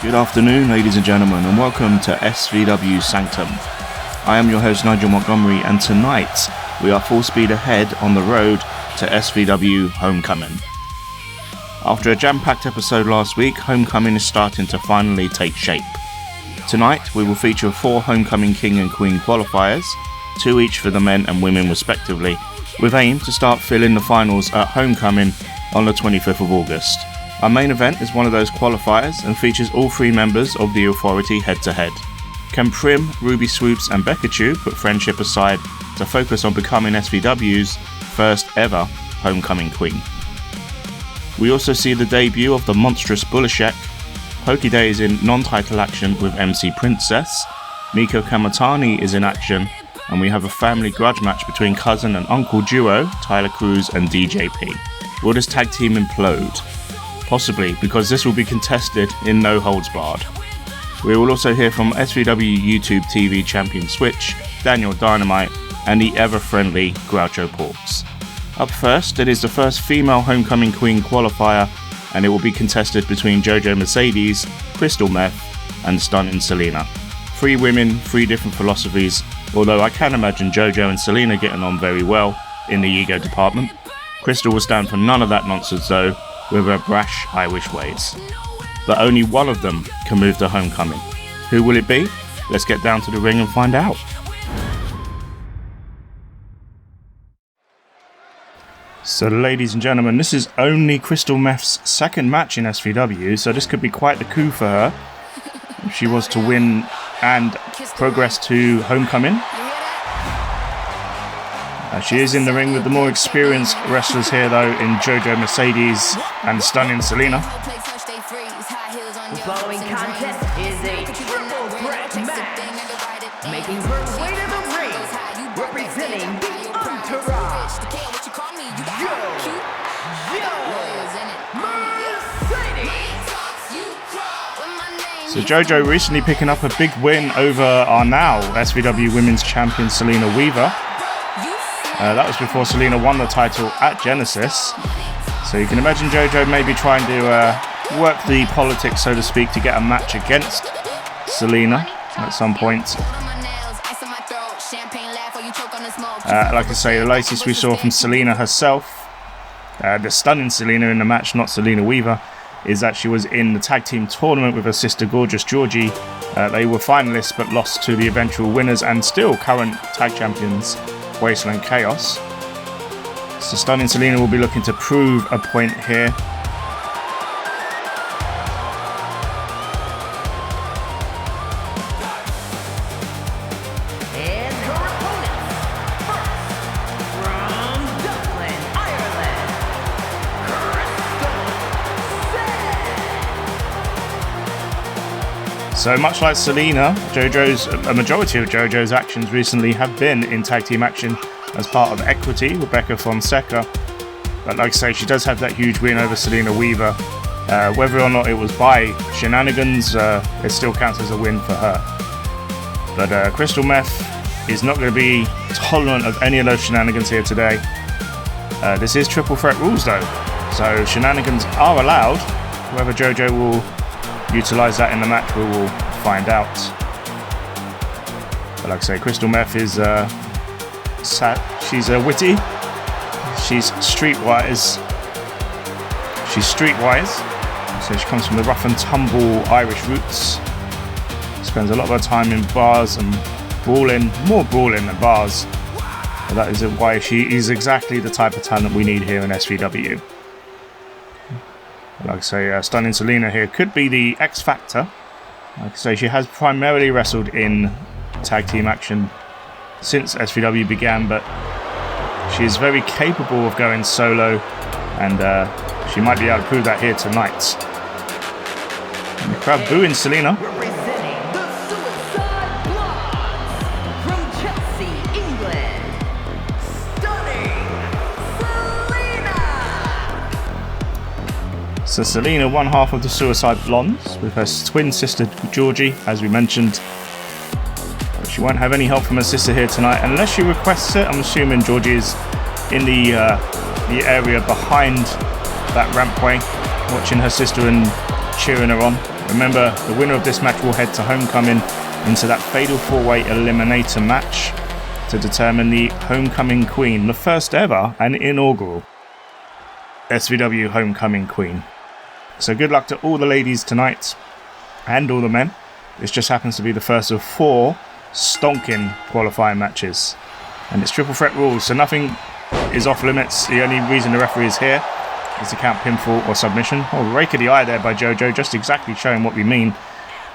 Good afternoon, ladies and gentlemen, and welcome to SVW Sanctum. I am your host, Nigel Montgomery, and tonight we are full speed ahead on the road to SVW Homecoming. After a jam-packed episode last week, Homecoming is starting to finally take shape. Tonight we will feature 4 Homecoming King and Queen qualifiers, 2 each for the men and women respectively, with aim to start filling the finals at Homecoming on the 25th of August. Our main event is one of those qualifiers and features all 3 members of the Authority head-to-head. Can Prim, Ruby Swoops and Beckachu put friendship aside to focus on becoming SVW's first ever Homecoming Queen? We also see the debut of the monstrous Balousek. Pokiday is in non-title action with MC Princess. Meiko Kamatani is in action, and we have a family grudge match between cousin and uncle duo Tyler Kruz and DJP. Will this tag team implode? Possibly, because this will be contested in no holds barred. We will also hear from SVW YouTube TV champion Switch, Daniel Dynamite, and the ever-friendly Groucho Porx. Up first, it is the first female Homecoming Queen qualifier, and it will be contested between JoJo Mercedes, Krystal Meth, and stunning Selina. 3 women, 3 different philosophies, although I can imagine JoJo and Selina getting on very well in the ego department. Krystal will stand for none of that nonsense though, with her brash Irish ways. But only one of them can move to Homecoming. Who will it be? Let's get down to the ring and find out. So ladies and gentlemen, this is only Krystal Meth's second match in SVW, so this could be quite the coup for her if she was to win and progress to Homecoming. She is in the ring with the more experienced wrestlers here though in JoJo Mercedes and stunning Selina. The following contest is a triple threat match. Making her way to the ring, representing the entourage. So JoJo recently picking up a big win over our now SVW Women's Champion Selina Weaver. That was before Selina won the title at Genesis. So you can imagine JoJo maybe trying to work the politics, so to speak, to get a match against Selina at some point. Like I say, the latest we saw from Selina herself, the stunning Selina in the match, not Selina Weaver, is that she was in the tag team tournament with her sister Gorgeous Georgie. They were finalists but lost to the eventual winners and still current tag champions, Wasteland Chaos. So stunning Selina will be looking to prove a point here. And her opponents, first, from Dublin, Ireland, Krystal. So much like Selina, a majority of JoJo's actions recently have been in tag team action as part of Equity, Rebecca Fonseca. But like I say, she does have that huge win over Selina Weaver. Whether or not it was by shenanigans, it still counts as a win for her. But Krystal Meth is not going to be tolerant of any of those shenanigans here today. This is triple threat rules though, so shenanigans are allowed. Whether JoJo will utilise that in the match, we will find out. But like I say, Krystal Meth is She's witty. She's streetwise. So she comes from the rough and tumble Irish roots. Spends a lot of her time in bars and brawling, more brawling than bars. But that is why she is exactly the type of talent we need here in SVW. Like I say, stunning Selina here could be the X factor. Like I say, she has primarily wrestled in tag team action since SVW began, but she is very capable of going solo, and she might be able to prove that here tonight. And the crowd booing Selina. Representing the Suicide Blondes from Chelsea, England, stunning Selina. So Selina, one half of the Suicide Blondes, with her twin sister Georgie, as we mentioned. She won't have any help from her sister here tonight, unless she requests it. I'm assuming Georgie is in the area behind that rampway, watching her sister and cheering her on. Remember, the winner of this match will head to Homecoming into that fatal 4-way eliminator match to determine the Homecoming Queen, the first ever and inaugural SVW Homecoming Queen. So good luck to all the ladies tonight and all the men. This just happens to be the first of 4 stalking qualifying matches, and it's triple threat rules, so nothing is off limits. The only reason the referee is here is to count pinfall or submission. Oh, rake of the eye there by JoJo, just exactly showing what we mean.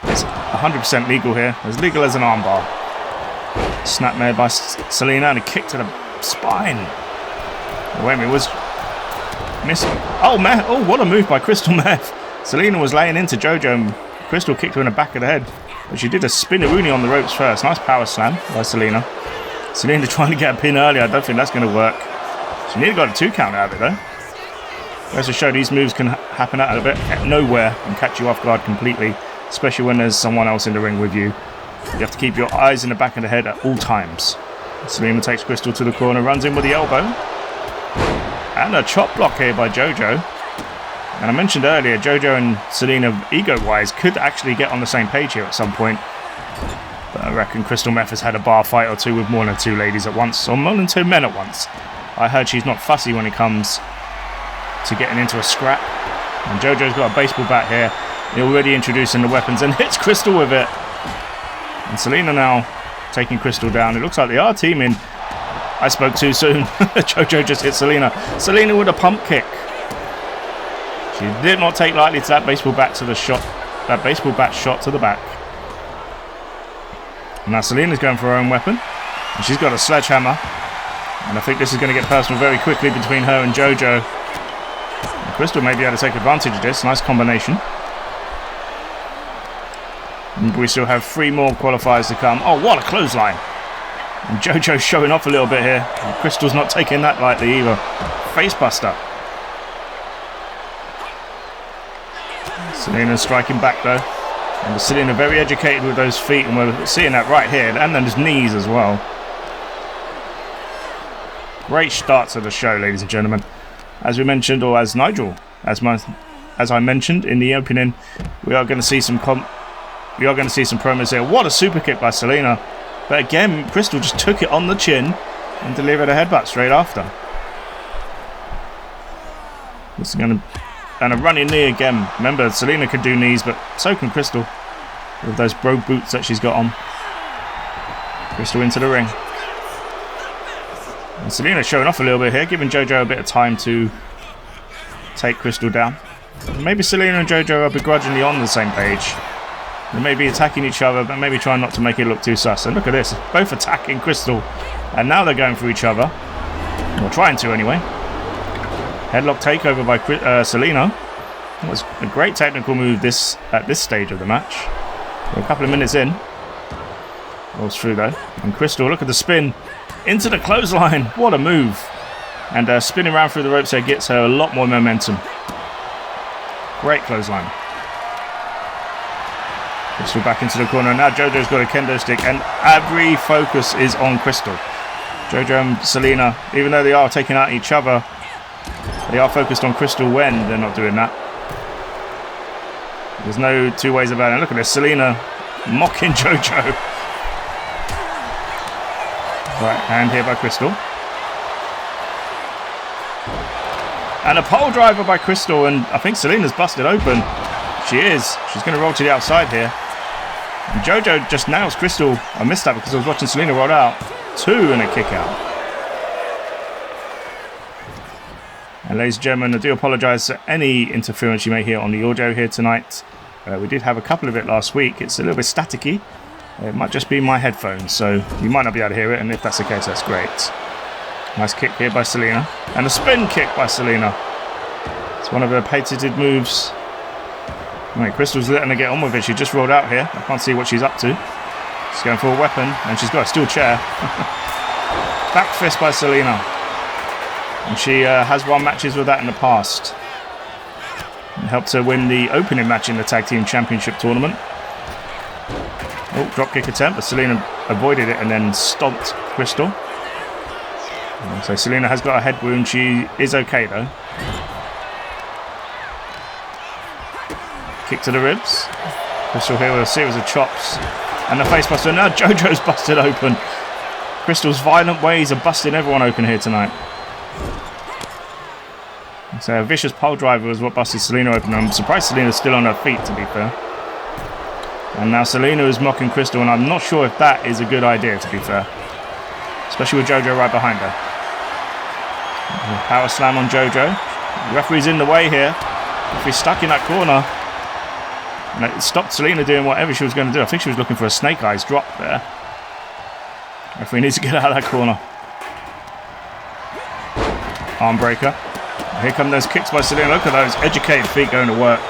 It's 100% legal here, as legal as an armbar. Snapmare by Selina and a kick to the spine. Wait a minute, was missing. Oh man, oh what a move by Krystal Meth. Selina was laying into JoJo and Krystal kicked her in the back of the head. But she did a spinneroonie on the ropes first. Nice power slam by Selina. Selina trying to get a pin earlier. I don't think that's going to work. She nearly got a 2 count out of it though. Goes to show these moves can happen out of it at nowhere and catch you off guard completely. Especially when there's someone else in the ring with you. You have to keep your eyes in the back of the head at all times. Selina takes Krystal to the corner, runs in with the elbow. And a chop block here by JoJo. And I mentioned earlier, JoJo and Selina, ego-wise, could actually get on the same page here at some point. But I reckon Krystal Meth has had a bar fight or 2 with more than 2 ladies at once, or more than 2 men at once. I heard she's not fussy when it comes to getting into a scrap. And JoJo's got a baseball bat here, already introducing the weapons, and hits Krystal with it. And Selina now taking Krystal down. It looks like they are teaming. I spoke too soon. JoJo just hit Selina. Selina with a pump kick. She did not take lightly to that baseball bat to the shot. That baseball bat shot to the back. And now Selina's going for her own weapon. And she's got a sledgehammer. And I think this is going to get personal very quickly between her and JoJo. And Krystal may be able to take advantage of this. Nice combination. And we still have 3 more qualifiers to come. Oh, what a clothesline. And JoJo's showing off a little bit here. And Krystal's not taking that lightly either. Facebuster. Selina striking back though, and Selina very educated with those feet, and we're seeing that right here, and then his knees as well. Great start to the show, ladies and gentlemen. As we mentioned, or as Nigel, as I mentioned in the opening, we are going to see some promos here. What a super kick by Selina! But again, Krystal just took it on the chin and delivered a headbutt straight after. This is going to. And a running knee again. Remember, Selina can do knees, but so can Krystal. With those brogue boots that she's got on. Krystal into the ring. And Selina showing off a little bit here, giving JoJo a bit of time to take Krystal down. And maybe Selina and JoJo are begrudgingly on the same page. They may be attacking each other, but maybe trying not to make it look too sus. And look at this, both attacking Krystal. And now they're going for each other. Or trying to anyway. Headlock takeover by Selina. It was a great technical move at this stage of the match. We're a couple of minutes in. Rolls through though. And Krystal, look at the spin. Into the clothesline. What a move. And spinning around through the ropes there gets her a lot more momentum. Great clothesline. Krystal back into the corner. Now JoJo's got a kendo stick. And every focus is on Krystal. JoJo and Selina, even though they are taking out each other, they are focused on Krystal when they're not doing that. There's no 2 ways about it. Look at this, Selina mocking JoJo. Right hand here by Krystal. And a pole driver by Krystal, and I think Selina's busted open. She is. She's going to roll to the outside here. And JoJo just nails Krystal. I missed that because I was watching Selina roll out. 2 and a kick out. And ladies and gentlemen, I do apologise for any interference you may hear on the audio here tonight. We did have a couple of it last week. It's a little bit staticky. It might just be my headphones, so you might not be able to hear it, and if that's the case, that's great. Nice kick here by Selina. And a spin kick by Selina. It's one of her patented moves. Right, Krystal's letting her get on with it. She just rolled out here. I can't see what she's up to. She's going for a weapon, and she's got a steel chair. Back fist by Selina. And she has won matches with that in the past. It helped her win the opening match in the Tag Team Championship tournament. Oh, drop kick attempt, but Selina avoided it and then stomped Krystal. So Selina has got a head wound. She is okay though. Kick to the ribs. Krystal here with a series of chops. And the face buster. Now JoJo's busted open. Krystal's violent ways are busting everyone open here tonight. So a vicious pole driver was what busted Selina open. I'm surprised Selina's still on her feet, to be fair. And now Selina is mocking Krystal, and I'm not sure if that is a good idea, to be fair. Especially with JoJo right behind her. Power slam on JoJo. The referee's in the way here. Referee's stuck in that corner. And it stopped Selina doing whatever she was going to do. I think she was looking for a snake eyes drop there. Referee needs to get out of that corner. Arm breaker. Here come those kicks by Selina. Look at those educated feet going to work.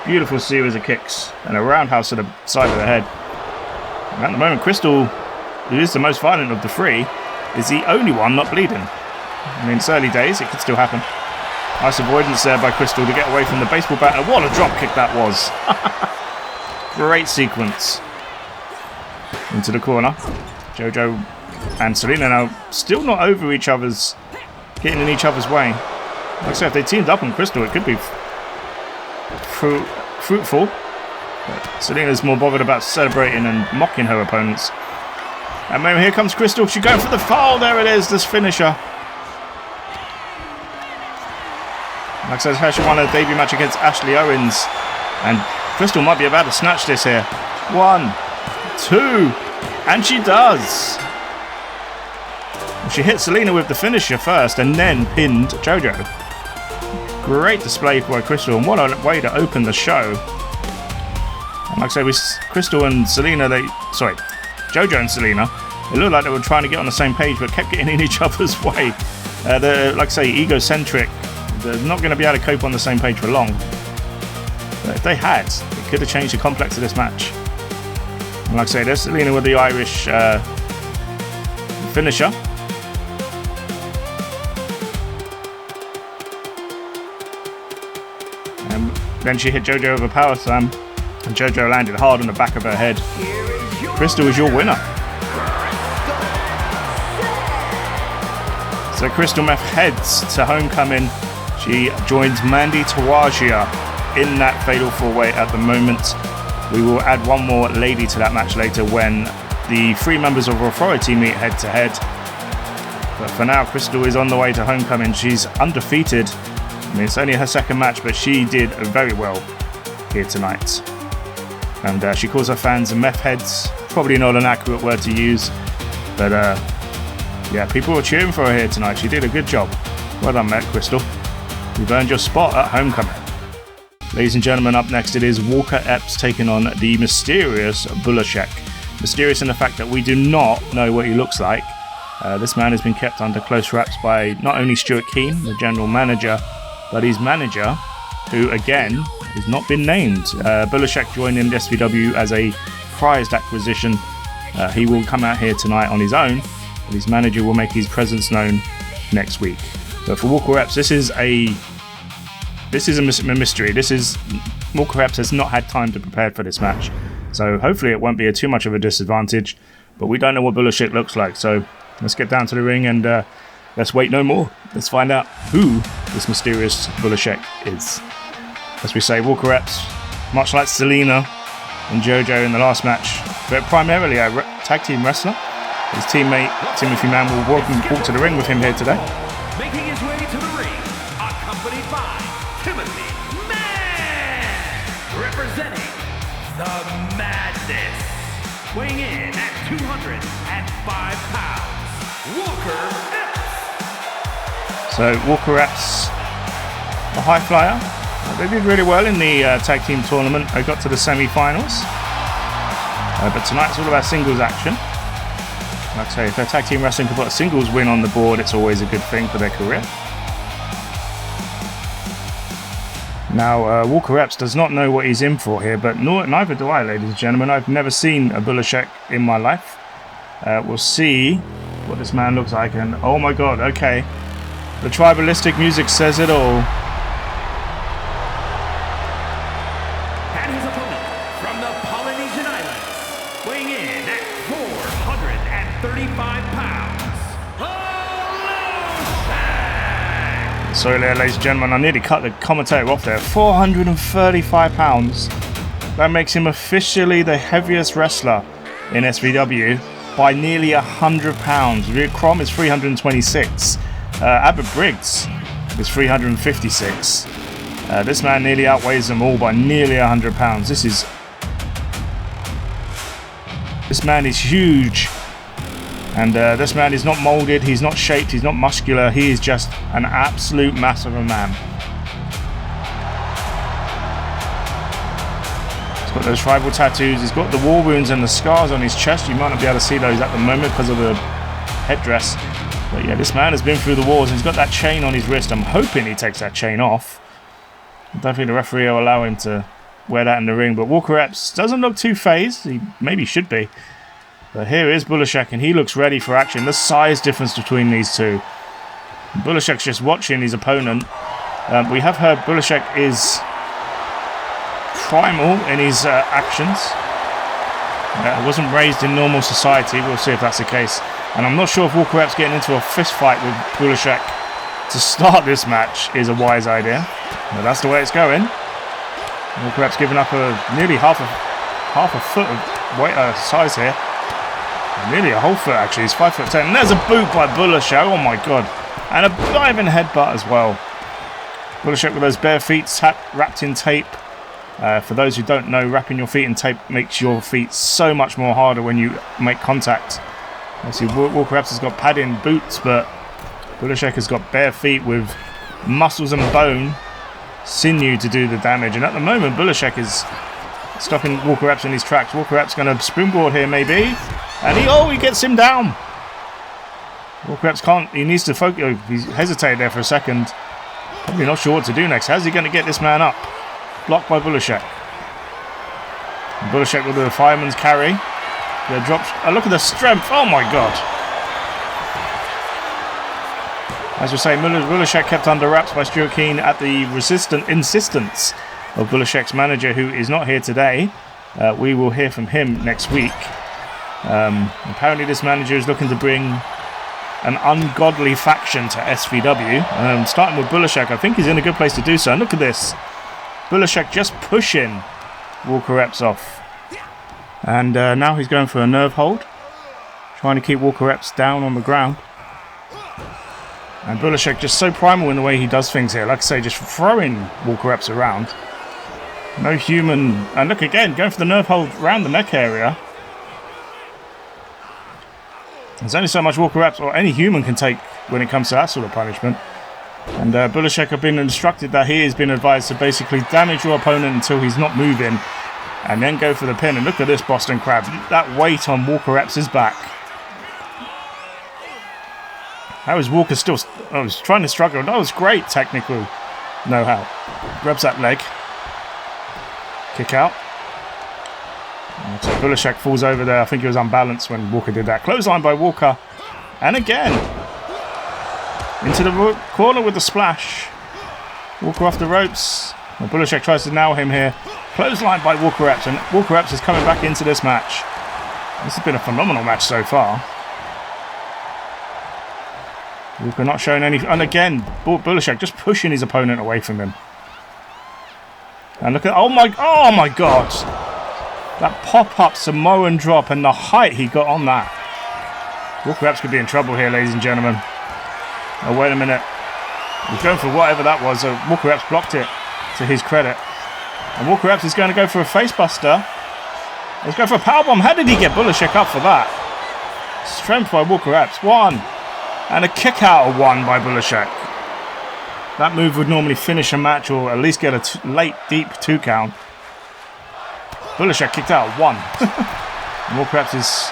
Beautiful series of kicks. And a roundhouse to the side of the head. And at the moment, Krystal, who is the most violent of the three, is the only one not bleeding. I mean, it's early days. It could still happen. Nice avoidance there by Krystal to get away from the baseball bat. And what a drop kick that was. Great sequence. Into the corner. JoJo and Selina now still not over each other's, getting in each other's way. Like I said, if they teamed up on Krystal, it could be fruitful. But Selina's more bothered about celebrating and mocking her opponents. And maybe here comes Krystal. She's going for the foul. There it is, this finisher. Like I said, her she won her debut match against Ashley Owens. And Krystal might be about to snatch this here. 1, 2, and she does. She hit Selina with the finisher first and then pinned JoJo. Great display by Krystal, and what a way to open the show. And like I say, with Krystal and Selina, JoJo and Selina, it looked like they were trying to get on the same page but kept getting in each other's way. They're, like I say, egocentric. They're not going to be able to cope on the same page for long. But if they had, it could have changed the complex of this match. And like I say, there's Selina with the Irish finisher. And then she hit JoJo with a power slam. And JoJo landed hard on the back of her head. Krystal is your winner. So Krystal Meth heads to Homecoming. She joins Mandy Tawagia in that fatal four-way at the moment. We will add one more lady to that match later when the 3 members of Authority meet head-to-head. But for now, Krystal is on the way to Homecoming. She's undefeated. I mean, it's only her second match, but she did very well here tonight. And she calls her fans meth heads. Probably not an accurate word to use. But yeah, people were cheering for her here tonight. She did a good job. Well done, Krystal. You've earned your spot at Homecoming. Ladies and gentlemen, up next it is Walker Epps taking on the mysterious Balousek. Mysterious in the fact that we do not know what he looks like. This man has been kept under close wraps by not only Stuart Keane, the general manager, but his manager, who again has not been named. Balousek joined in the SVW as a prized acquisition. He will come out here tonight on his own, but his manager will make his presence known next week. But for Walker Epps, this is a mystery. Walker Epps has not had time to prepare for this match, so hopefully it won't be too much of a disadvantage. But we don't know what Balousek looks like, so let's get down to the ring and let's wait no more. Let's find out who this mysterious Balousek is. As we say, Walker Epps, much like Selina and JoJo in the last match, but primarily a tag team wrestler. His teammate Timothy Mann will walk to the ring with him here today. Making his way to the ring, accompanied by Timothy Mann, representing the Madness, weighing in at 205 pounds, Walker Epps. So Walker Epps, the high flyer. They did really well in the tag team tournament. They got to the semi-finals. But tonight it's all about singles action. Like I say, if their tag team wrestling can put a singles win on the board, it's always a good thing for their career. Now, Walker Epps does not know what he's in for here, but neither do I, ladies and gentlemen. I've never seen a Balousek in my life. We'll see what this man looks like, and oh my god, okay. The tribalistic music says it all. And his opponent from the Polynesian Islands, weighing in at 435 pounds, Balousek. Sorry there, ladies and gentlemen, I nearly cut the commentator off there. 435 pounds. That makes him officially the heaviest wrestler in SVW by nearly 100 pounds. Rick Crom is 326. Abbott Briggs is 356. This man nearly outweighs them all by nearly 100 pounds. This man is huge. And this man is not molded, he's not shaped, he's not muscular. He is just an absolute mass of a man. He's got those tribal tattoos, he's got the war wounds and the scars on his chest. You might not be able to see those at the moment because of the headdress. But yeah, this man has been through the wars and he's got that chain on his wrist. I'm hoping he takes that chain off. I don't think the referee will allow him to wear that in the ring. But Walker Epps doesn't look too phased. He maybe should be. But here is Balousek and he looks ready for action. The size difference between these two. Balousek just watching his opponent. We have heard Balousek is primal in his actions. Wasn't raised in normal society. We'll see if that's the case. And I'm not sure if Walker Epps getting into a fist fight with Balousek to start this match is a wise idea. But that's the way it's going. Walker Epps giving up nearly half a foot of weight size here. Nearly a whole foot actually. He's 5'10". And there's a boot by Balousek. Oh my god. And a diving headbutt as well. Balousek with those bare feet wrapped in tape. For those who don't know, wrapping your feet in tape makes your feet so much more harder when you make contact. Obviously, Walker Epps has got padding boots, but Balousek has got bare feet with muscles and bone, sinew to do the damage. And at the moment, Balousek is stopping Walker Epps in his tracks. Walker Epps going to springboard here, maybe. And he gets him down. Walker Epps can't, he needs to focus. He's hesitated there for a second. Probably not sure what to do next. How's he going to get this man up? Blocked by Balousek. Balousek with the fireman's carry. The drop. Look at the strength. Oh my god. As we say, Balousek kept under wraps by Stuart Keane at the insistence of Ballousek's manager, who is not here today. We will hear from him next week. Apparently this manager is looking to bring an ungodly faction to SVW. Starting with Balousek, I think he's in a good place to do so. And look at this. Balousek just pushing Walker Epps off. And now he's going for a nerve hold. Trying to keep Walker Epps down on the ground. And Balousek just so primal in the way he does things here. Like I say, just throwing Walker Epps around. No human. And look again, going for the nerve hold around the neck area. There's only so much Walker Epps or any human can take when it comes to that sort of punishment. And Balousek have been instructed that he has been advised to basically damage your opponent until he's not moving. And then go for the pin. And look at this Boston Crab. That weight on Walker Epps' back. How is Walker still... I was trying to struggle. That was great technical know-how. Grabs that leg. Kick out. So Balousek falls over there. I think he was unbalanced when Walker did that. Clothesline by Walker. And again. Into the corner with the splash. Walker off the ropes. And Balousek tries to nail him here. Clothesline by Walker Epps. And Walker Epps is coming back into this match. This has been a phenomenal match so far. Walker not showing any... And again, Balousek just pushing his opponent away from him. And look at... Oh my God! That pop-up Samoan drop and the height he got on that. Walker Epps could be in trouble here, ladies and gentlemen. Oh, wait a minute. He's going for whatever that was. Walker Epps blocked it, to his credit. And Walker Epps is going to go for a facebuster. He's going for a powerbomb. How did he get Balousek up for that? Strength by Walker Epps. 1. And a kick out of 1 by Balousek. That move would normally finish a match or at least get a late, deep 2 count. Balousek kicked out 1. And Walker Epps is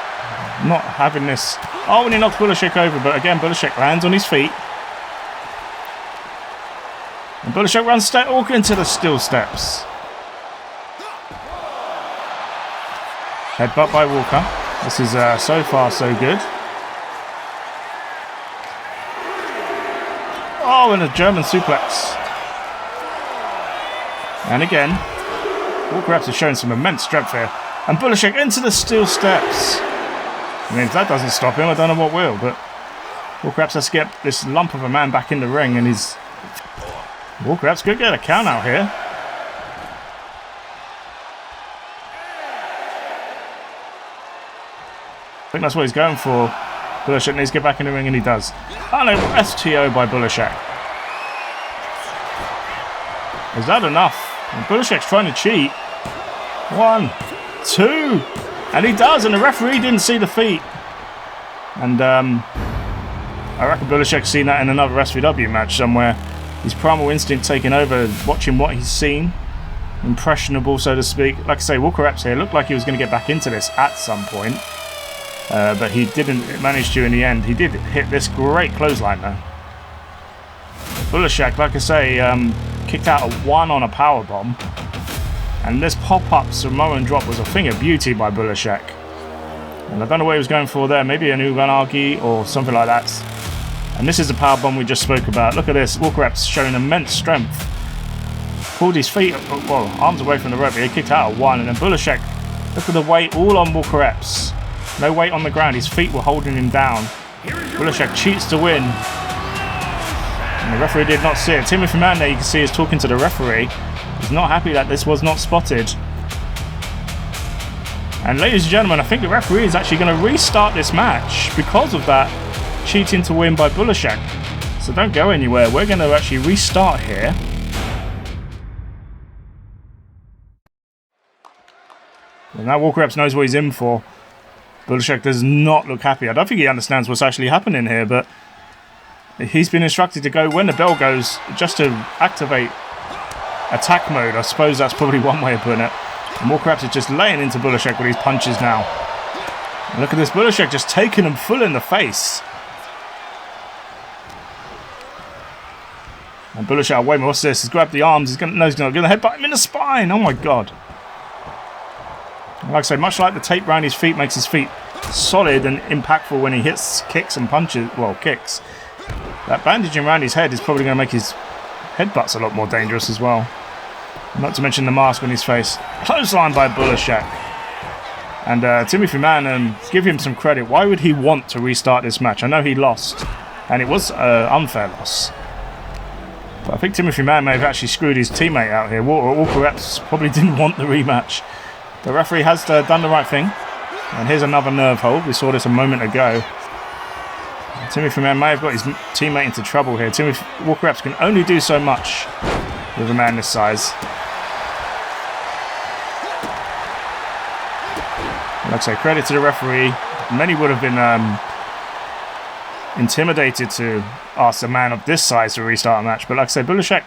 not having this. Oh, and he knocks Balousek over, but again, Balousek lands on his feet. And Balousek runs Walker into the steel steps. Headbutt by Walker. This is so far so good. Oh, and a German suplex. And again, Walker Epps is showing some immense strength here. And Balousek into the steel steps. I mean, if that doesn't stop him, I don't know what will. But Walker Epps has to get this lump of a man back in the ring, and he's... Walker Epps could get a count out here. I think that's what he's going for. Balousek needs to get back in the ring, and he does. Oh no, STO by Balousek. Is that enough? And Ballousek's trying to cheat. 1, 2, and he does, and the referee didn't see the feet. And I reckon Ballousek's seen that in another SVW match somewhere. His primal instinct taking over, watching what he's seen. Impressionable, so to speak. Like I say, Walker Epps here looked like he was going to get back into this at some point. But he didn't manage to in the end. He did hit this great clothesline though. Balousek, like I say, kicked out a 1 on a powerbomb. And this pop-up Samoan drop was a thing of beauty by Balousek. And I don't know what he was going for there. Maybe an Uganagi or something like that. And this is the powerbomb we just spoke about. Look at this. Walker Epps showing immense strength. Pulled his feet, well, arms away from the rope. He kicked out a 1. And then Balousek, look at the weight all on Walker Epps. No weight on the ground. His feet were holding him down. Balousek cheats to win. And the referee did not see it. Timothy Mann there, you can see, is talking to the referee. He's not happy that this was not spotted. And ladies and gentlemen, I think the referee is actually going to restart this match because of that cheating to win by Balousek. So don't go anywhere. We're going to actually restart here. And now Walker Epps knows what he's in for. Balousek does not look happy. I don't think he understands what's actually happening here, but he's been instructed to go when the bell goes just to activate attack mode. I suppose that's probably one way of putting it. And Walker Epps is just laying into Balousek with his punches now. And look at this, Balousek just taking him full in the face. And Balousek, wait a minute, what's this? He's grabbed the arms. He's going to headbutt him in the spine. Oh my god. Like I say, much like the tape around his feet makes his feet solid and impactful when he hits kicks and punches, well, kicks. That bandaging around his head is probably going to make his headbutts a lot more dangerous as well. Not to mention the mask on his face. Clothesline by Balousek. And Timothy Mann, give him some credit. Why would he want to restart this match? I know he lost, and it was an unfair loss. But I think Timothy Mann may have actually screwed his teammate out here. Walker Epps probably didn't want the rematch. The referee has done the right thing. And here's another nerve hold. We saw this a moment ago. Timothy Mann may have got his teammate into trouble here. Walker Epps can only do so much with a man this size. Like I say, credit to the referee. Many would have been intimidated to ask a man of this size to restart a match. But like I say, Balousek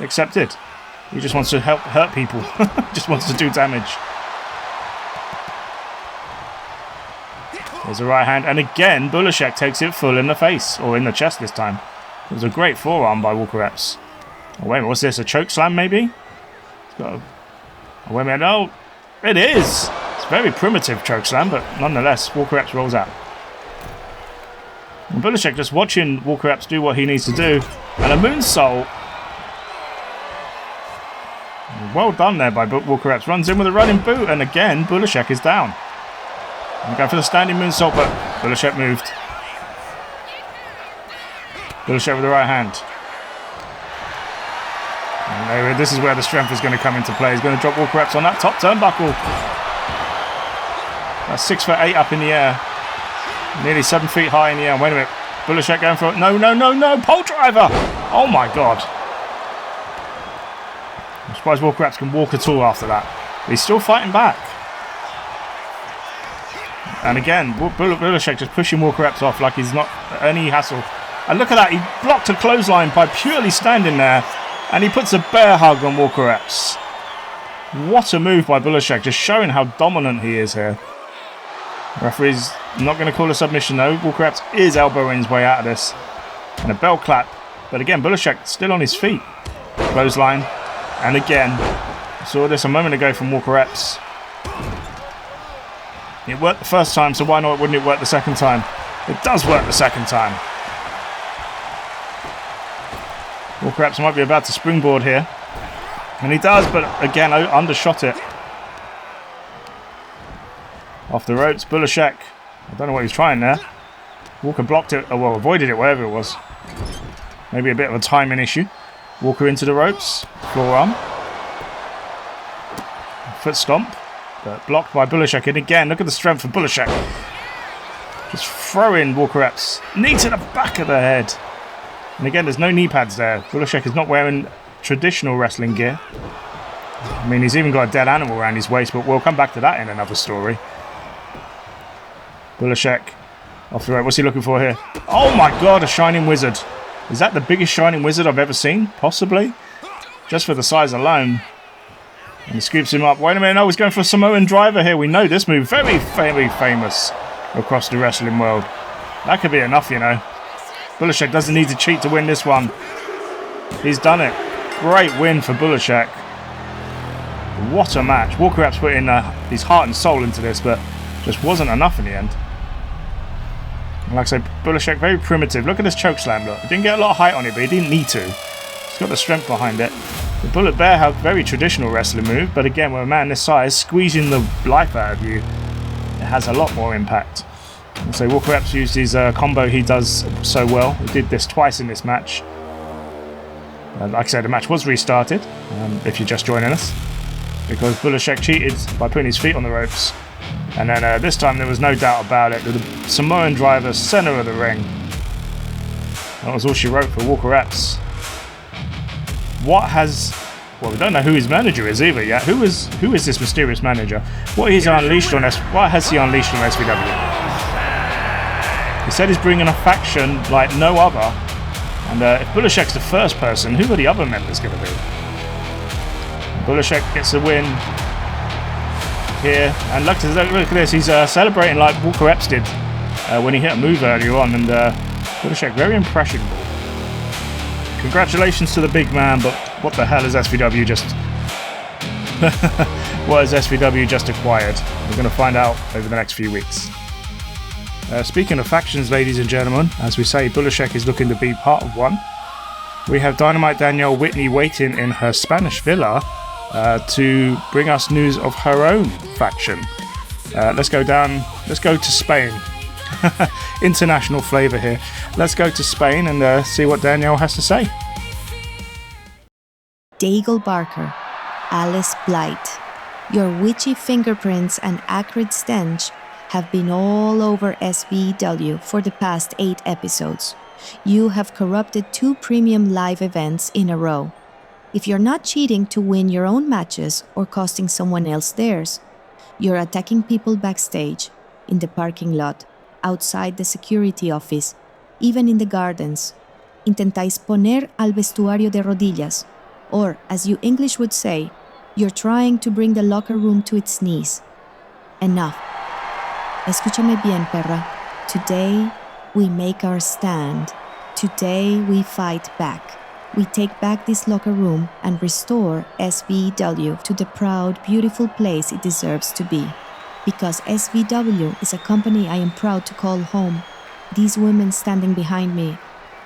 accepted. He just wants to hurt people. Just wants to do damage. There's a right hand, and again, Balousek takes it full in the face, or in the chest this time. It was a great forearm by Walker Epps. Oh, wait a minute, what's this, a choke slam maybe? It's got a... Oh, wait a minute, oh, it is! It's a very primitive choke slam, but nonetheless, Walker Epps rolls out. And Balousek just watching Walker Epps do what he needs to do, and a moonsault. Well done there by Walker Epps. Runs in with a running boot, and again, Balousek is down. I'm going for the standing moonsault, but Balousek moved. Balousek with the right hand. And this is where the strength is going to come into play. He's going to drop Walker Epps on that top turnbuckle. That's 6'8" up in the air. Nearly 7 feet high in the air. Wait a minute. Balousek going for it. No. Pole driver. Oh my God. I'm surprised Walker Epps can walk at all after that. But he's still fighting back. And again, Balousek just pushing Walker Epps off like he's not any hassle. And look at that. He blocked a clothesline by purely standing there. And he puts a bear hug on Walker Epps. What a move by Balousek. Just showing how dominant he is here. Referee's not going to call a submission though. Walker Epps is elbowing his way out of this. And a bell clap. But again, Balousek still on his feet. Clothesline. And again, I saw this a moment ago from Walker Epps. It worked the first time, so why not wouldn't it work the second time? It does work the second time. Walker Epps might be about to springboard here. And he does, but again, undershot it. Off the ropes, Balousek. I don't know what he was trying there. Walker blocked it, well, avoided it, whatever it was. Maybe a bit of a timing issue. Walker into the ropes, forearm. Foot stomp, but blocked by Balousek. And again, look at the strength of Balousek. Just throwing Walker Epps. Knee to the back of the head. And again, there's no knee pads there. Balousek is not wearing traditional wrestling gear. I mean, he's even got a dead animal around his waist, but we'll come back to that in another story. Balousek off the rope. What's he looking for here? Oh my God, a Shining Wizard. Is that the biggest Shining Wizard I've ever seen? Possibly. Just for the size alone. And he scoops him up. Wait a minute, no, he's going for a Samoan driver here. We know this move. Very, very famous across the wrestling world. That could be enough, you know. Balousek doesn't need to cheat to win this one. He's done it. Great win for Balousek. What a match. Walker Epps put in his heart and soul into this, but just wasn't enough in the end. And like I said, Balousek very primitive. Look at this chokeslam. Look, he didn't get a lot of height on it, but he didn't need to. He's got the strength behind it. The Bullet Bear have very traditional wrestling move, but again, with a man this size, squeezing the life out of you, it has a lot more impact. And so Walker Epps used his combo he does so well. He did this twice in this match. Like I said, the match was restarted, if you're just joining us, because Balousek cheated by putting his feet on the ropes. And then this time there was no doubt about it. The Samoan driver, center of the ring. That was all she wrote for Walker Epps. What has... Well, we don't know who his manager is either yet. Who is this mysterious manager? What has he unleashed on SVW? He said he's bringing a faction like no other. And if Balousek the first person, who are the other members going to be? Balousek gets a win here. And look at this. He's celebrating like Walker Epps did when he hit a move earlier on. And Balousek very impressionable. Congratulations to the big man, but what the hell is SVW just... what has SVW just acquired? We're going to find out over the next few weeks. Speaking of factions, ladies and gentlemen, as we say, Balousek is looking to be part of one. We have Dynamite Danielle Whitney waiting in her Spanish villa to bring us news of her own faction. Let's go to Spain. International flavour here. Let's go to Spain and see what Danielle has to say. Daigle Barker, Alice Blight. Your witchy fingerprints and acrid stench have been all over SVW for the past 8 episodes. You have corrupted 2 premium live events in a row. If you're not cheating to win your own matches or costing someone else theirs, you're attacking people backstage, in the parking lot, outside the security office, even in the gardens. Intentáis poner al vestuario de rodillas, or, as you English would say, you're trying to bring the locker room to its knees. Enough. Escúchame bien, perra. Today, we make our stand. Today, we fight back. We take back this locker room and restore SVW to the proud, beautiful place it deserves to be. Because SVW is a company I am proud to call home. These women standing behind me,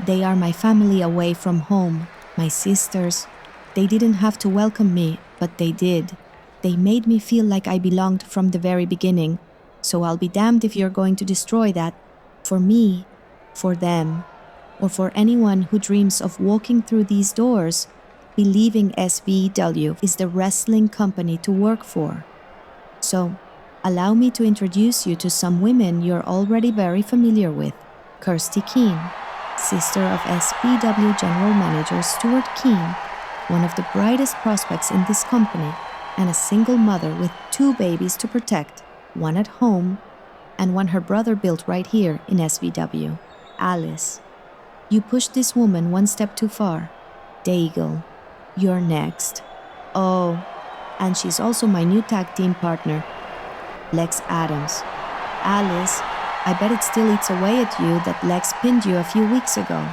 they are my family away from home, my sisters. They didn't have to welcome me, but they did. They made me feel like I belonged from the very beginning. So I'll be damned if you're going to destroy that. For me, for them, or for anyone who dreams of walking through these doors, believing SVW is the wrestling company to work for. So, Allow me to introduce you to some women you're already very familiar with. Kirsty Keene, sister of SVW General Manager Stuart Keene, one of the brightest prospects in this company, and a single mother with 2 babies to protect, one at home and one her brother built right here in SVW. Alice. You pushed this woman one step too far. Daigle. You're next. Oh, and she's also my new tag team partner, Lex Adams. Alice, I bet it still eats away at you that Lex pinned you a few weeks ago.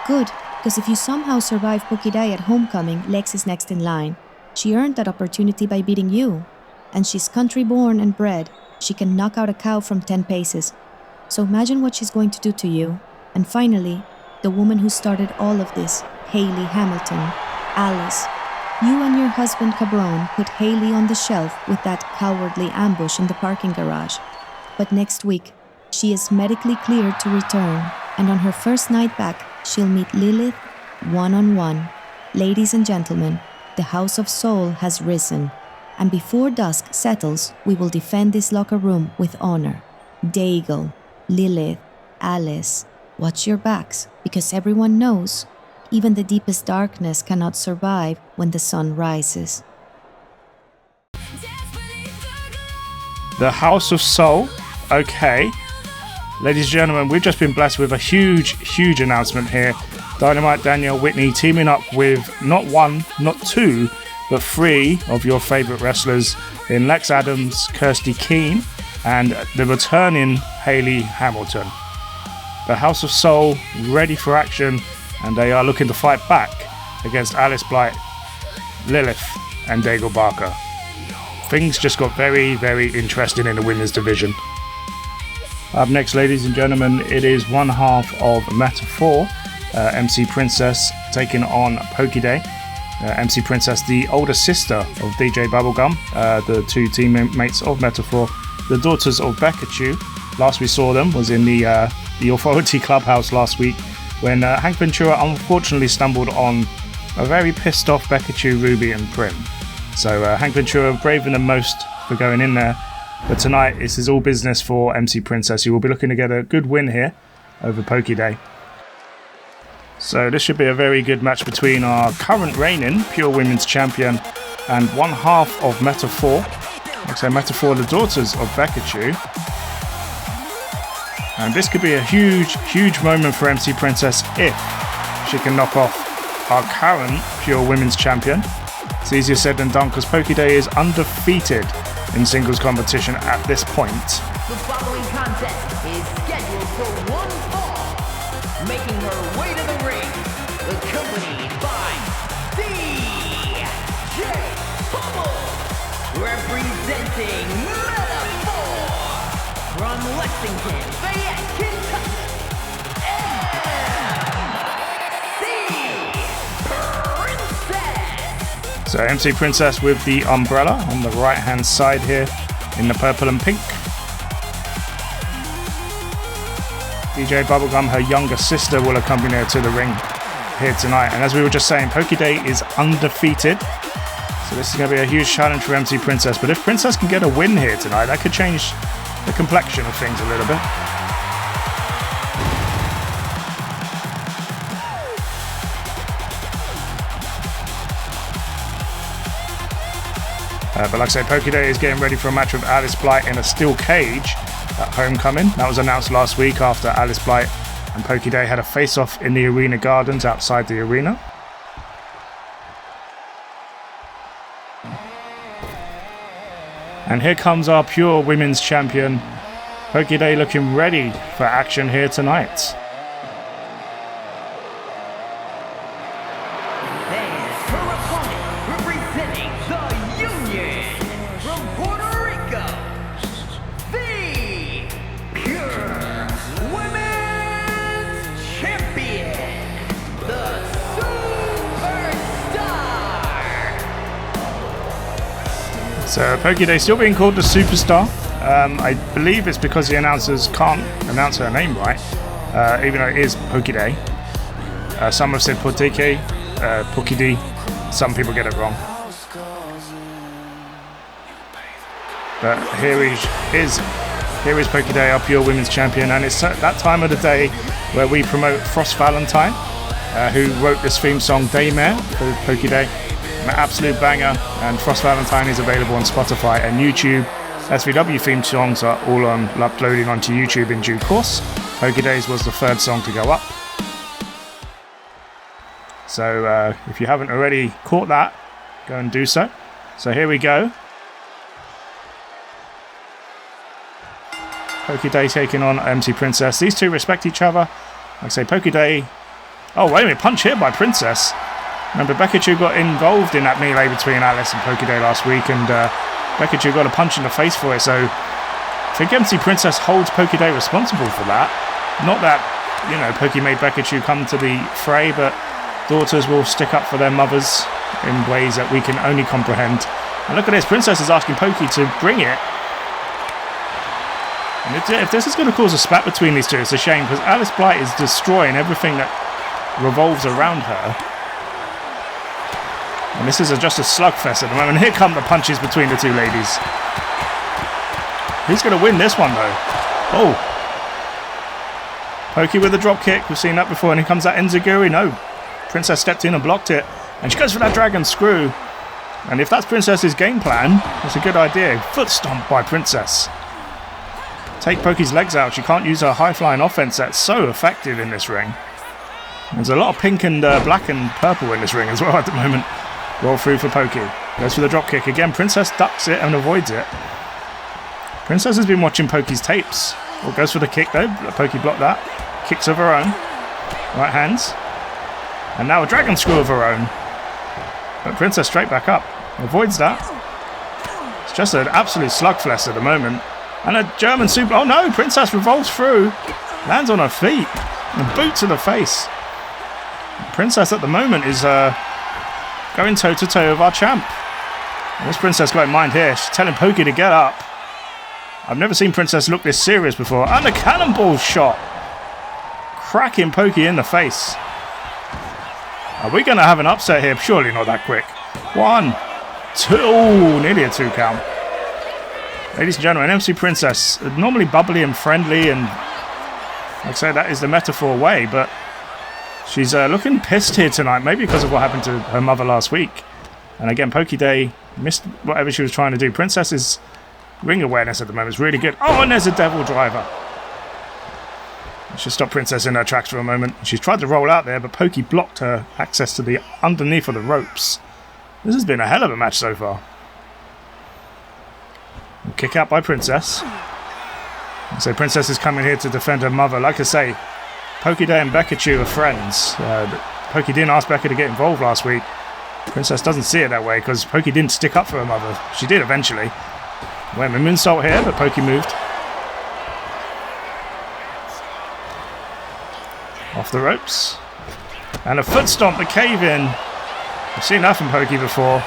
Good, because if you somehow survive Pokiday at homecoming, Lex is next in line. She earned that opportunity by beating you. And she's country-born and bred. She can knock out a cow from 10 paces. So imagine what she's going to do to you. And finally, the woman who started all of this, Hayley Hamilton. Alice, you and your husband Cabron put Hayley on the shelf with that cowardly ambush in the parking garage. But next week, she is medically cleared to return, and on her first night back, she'll meet Lilith one-on-one. Ladies and gentlemen, the House of Soul has risen, and before dusk settles, we will defend this locker room with honor. Daigle, Lilith, Alice, watch your backs, because everyone knows, even the deepest darkness cannot survive when the sun rises. The House of Soul. Okay. Ladies and gentlemen, we've just been blessed with a huge announcement here. Dynamite Danielle Whitney teaming up with not 1, not 2, but 3 of your favourite wrestlers in Lex Adams, Kirsty Keene, and the returning Hayley Hamilton. The House of Soul ready for action, and they are looking to fight back against Alice Blight, Lilith, and Daigle Barker. Things just got very interesting in the women's division. Up next, ladies and gentlemen, it is one half of Metaphor, MC Princess taking on Pokiday. MC Princess, the older sister of DJ Bubblegum, the 2 teammates of Metaphor, the daughters of Bekachu. Last we saw them was in the Authority Clubhouse last week, when Hank Ventura unfortunately stumbled on a very pissed off Bekachu, Ruby and Prim. So Hank Ventura braving them most for going in there. But tonight, this is all business for MC Princess, who will be looking to get a good win here over Pokiday. So this should be a very good match between our current reigning Pure Women's Champion and one half of Metaphor. Like I say, Metaphor, the daughters of Bekachu. And this could be a huge moment for MC Princess if she can knock off our current Pure Women's Champion. It's easier said than done because Pokiday is undefeated in singles competition at this point. The following contest is scheduled for one fall. Making her way to the ring, accompanied by DJ Bubble, representing Metaphor from Lexington, Fayette, Kentucky. So MC Princess with the umbrella on the right hand side here in the purple and pink. DJ Bubblegum, her younger sister, will accompany her to the ring here tonight. And as we were just saying, Pokiday is undefeated. So this is going to be a huge challenge for MC Princess. But if Princess can get a win here tonight, that could change the complexion of things a little bit. But like I said, Pokiday is getting ready for a match with Alice Blight in a steel cage at Homecoming. That was announced last week after Alice Blight and Pokiday had a face-off in the arena gardens outside the arena. And here comes our Pure Women's Champion, Pokiday, looking ready for action here tonight. So Pokiday still being called the Superstar. I believe it's because the announcers can't announce her name right, even though it is Pokiday. Some have said Pokiday, Pokiday. Some people get it wrong. But here is Pokiday, our pure women's champion, and it's that time of the day where we promote Frost Valentine, who wrote this theme song Daymare for Pokiday. An absolute banger, and Frost Valentine is available on Spotify and YouTube. SVW themed songs are all uploading onto YouTube in due course. Pokiday's was the third song to go up. So if you haven't already caught that, go and do so. So here we go. Pokiday taking on MC Princess. These two respect each other. Like I say, Pokiday... Oh, wait a minute. Punch here by Princess. Remember, Becachu got involved in that melee between Alice and Pokiday last week, and Becachu got a punch in the face for it, so I think MC Princess holds Pokiday responsible for that. Not that, Poki made Becachu come to the fray, but daughters will stick up for their mothers in ways that we can only comprehend. And look at this, Princess is asking Poki to bring it. And if this is going to cause a spat between these two, it's a shame, because Alice Blight is destroying everything that revolves around her. And this is just a slugfest at the moment. Here come the punches between the two ladies. Who's going to win this one, though? Oh. Poki with a drop kick. We've seen that before. And here comes that Enziguri. No. Princess stepped in and blocked it. And she goes for that dragon screw. And if that's Princess's game plan, that's a good idea. Foot stomp by Princess. Take Poki's legs out. She can't use her high-flying offense that's so effective in this ring. There's a lot of pink and black and purple in this ring as well at the moment. Roll through for Poki. Goes for the drop kick again. Princess ducks it and avoids it. Princess has been watching Poki's tapes. Well, goes for the kick though. Poki blocked that. Kicks of her own. Right hands. And now a dragon screw of her own. But Princess straight back up. Avoids that. It's just an absolute slugfest at the moment. And a German super... Oh no! Princess revolves through. Lands on her feet. And boot to the face. Princess at the moment is... going toe-to-toe with our champ. What's Princess got in mind here? She's telling Poki to get up. I've never seen Princess look this serious before. And a cannonball shot. Cracking Poki in the face. Are we going to have an upset here? Surely not that quick. 1, 2. Ooh, nearly a 2 count. Ladies and gentlemen, MC Princess, normally bubbly and friendly, and like I say, that is the metaphor way, but she's looking pissed here tonight, maybe because of what happened to her mother last week. And again, Pokiday missed whatever she was trying to do. Princess's ring awareness at the moment is really good. Oh, and there's a devil driver. Let's just stop Princess in her tracks for a moment. She's tried to roll out there, but Poki blocked her access to the underneath of the ropes. This has been a hell of a match so far. Kick out by Princess. So Princess is coming here to defend her mother. Like I say, Pokiday and Becachu are friends. Poki didn't ask Becca to get involved last week. Princess doesn't see it that way because Poki didn't stick up for her mother. She did eventually. Went a moonsault here, but Poki moved. Off the ropes. And a foot stomp, the cave in. I've seen that from Poki before.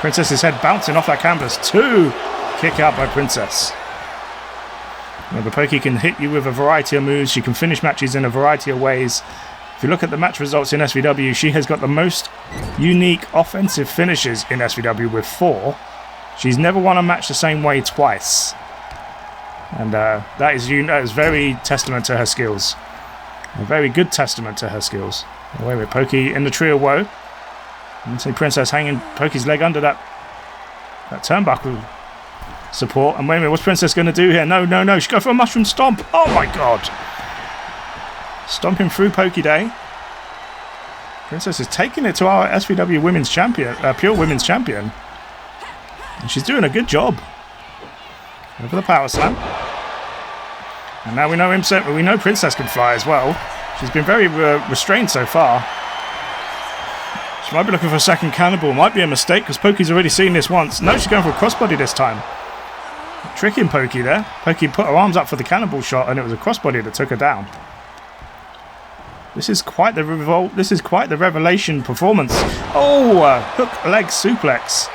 Princess's head bouncing off that canvas. 2. Kick out by Princess. Remember, Poki can hit you with a variety of moves. She can finish matches in a variety of ways. If you look at the match results in SVW, she has got the most unique offensive finishes in SVW with 4. She's never won a match the same way twice. And that is very testament to her skills. A very good testament to her skills. Away with Poki in the tree of woe. You see Princess hanging Poki's leg under that turnbuckle support. And wait a minute, what's Princess going to do here? No. She's going for a mushroom stomp. Oh my god. Stomping through Pokiday. Princess is taking it to our SVW women's champion, pure women's champion. And she's doing a good job. Over the power slam. And now we know Princess can fly as well. She's been very restrained so far. She might be looking for a second cannonball. Might be a mistake because Poki's already seen this once. No, she's going for a crossbody this time. Tricking Poki there. Poki put her arms up for the cannonball shot and it was a crossbody that took her down. This is quite the revelation performance. Oh, hook leg suplex.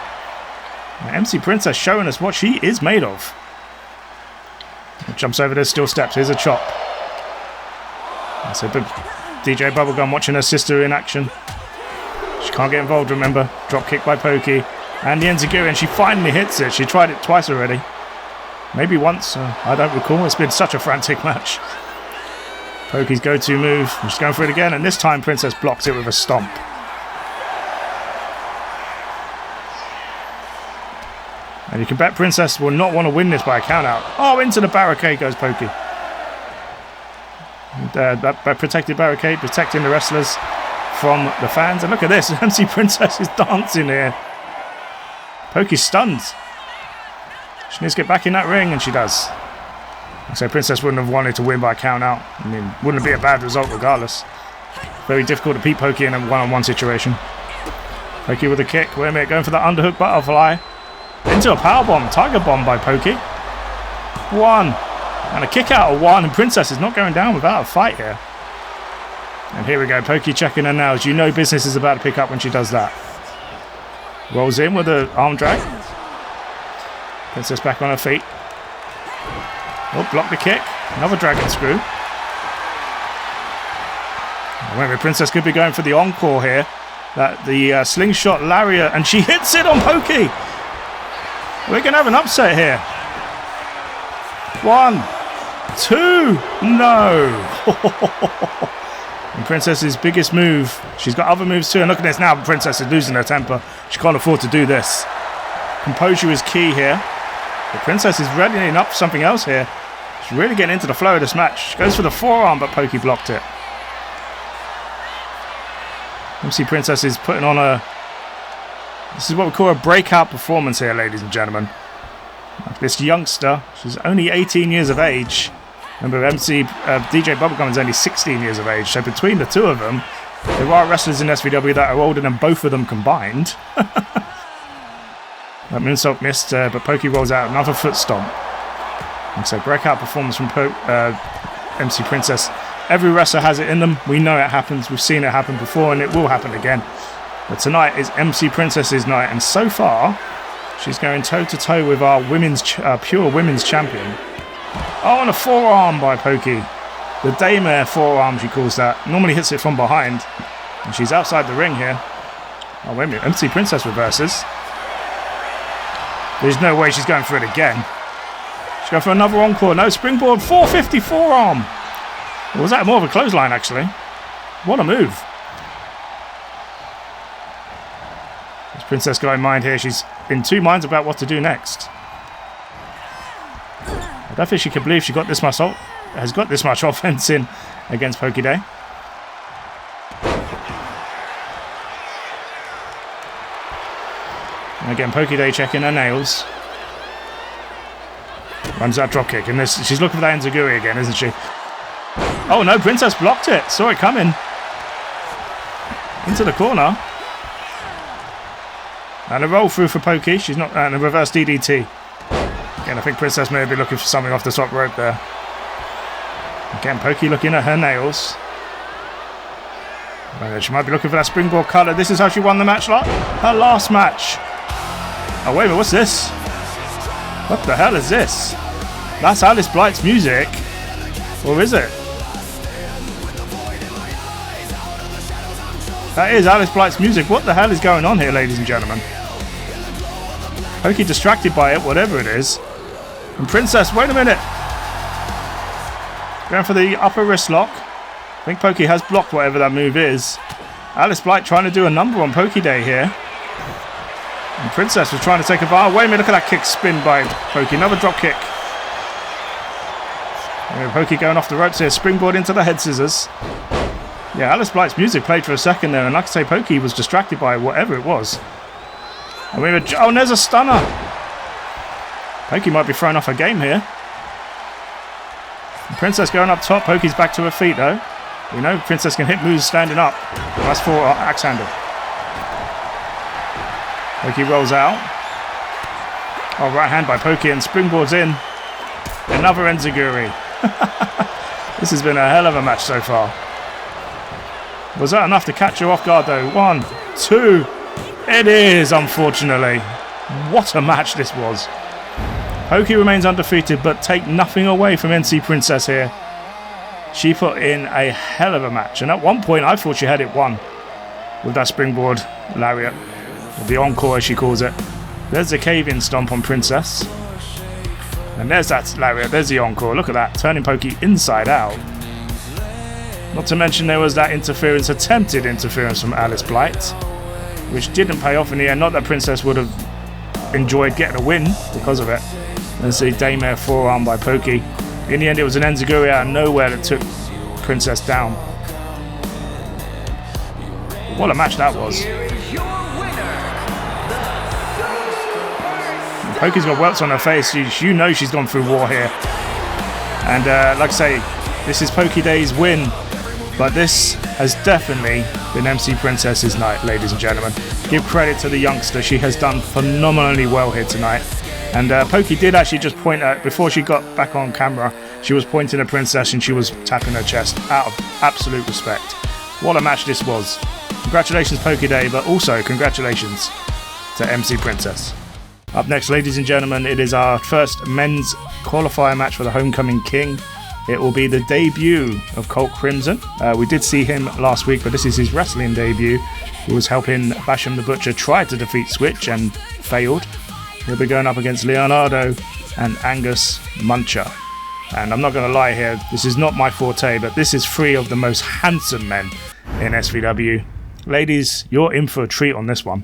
Now, MC Princess showing us what she is made of. Jumps over there, still steps. Here's a chop. That's a big DJ Bubblegum watching her sister in action. She can't get involved, remember. Drop kick by Poki. And the enziguri, and she finally hits it. She tried it twice already. Maybe once, I don't recall. It's been such a frantic match. Poki's go-to move. She's going for it again, and this time Princess blocks it with a stomp. And you can bet Princess will not want to win this by a count-out. Oh, into the barricade goes Poki. That protected barricade, protecting the wrestlers from the fans. And look at this, MC Princess is dancing here. Poki's stunned. She needs to get back in that ring, and she does. So Princess wouldn't have wanted to win by a count-out. I mean, wouldn't be a bad result regardless. Very difficult to beat Poki in a one-on-one situation. Poki with a kick. Wait a minute, going for the underhook butterfly. Into a powerbomb, tiger bomb by Poki. 1. And a kick out of 1, and Princess is not going down without a fight here. And here we go, Poki checking her nails. You know business is about to pick up when she does that. Rolls in with an arm drag. Princess back on her feet. Oh, block the kick. Another dragon screw. Maybe Princess could be going for the encore here. The slingshot lariat, and she hits it on Poki. We're going to have an upset here. 1, 2, no. And Princess's biggest move. She's got other moves too. And look at this now. Princess is losing her temper. She can't afford to do this. Composure is key here. The Princess is readying up for something else here. She's really getting into the flow of this match. She goes for the forearm, but Poki blocked it. MC Princess is putting on a... This is what we call a breakout performance here, ladies and gentlemen. This youngster, she's only 18 years of age. Remember, DJ Bubblegum is only 16 years of age. So between the two of them, there are wrestlers in SVW that are older than both of them combined. That moonsault missed, but Poki rolls out another foot stomp. And so breakout performance from MC Princess. Every wrestler has it in them. We know it happens. We've seen it happen before, and it will happen again. But tonight is MC Princess's night, and so far, she's going toe-to-toe with our pure women's champion. Oh, and a forearm by Poki. The daymare forearm, she calls that. Normally hits it from behind. And she's outside the ring here. Oh, wait a minute. MC Princess reverses. There's no way she's going for it again. She's going for another encore. No, springboard 450 forearm. Or was that more of a clothesline, actually? What a move. This Princess got in mind here. She's in two minds about what to do next. I don't think she can believe she got this much has got this much offense in against Pokiday. And again, Pokiday checking her nails. Runs that dropkick, and she's looking for that enziguri again, isn't she? Oh no, Princess blocked it. Saw it coming. Into the corner. And a roll through for Poki. She's not. And a reverse DDT. Again, I think Princess may be looking for something off the top rope there. Again, Poki looking at her nails. She might be looking for that springboard cutter. This is how she won the match. Her last match. Oh, wait a minute. What's this? What the hell is this? That's Alice Blight's music. Or is it? That is Alice Blight's music. What the hell is going on here, ladies and gentlemen? Poki distracted by it, whatever it is. And Princess, wait a minute. Going for the upper wrist lock. I think Poki has blocked whatever that move is. Alice Blight trying to do a number on Pokiday here. And Princess was trying to take a bar. Wait a minute, look at that kick spin by Poki. Another drop kick. And Poki going off the ropes here. Springboard into the head scissors. Yeah, Alice Blight's music played for a second there. And like I say, Poki was distracted by whatever it was. And and there's a stunner. Poki might be thrown off her game here. And Princess going up top. Poki's back to her feet though. We know Princess can hit moves standing up. That's for axe handle. Poki rolls out. Oh, right hand by Poki and springboards in. Another enziguri. This has been a hell of a match so far. Was that enough to catch her off guard though? 1, 2. It is, unfortunately. What a match this was. Poki remains undefeated, but take nothing away from MC Princess here. She put in a hell of a match. And at one point, I thought she had it won with that springboard lariat. the encore as she calls it. There's the cave-in stomp on Princess. And there's that lariat, there's the encore, look at that, turning Pokey inside out. Not to mention there was that attempted interference from Alice Blight, which didn't pay off in the end. Not that Princess would have enjoyed getting a win because of it. There's the daymare forearm by Pokey. In the end it was an enziguri out of nowhere that took Princess down. What a match that was. Pokey's got welts on her face. You know she's gone through war here. And like I say, this is Pokiday's win. But this has definitely been MC Princess's night, ladies and gentlemen. Give credit to the youngster. She has done phenomenally well here tonight. And Pokey did actually just point at, before she got back on camera, she was pointing at Princess and she was tapping her chest out of absolute respect. What a match this was. Congratulations Pokiday, but also congratulations to MC Princess. Up next, ladies and gentlemen, it is our first men's qualifier match for the Homecoming King. It will be the debut of Colt Crimson. We did see him last week, but this is his wrestling debut. He was helping Basham the Butcher try to defeat Switch and failed. He'll be going up against Leonardo and Angus Muncher. And I'm not going to lie here, this is not my forte, but this is three of the most handsome men in SVW. Ladies, you're in for a treat on this one.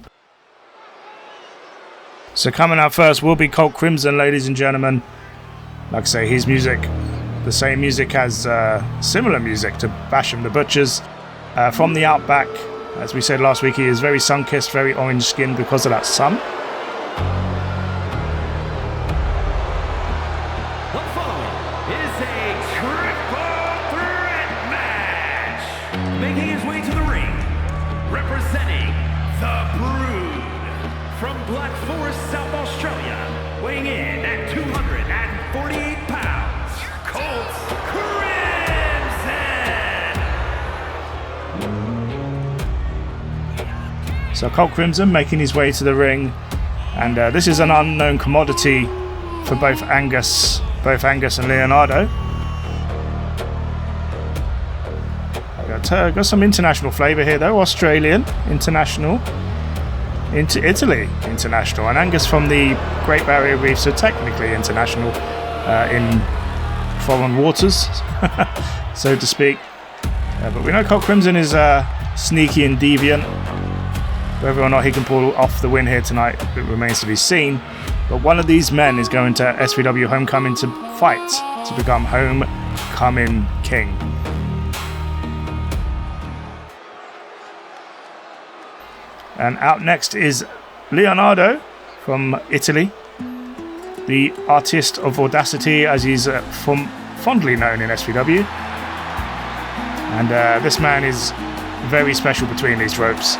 So coming out first will be Colt Crimson, ladies and gentlemen. Like I say, his music, the same music as similar music to Basham the Butcher's. From the Outback, as we said last week, he is very sun-kissed, very orange-skinned because of that sun. What following is a triple threat match. Making his way to the ring, representing the Brood from Black Forest, South Australia, weighing in at 248 pounds, Colt Crimson. So Colt Crimson making his way to the ring, and this is an unknown commodity for both Angus and Leonardo. Got some international flavour here though. Australian international, into Italy international, and Angus from the Great Barrier Reef, so technically international in foreign waters, so to speak. But we know Colt Crimson is sneaky and deviant. Whether or not he can pull off the win here tonight, it remains to be seen. But one of these men is going to SVW Homecoming to fight to become Homecoming King. And out next is Leonardo from Italy, the artist of audacity, as he's fondly known in SVW. And this man is very special between these ropes.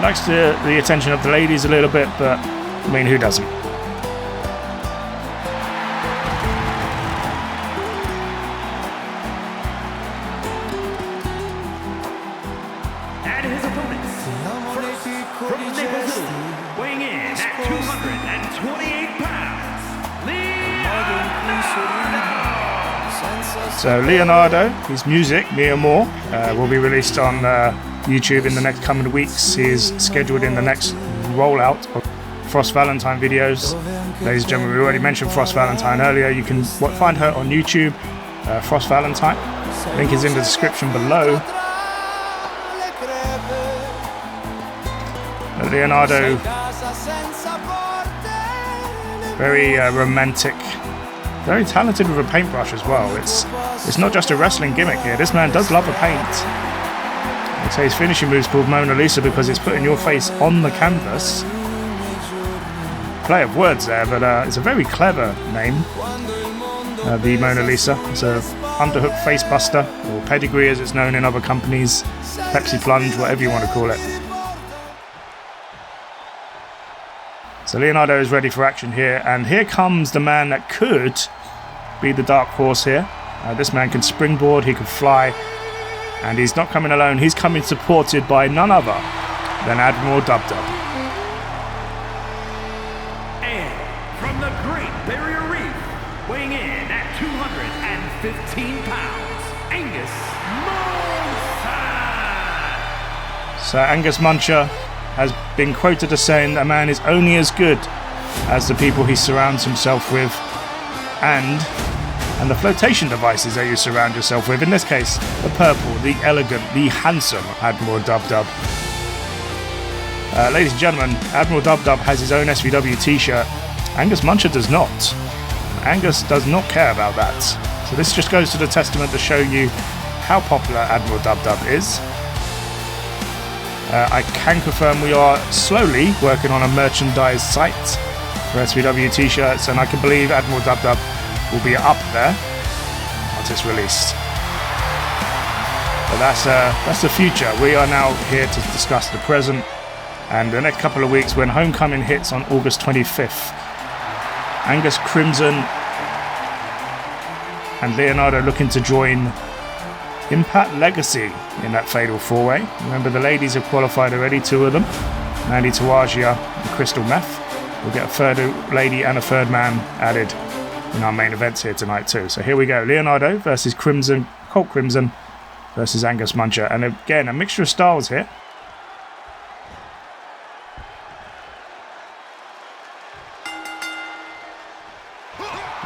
Likes the attention of the ladies a little bit, but I mean, who doesn't? And his opponents, first from Naples, Italy, weighing in at 228 pounds, Leonardo. So Leonardo, his music, Me and More, will be released on YouTube in the next coming weeks. He is scheduled in the next rollout of Frost Valentine videos. Ladies and gentlemen, we already mentioned Frost Valentine earlier. You can find her on YouTube, Frost Valentine. Link is in the description below. Leonardo, very romantic, very talented with a paintbrush as well. It's not just a wrestling gimmick here. This man does love a paint. I'd say his finishing move is called Mona Lisa because it's putting your face on the canvas. Play of words there, but it's a very clever name. The Mona Lisa. It's a underhook face buster, or pedigree as it's known in other companies. Pepsi plunge, whatever you want to call it. So Leonardo is ready for action here, and here comes the man that could be the dark horse here. This man can springboard, he can fly, and he's not coming alone. He's coming supported by none other than Admiral Dub Dub. And from the Great Barrier Reef, weighing in at 215 pounds, Angus Muncher. So Angus Muncher, has been quoted as saying that a man is only as good as the people he surrounds himself with and the flotation devices that you surround yourself with. In this case, the purple, the elegant, the handsome Admiral Dub Dub. Ladies and gentlemen, Admiral Dub Dub has his own SVW t-shirt. Angus Muncher does not. Angus does not care about that. So this just goes to the testament to show you how popular Admiral Dub Dub is. I can confirm we are slowly working on a merchandise site for SVW t-shirts, and I can believe Admiral Dub Dub will be up there once it's released. But that's the future. We are now here to discuss the present and the next couple of weeks when Homecoming hits on August 25th. Angus, Crimson and Leonardo looking to join Impact Legacy in that fatal four-way. Remember, the ladies have qualified already, 2 of them, Mandy Tawagia and Krystal Meth. We'll get a third lady and a third man added in our main events here tonight too. So here we go, Leonardo versus Crimson, Colt Crimson versus Angus Muncher. And again, a mixture of styles here.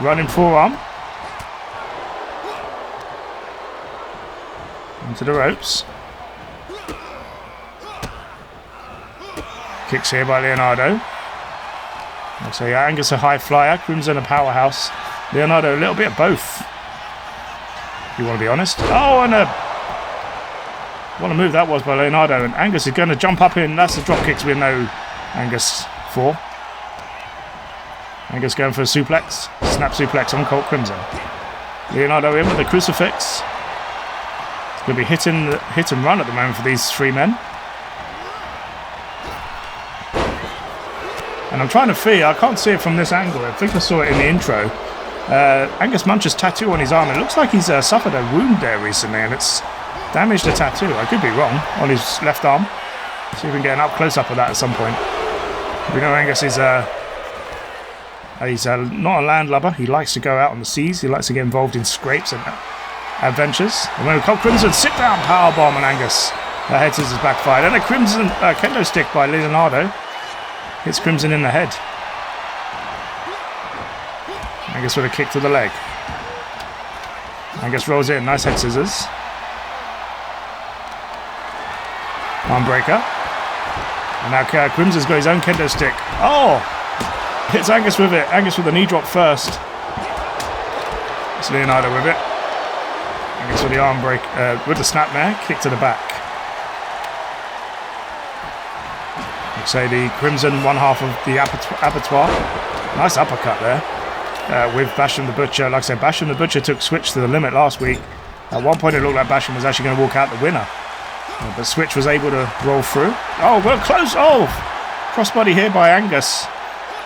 Running forearm. Into the ropes. Kicks here by Leonardo. So yeah, Angus a high flyer, Crimson a powerhouse. Leonardo a little bit of both, if you want to be honest. Oh, and what a move that was by Leonardo. And Angus is going to jump up in. That's the drop kicks we know Angus for. Angus going for a suplex. Snap suplex on Colt Crimson. Leonardo in with the crucifix. It's going to be hit and run at the moment for these 3 men. And I'm trying to feel, I can't see it from this angle. I think I saw it in the intro. Angus Muncher's tattoo on his arm. It looks like he's suffered a wound there recently and it's damaged the tattoo. I could be wrong. On his left arm. See if we can get an up-close-up of that at some point. We know Angus is he's not a landlubber. He likes to go out on the seas. He likes to get involved in scrapes and adventures. And when Colt Crimson sit-down powerbomb on Angus. The head scissors backfired. And a Crimson kendo stick by Leonardo. Hits Crimson in the head. Angus with a kick to the leg. Angus rolls in. Nice head scissors. Arm breaker. And now Crimson's got his own kendo stick. Oh! Hits Angus with it. Angus with the knee drop first. It's Leonardo with it. Angus with the arm break. With the snapmare. Kick to the back. Say the Crimson one half of the abattoir. Nice uppercut there with Basham the Butcher. Like I said, Basham the Butcher took Switch to the limit last week. At one point it looked like Basham was actually going to walk out the winner. But Switch was able to roll through. Oh, well close. Oh! Crossbody here by Angus.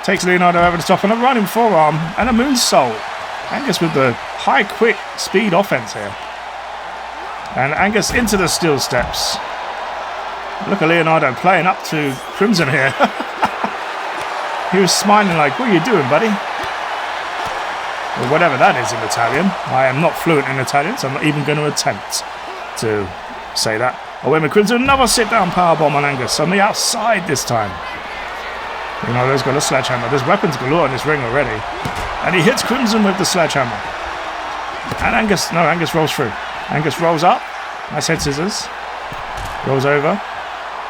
Takes Leonardo over the top and a running forearm and a moonsault. Angus with the high quick speed offense here. And Angus into the steel steps. Look at Leonardo playing up to Crimson here. He was smiling like, what are you doing, buddy? Or whatever that is in Italian. I am not fluent in Italian, so I'm not even going to attempt to say that. Oh, wait a minute, Crimson, another sit-down powerbomb on Angus. On the outside this time. Leonardo's got a sledgehammer. There's weapons galore in this ring already. And he hits Crimson with the sledgehammer. And Angus rolls through. Angus rolls up. Nice head scissors. Rolls over.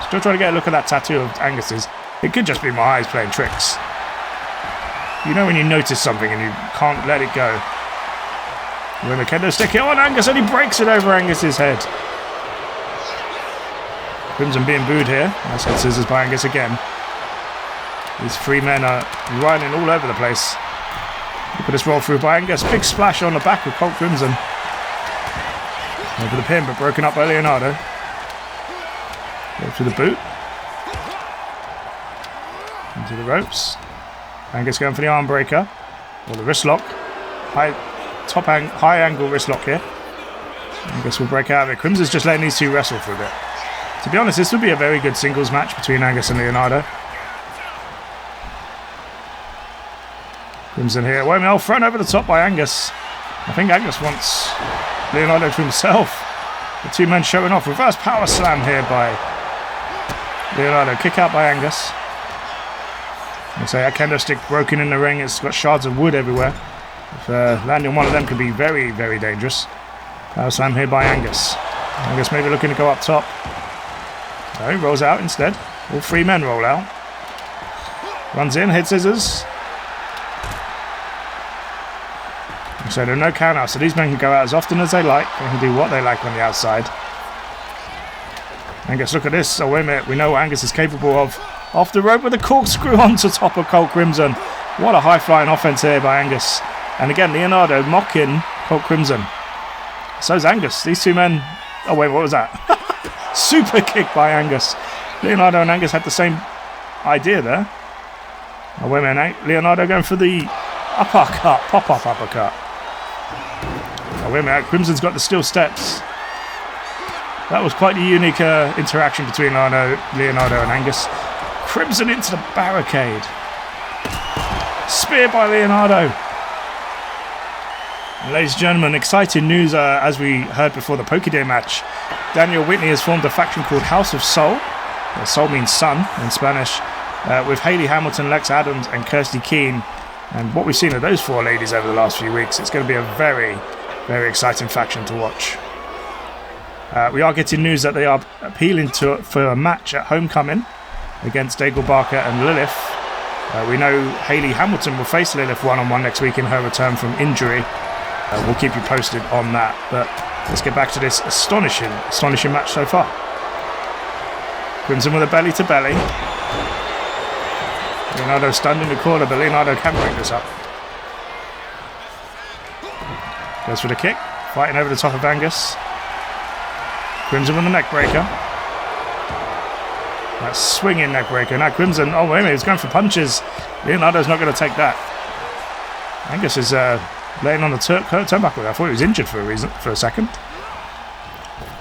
Still trying to get a look at that tattoo of Angus's. It could just be my eyes playing tricks. You know when you notice something and you can't let it go. When the kendo stick here on Angus and he breaks it over Angus's head. Crimson being booed here. Nice head scissors by Angus again. These 3 men are running all over the place. Look at this roll through by Angus. Big splash on the back of Colt Crimson. Over the pin, but broken up by Leonardo. Go through the boot. Into the ropes. Angus going for the arm breaker. Or the wrist lock. High angle wrist lock here. Angus will break out of it. Crimson's just letting these 2 wrestle for a bit. To be honest, this would be a very good singles match between Angus and Leonardo. Crimson here. Wait a minute, thrown over the top by Angus. I think Angus wants Leonardo to himself. The 2 men showing off. Reverse power slam here by Leonardo, kick out by Angus. So that kendo stick broken in the ring. It's got shards of wood everywhere. If landing one of them could be very, very dangerous. Power slam here by Angus. Angus maybe looking to go up top. No, he rolls out instead. All three men roll out. Runs in, head scissors. So there are no count outs, so these men can go out as often as they like. They can do what they like on the outside. Angus, look at this. Oh, wait a minute. We know what Angus is capable of. Off the rope with a corkscrew onto top of Colt Crimson. What a high-flying offense here by Angus. And again, Leonardo mocking Colt Crimson. So's Angus. These two men... Oh, wait, what was that? Super kick by Angus. Leonardo and Angus had the same idea there. Oh, wait a minute. Leonardo going for the uppercut. Pop-up uppercut. Oh, wait a minute. Crimson's got the steel steps. That was quite a unique interaction between Leonardo and Angus. Crimson into the barricade. Spear by Leonardo. And ladies and gentlemen, exciting news as we heard before the Pokiday match. Danielle Whitney has formed a faction called House of Soul. Soul means sun in Spanish. With Hayley Hamilton, Lex Adams and Kirsty Keane. And what we've seen of those four ladies over the last few weeks, it's going to be a very, very exciting faction to watch. We are getting news that they are appealing for a match at Homecoming against Daigle Barker and Lilith. We know Hayley Hamilton will face Lilith one-on-one next week in her return from injury. We'll keep you posted on that. But let's get back to this astonishing match so far. Crimson with a belly-to-belly. Leonardo stunned in the corner, but Leonardo can break this up. Goes for the kick. Fighting over the top of Angus. Crimson with the neck breaker. That swinging neck breaker. Now Crimson, oh wait a minute, he's going for punches. Leonardo's not going to take that. Angus is laying on the turnbuckle. I thought he was injured for a second.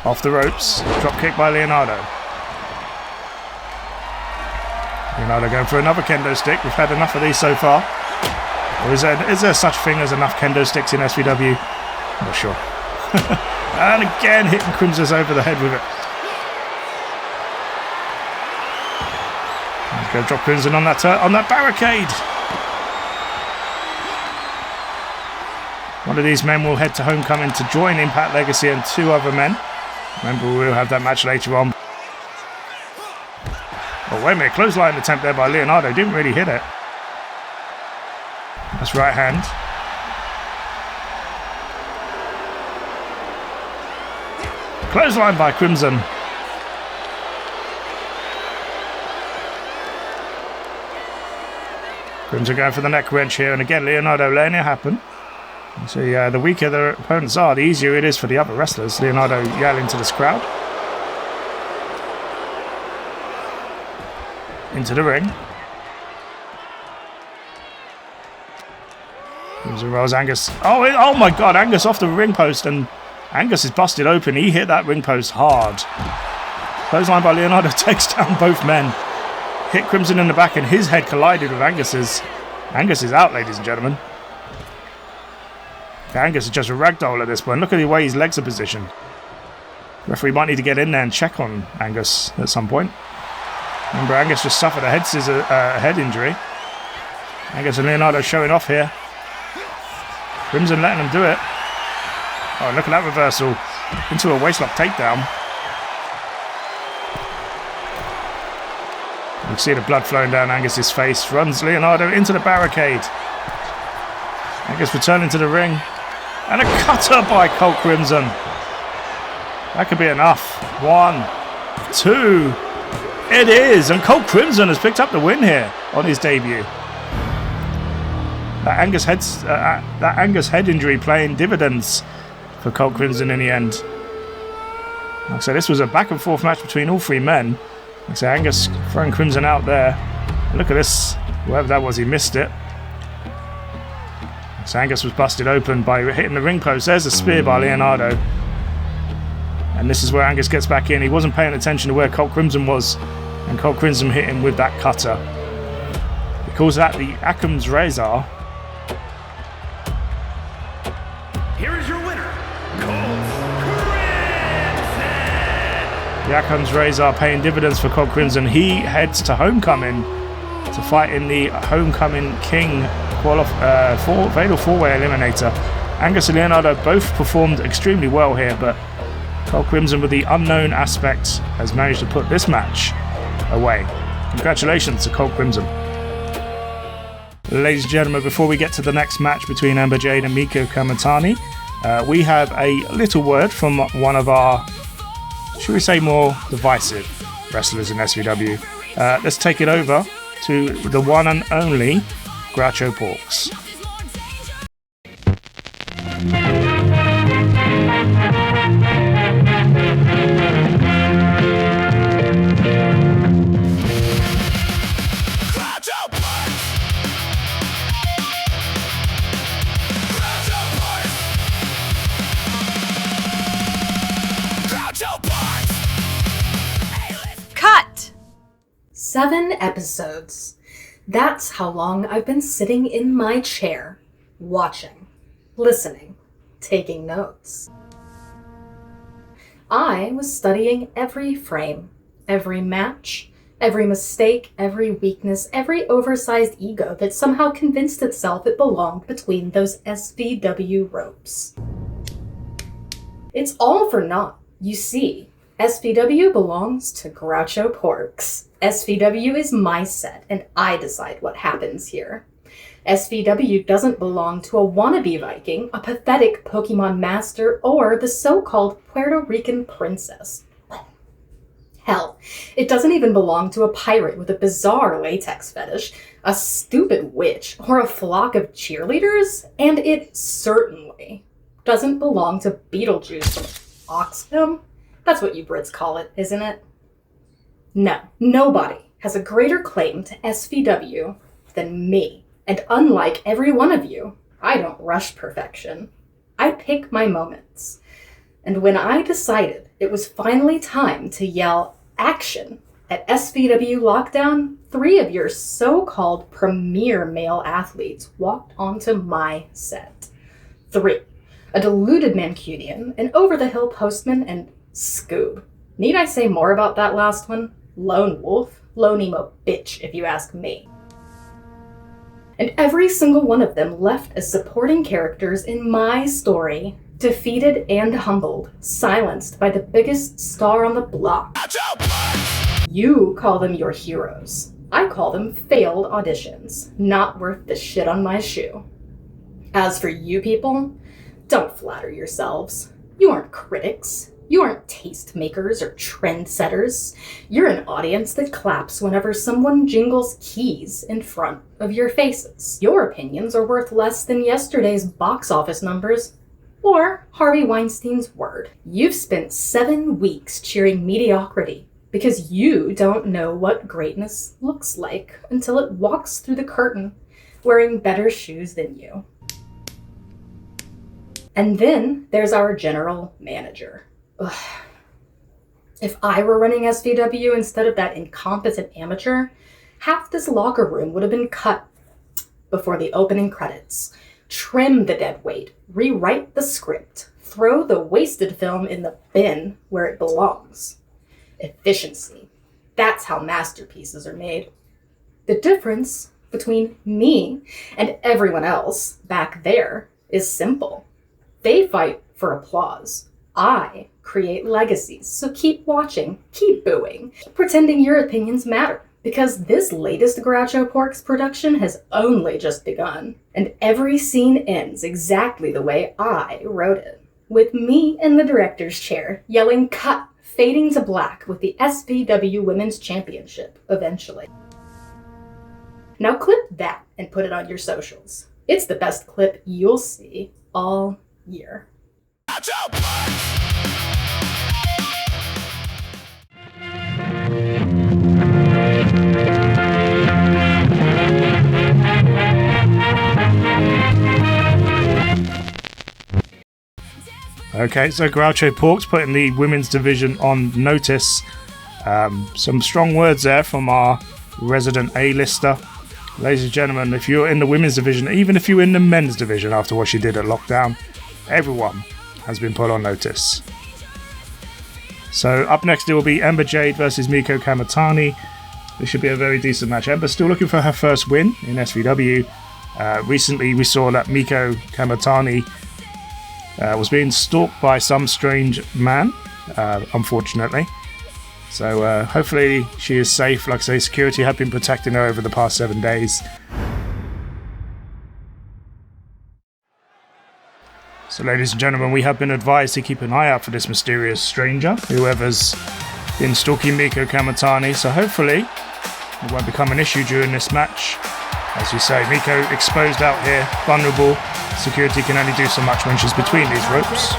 Off the ropes. Drop kick by Leonardo. Leonardo going for another kendo stick. We've had enough of these so far. Or is there such thing as enough kendo sticks in SVW? I'm not sure. And again hitting Crimson over the head with it. He's going to drop Crimson on that barricade. One of these men will head to Homecoming to join Impact Legacy and two other men. Remember, we'll have that match later on. Oh, wait a minute. Clothesline attempt there by Leonardo. Didn't really hit it. That's right hand. Clothesline by Crimson. Crimson going for the neck wrench here, and again Leonardo letting it happen. So yeah, the weaker the opponents are, the easier it is for the other wrestlers. Leonardo yelling to this crowd. Into the ring. Crimson rolls Angus. Oh my god, Angus off the ring post, and Angus is busted open. He hit that ring post hard. Clothesline by Leonardo takes down both men. Hit Crimson in the back and his head collided with Angus's. Angus is out, ladies and gentlemen. Angus is just a ragdoll at this point. Look at the way his legs are positioned. Referee might need to get in there and check on Angus at some point. Remember, Angus just suffered a head injury. Angus and Leonardo showing off here. Crimson letting them do it. Oh, look at that reversal. Into a waistlock takedown. You can see the blood flowing down Angus's face. Runs Leonardo into the barricade. Angus returning to the ring. And a cutter by Colt Crimson. That could be enough. 1, 2. It is. And Colt Crimson has picked up the win here on his debut. That Angus head injury playing dividends for Colt Crimson in the end. Like I said, this was a back and forth match between all three men. Like I said, Angus throwing Crimson out there. And look at this. Whoever that was, he missed it. So Angus was busted open by hitting the ring post. There's a spear by Leonardo. And this is where Angus gets back in. He wasn't paying attention to where Colt Crimson was. And Colt Crimson hit him with that cutter. He calls that the Occam's Razor. Here is your winner, Colt Crimson! The outcomes raise are paying dividends for Colt Crimson. He heads to Homecoming to fight in the Homecoming King Fatal 4-Way Eliminator. Angus and Leonardo both performed extremely well here, but Colt Crimson, with the unknown aspects, has managed to put this match away. Congratulations to Colt Crimson. Ladies and gentlemen, before we get to the next match between Ember, Jade and Meiko Kamatani, we have a little word from one of our, should we say, more divisive wrestlers in SVW. Let's take it over to the one and only Groucho Porx. Cut! 7 episodes. That's how long I've been sitting in my chair, watching, listening, taking notes. I was studying every frame, every match, every mistake, every weakness, every oversized ego that somehow convinced itself it belonged between those SVW ropes. It's all for naught. You see, SVW belongs to Groucho Porx. SVW is my set, and I decide what happens here. SVW doesn't belong to a wannabe Viking, a pathetic Pokemon master, or the so-called Puerto Rican princess. Hell, it doesn't even belong to a pirate with a bizarre latex fetish, a stupid witch, or a flock of cheerleaders, and it certainly doesn't belong to Beetlejuice from Oxfam. That's what you Brits call it, isn't it? No, nobody has a greater claim to SVW than me. And unlike every one of you, I don't rush perfection. I pick my moments. And when I decided it was finally time to yell action at SVW Lockdown, 3 of your so-called premier male athletes walked onto my set. 3. A deluded Mancunian, an over-the-hill postman, and Scoob. Need I say more about that last one? Lone wolf, lone emo bitch, if you ask me. And every single one of them left as supporting characters in my story, defeated and humbled, silenced by the biggest star on the block. You call them your heroes. I call them failed auditions, not worth the shit on my shoe. As for you people, don't flatter yourselves. You aren't critics. You aren't tastemakers or trendsetters. You're an audience that claps whenever someone jingles keys in front of your faces. Your opinions are worth less than yesterday's box office numbers or Harvey Weinstein's word. You've spent 7 weeks cheering mediocrity because you don't know what greatness looks like until it walks through the curtain wearing better shoes than you. And then there's our general manager. Ugh. If I were running SVW instead of that incompetent amateur, half this locker room would have been cut before the opening credits. Trim the dead weight, rewrite the script, throw the wasted film in the bin where it belongs. Efficiency. That's how masterpieces are made. The difference between me and everyone else back there is simple. They fight for applause. I create legacies, so keep watching, keep booing, keep pretending your opinions matter, because this latest Groucho Porx production has only just begun, and every scene ends exactly the way I wrote it, with me in the director's chair, yelling cut, fading to black with the SVW Women's Championship, eventually. Now clip that and put it on your socials. It's the best clip you'll see all year. Okay, so Groucho Porx putting the women's division on notice. Some strong words there from our resident A-lister. Ladies and gentlemen, if you're in the women's division, even if you're in the men's division after what she did at Lockdown, everyone has been put on notice. So up next it will be Ember Jade versus Meiko Kamatani. This should be a very decent match. Ember's still looking for her first win in SVW. Recently we saw that Meiko Kamatani was being stalked by some strange man, unfortunately. So hopefully she is safe. Like I say, security have been protecting her over the past 7 days. So ladies and gentlemen, we have been advised to keep an eye out for this mysterious stranger, whoever's been stalking Meiko Kamatani. So hopefully it won't become an issue during this match. As you say, Meiko exposed out here, vulnerable. Security can only do so much when she's between these ropes.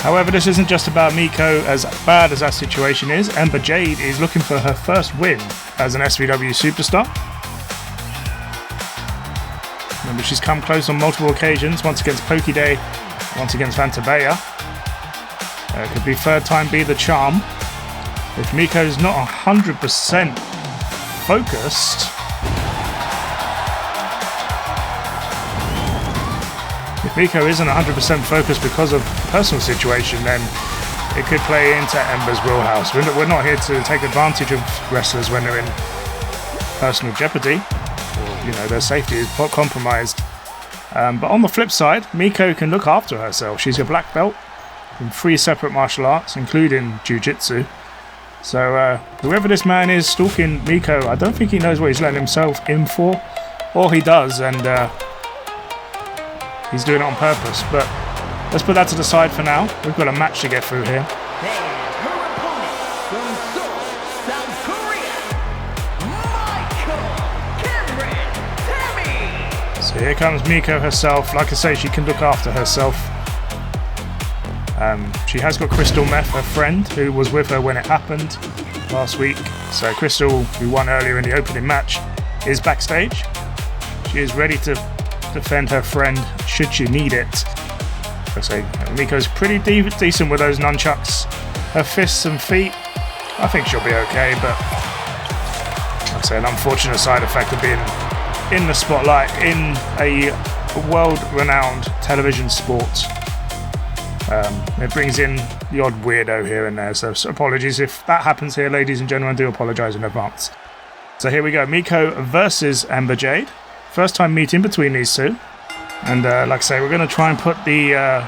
However, this isn't just about Meiko. As bad as that situation is, Ember Jade is looking for her first win as an SVW superstar. Remember, she's come close on multiple occasions, once against Pokiday, once against Vantabella. Could be third time be the charm. If Meiko's not 100% focused, if Meiko isn't 100% focused because of personal situation, then it could play into Ember's wheelhouse. We're not here to take advantage of wrestlers when they're in personal jeopardy, or their safety is compromised. But on the flip side, Meiko can look after herself. She's a black belt in 3 separate martial arts, including jiu-jitsu. So whoever this man is stalking Meiko, I don't think he knows what he's letting himself in for, or he does, and he's doing it on purpose. But let's put that to the side for now. We've got a match to get through here. And her opponent from Seoul, South Korea, Meiko Kamatani. So here comes Meiko herself. Like I say, she can look after herself. She has got Krystal Meth, her friend, who was with her when it happened last week. So Krystal, who won earlier in the opening match, is backstage. She is ready to defend her friend should she need it. Like I say, Meiko's pretty decent with those nunchucks. Her fists and feet, I think she'll be okay, but like I say, an unfortunate side effect of being in the spotlight in a world-renowned television sport. It brings in the odd weirdo here and there, so apologies if that happens here, ladies and gentlemen. I do apologise in advance. So here we go, Meiko versus Ember Jade. First time meeting between these two. And like I say, we're going to try and put the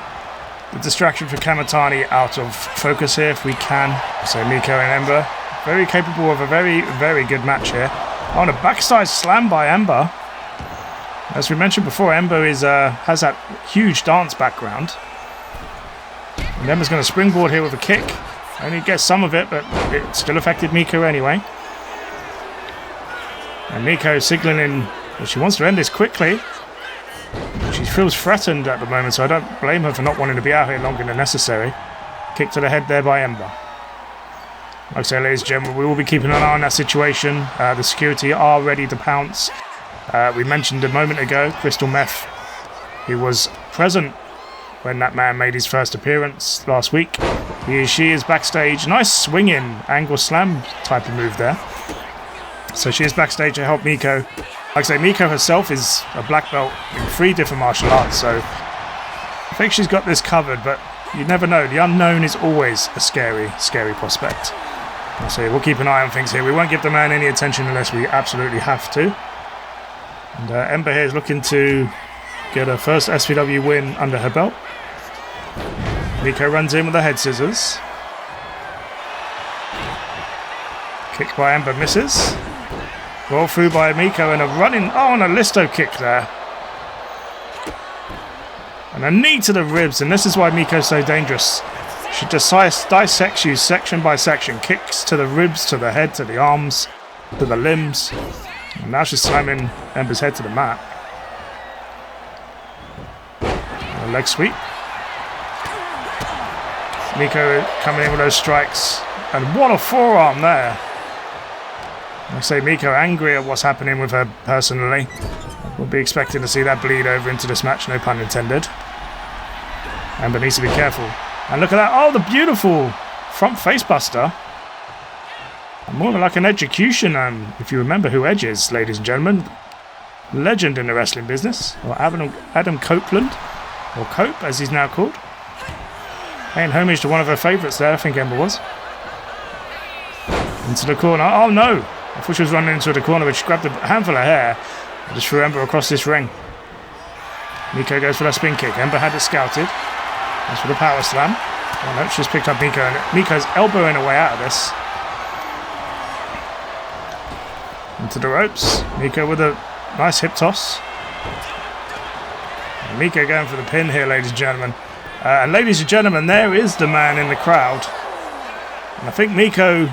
distraction for Kamatani out of focus here if we can. So Meiko and Ember, very capable of a very, very good match here. On a backside slam by Ember. As we mentioned before, Ember has that huge dance background. And Ember's going to springboard here with a kick. Only gets some of it, but it still affected Meiko anyway. And Meiko signaling that she wants to end this quickly. She feels threatened at the moment, so I don't blame her for not wanting to be out here longer than necessary. Kick to the head there by Ember. Like I say, ladies and gentlemen, we will be keeping an eye on that situation. The security are ready to pounce. We mentioned a moment ago, Krystal Meth, who was present when that man made his first appearance last week. She is backstage. Nice swinging angle slam type of move there. So she is backstage to help Meiko. Like I say, Meiko herself is a black belt in 3 different martial arts, so I think she's got this covered, but you never know. The unknown is always a scary, scary prospect. So we'll keep an eye on things here. We won't give the man any attention unless we absolutely have to. And Ember here is looking to get her first SVW win under her belt. Meiko runs in with the head scissors. Kick by Ember misses. Roll through by Meiko and a running... Oh, and a listo kick there. And a knee to the ribs, and this is why Meiko's so dangerous. She dissects you section by section. Kicks to the ribs, to the head, to the arms, to the limbs. And now she's slamming Ember's head to the mat. A leg sweep. Meiko coming in with those strikes. And what a forearm there. I say Meiko angry at what's happening with her personally. We'll be expecting to see that bleed over into this match, no pun intended. Ember needs to be careful. And look at that. Oh, the beautiful front face buster. More like an execution, if you remember who Edge is, ladies and gentlemen. Legend in the wrestling business. Or Adam Copeland. Or Cope, as he's now called. Paying homage to one of her favourites there, I think Ember was. Into the corner. Oh no! I thought she was running into the corner, but she grabbed a handful of hair and just threw Ember across this ring. Meiko goes for that spin kick. Ember had it scouted. That's for the power slam. Oh no, she's picked up Meiko, and Meiko's elbowing her way out of this. Into the ropes. Meiko with a nice hip toss. And Meiko going for the pin here, ladies and gentlemen. And ladies and gentlemen, there is the man in the crowd. And I think Meiko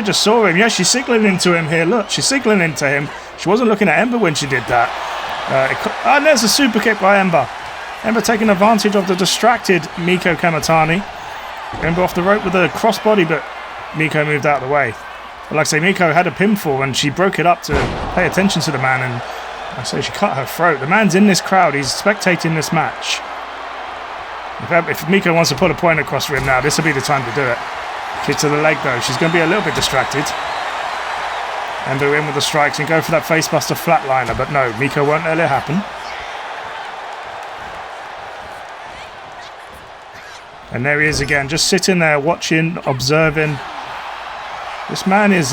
just saw him. Yeah, she's signaling to him here. Look, she's signaling into him. She wasn't looking at Ember when she did that. And there's a super kick by Ember. Ember taking advantage of the distracted Meiko Kamatani. Ember off the rope with a crossbody, but Meiko moved out of the way. But like I say, Meiko had a pinfall and she broke it up to pay attention to the man, and I say she cut her throat. The man's in this crowd. He's spectating this match. If Meiko wants to put a point across for him now, this will be the time to do it. Kick to the leg though. She's going to be a little bit distracted. Ember in with the strikes and go for that facebuster flatliner, but no, Meiko won't let it happen. And there he is again, just sitting there watching, observing. This man is,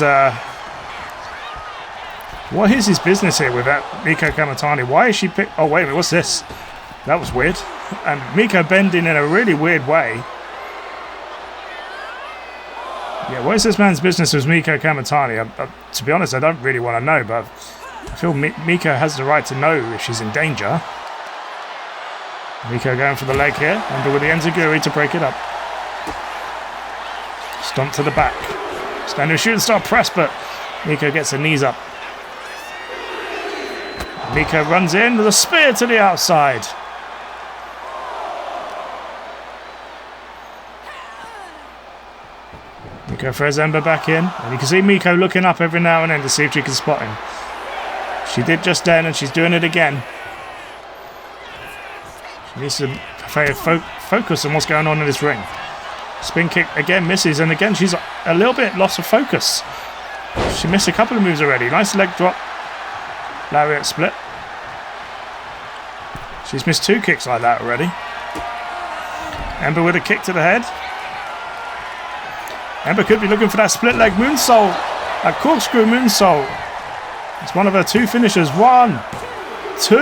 what is his business here with that Meiko Kamatani? Why is she oh wait a minute, what's this? That was weird. And Meiko bending in a really weird way. Yeah, what is this man's business with Meiko Kamatani? To be honest, I don't really want to know, but I feel Meiko has the right to know if she's in danger. Meiko going for the leg here, Ember with the enziguri to break it up. Stomp to the back. Standing shooting star press, but Meiko gets her knees up. Meiko runs in with a spear to the outside. Meiko throws Ember back in, and you can see Meiko looking up every now and then to see if she can spot him. She did just then, and she's doing it again. She needs to focus on what's going on in this ring. Spin kick again misses, and again she's a little bit lost of focus. She missed a couple of moves already. Nice leg drop. Lariat split. She's missed 2 kicks like that already. Ember with a kick to the head. Ember could be looking for that split leg moonsault. That corkscrew moonsault. It's one of her 2 finishers. 1, 2.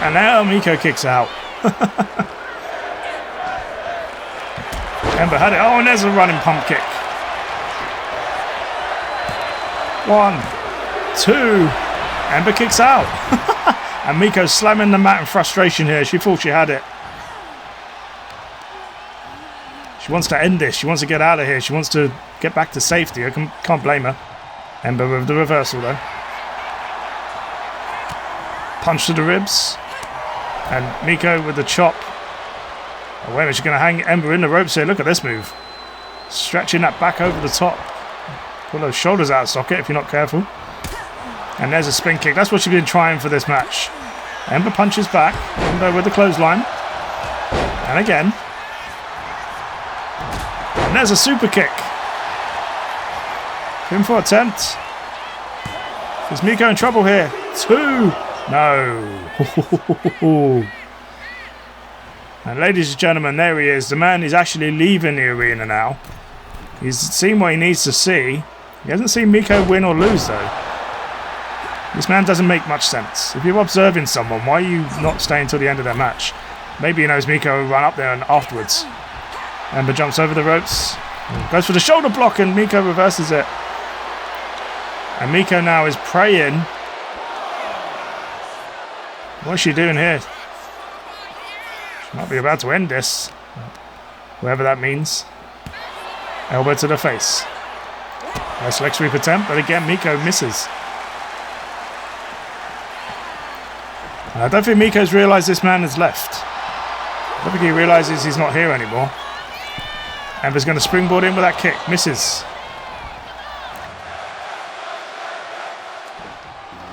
And now Meiko kicks out. Ember had it. Oh, and there's a running pump kick. 1, 2. Ember kicks out. And Meiko's slamming the mat in frustration here. She thought she had it. She wants to end this. She wants to get out of here. She wants to get back to safety. I can't blame her. Ember with the reversal though. Punch to the ribs. And Meiko with the chop. Oh, wait a minute, she's going to hang Ember in the ropes here. Look at this move. Stretching that back over the top. Pull those shoulders out of socket if you're not careful. And there's a spin kick. That's what she's been trying for this match. Ember punches back. Ember with the clothesline. And again. And there's a super kick. In for attempt. Is Meiko in trouble here? 2. No. And ladies and gentlemen, there he is. The man is actually leaving the arena now. He's seen what he needs to see. He hasn't seen Meiko win or lose though. This man doesn't make much sense. If you're observing someone, why are you not staying until the end of their match? Maybe he knows Meiko will run up there and afterwards. Ember jumps over the ropes. Goes for the shoulder block and Meiko reverses it. And Meiko now is praying. What's she doing here? She might be about to end this. Whatever that means. Elbow to the face. Nice leg sweep attempt, but again Meiko misses. And I don't think Meiko's realised this man has left. I don't think he realises he's not here anymore. Ember's going to springboard in with that kick. Misses.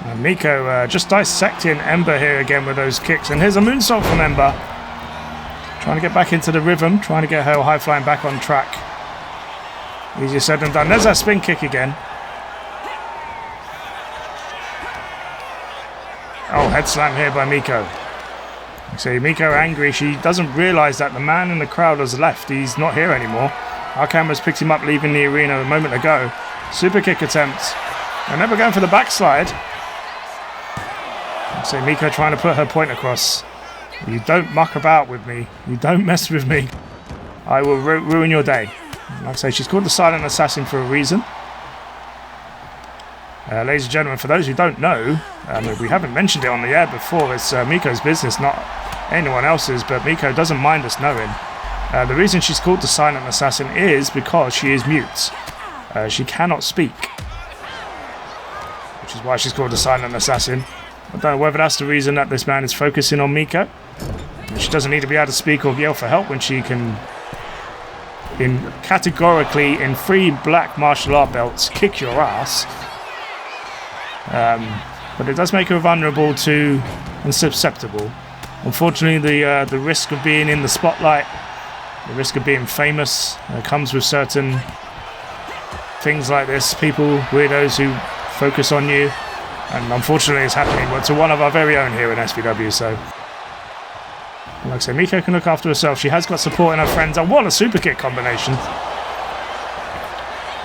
And Meiko just dissecting Ember here again with those kicks. And here's a moonsault from Ember. Trying to get back into the rhythm. Trying to get her high flying back on track. Easier said than done. There's that spin kick again. Oh, head slam here by Meiko. So Meiko angry. She doesn't realise that the man in the crowd has left. He's not here anymore. Our cameras picked him up leaving the arena a moment ago. Super kick attempt. And never going for the backslide. So Meiko trying to put her point across. You don't muck about with me. You don't mess with me. I will ruin your day. Like I say, she's called the Silent Assassin for a reason. Ladies and gentlemen, for those who don't know, we haven't mentioned it on the air before. It's Meiko's business, not anyone else's, but Meiko doesn't mind us knowing. The reason she's called the Silent Assassin is because she is mute. She cannot speak, which is why she's called the Silent Assassin. I don't know whether that's the reason that this man is focusing on Meiko. She doesn't need to be able to speak or yell for help when she can, categorically, in 3 black martial art belts, kick your ass. But it does make her vulnerable to and susceptible. Unfortunately, the risk of being in the spotlight, the risk of being famous, comes with certain things like this. People, weirdos who focus on you. And unfortunately it's happening to one of our very own here in SVW, so... Like I say, Meiko can look after herself. She has got support in her friends. And what a super kick combination.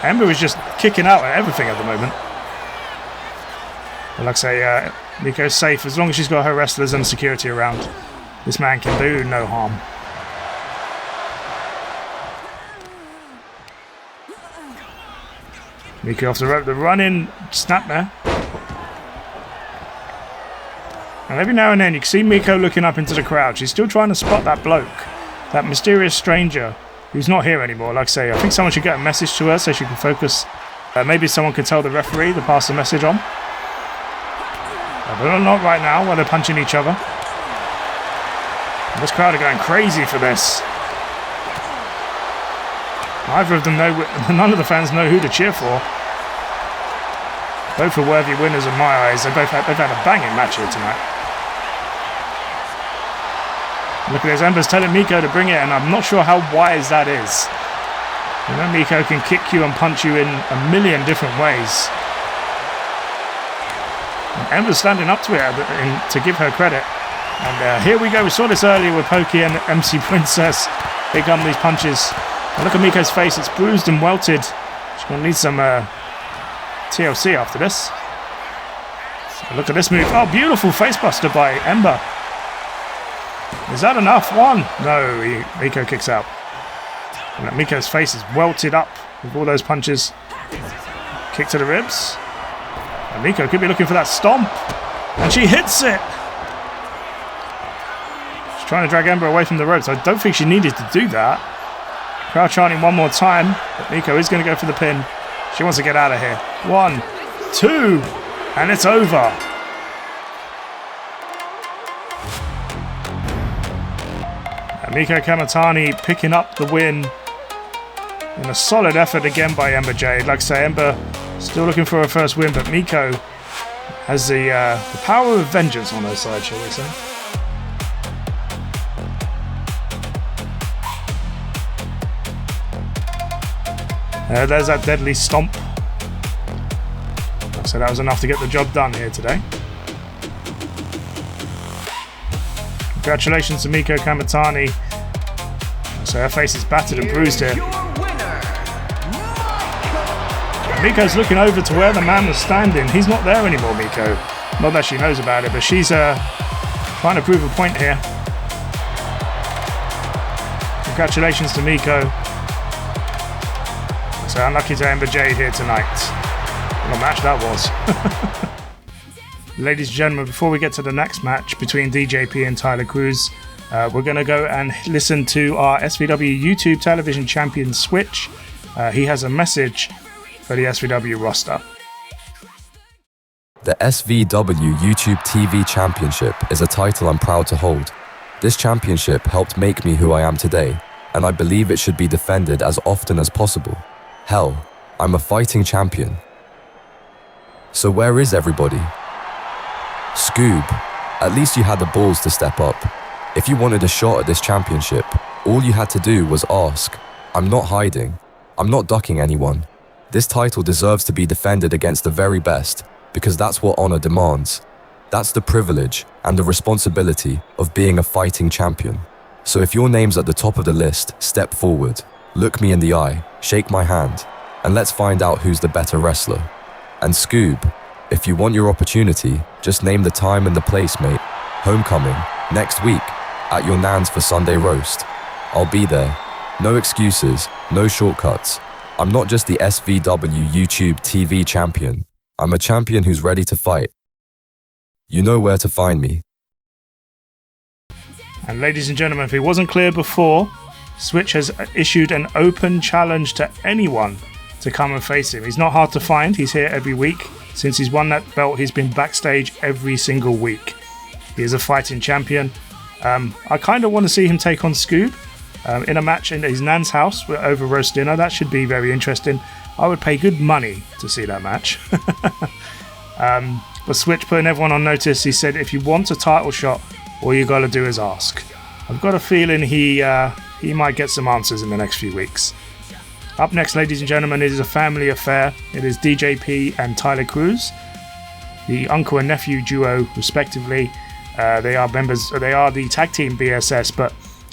Ember is just kicking out at everything at the moment. But like I say, Meiko's safe. As long as she's got her wrestlers and security around, this man can do no harm. Meiko off the rope. The run-in snap there. And every now and then you can see Meiko looking up into the crowd. She's still trying to spot that bloke, that mysterious stranger who's not here anymore. Like I say, I think someone should get a message to her so she can focus. Maybe someone could tell the referee to pass the message on. But not right now while they're punching each other. And this crowd are going crazy for this. Neither of them know, none of the fans know who to cheer for. Both are worthy winners in my eyes. They've had a banging match here tonight. Look at this, Ember's telling Meiko to bring it, and I'm not sure how wise that is. You know, Meiko can kick you and punch you in a million different ways. And Ember's standing up to it to give her credit. And here we go, we saw this earlier with Pokey and MC Princess. Here come these punches. And look at Meiko's face, it's bruised and welted. She's going to need some TLC after this. So look at this move. Oh, beautiful facebuster by Ember. Is that enough? One. No, Meiko kicks out. And Meiko's face is welted up with all those punches. Kick to the ribs. And Meiko could be looking for that stomp. And she hits it. She's trying to drag Ember away from the ropes. I don't think she needed to do that. Crowd chanting one more time. But Meiko is going to go for the pin. She wants to get out of here. 1, 2, and it's over. And Meiko Kamatani picking up the win in a solid effort again by Ember Jade. Like I say, Ember still looking for her first win, but Meiko has the power of vengeance on her side, shall we say. There's that deadly stomp. So that was enough to get the job done here today. Congratulations to Meiko Kamatani. So her face is battered and bruised here. Meiko's looking over to where the man was standing. He's not there anymore, Meiko. Not that she knows about it, but she's trying to prove a point here. Congratulations to Meiko. So unlucky to Ember Jade here tonight. What a match that was. Ladies and gentlemen, before we get to the next match between DJP and Tyler Kruz, we're going to go and listen to our SVW YouTube television champion Switch. He has a message for the SVW roster. The SVW YouTube TV Championship is a title I'm proud to hold. This championship helped make me who I am today, and I believe it should be defended as often as possible. Hell, I'm a fighting champion. So where is everybody? Scoob, at least you had the balls to step up. If you wanted a shot at this championship, all you had to do was ask. I'm not hiding. I'm not ducking anyone. This title deserves to be defended against the very best, because that's what honor demands. That's the privilege and the responsibility of being a fighting champion. So if your name's at the top of the list, step forward, look me in the eye, shake my hand, and let's find out who's the better wrestler. And Scoob, if you want your opportunity, just name the time and the place, mate. Homecoming, next week, at your nan's for Sunday roast. I'll be there. No excuses, no shortcuts. I'm not just the SVW YouTube TV champion. I'm a champion who's ready to fight. You know where to find me. And ladies and gentlemen, if it wasn't clear before, Switch has issued an open challenge to anyone to come and face him. He's not hard to find. He's here every week. Since he's won that belt, he's been backstage every single week. He is a fighting champion. I kind of want to see him take on Scoob in a match in his nan's house over roast dinner. That should be very interesting. I would pay good money to see that match. But Switch putting everyone on notice. He said, if you want a title shot, all you got to do is ask. I've got a feeling he might get some answers in the next few weeks. Up next, ladies and gentlemen, it is a family affair. It is DJP and Tyler Kruz, the uncle and nephew duo, respectively. They are the tag team BSS, but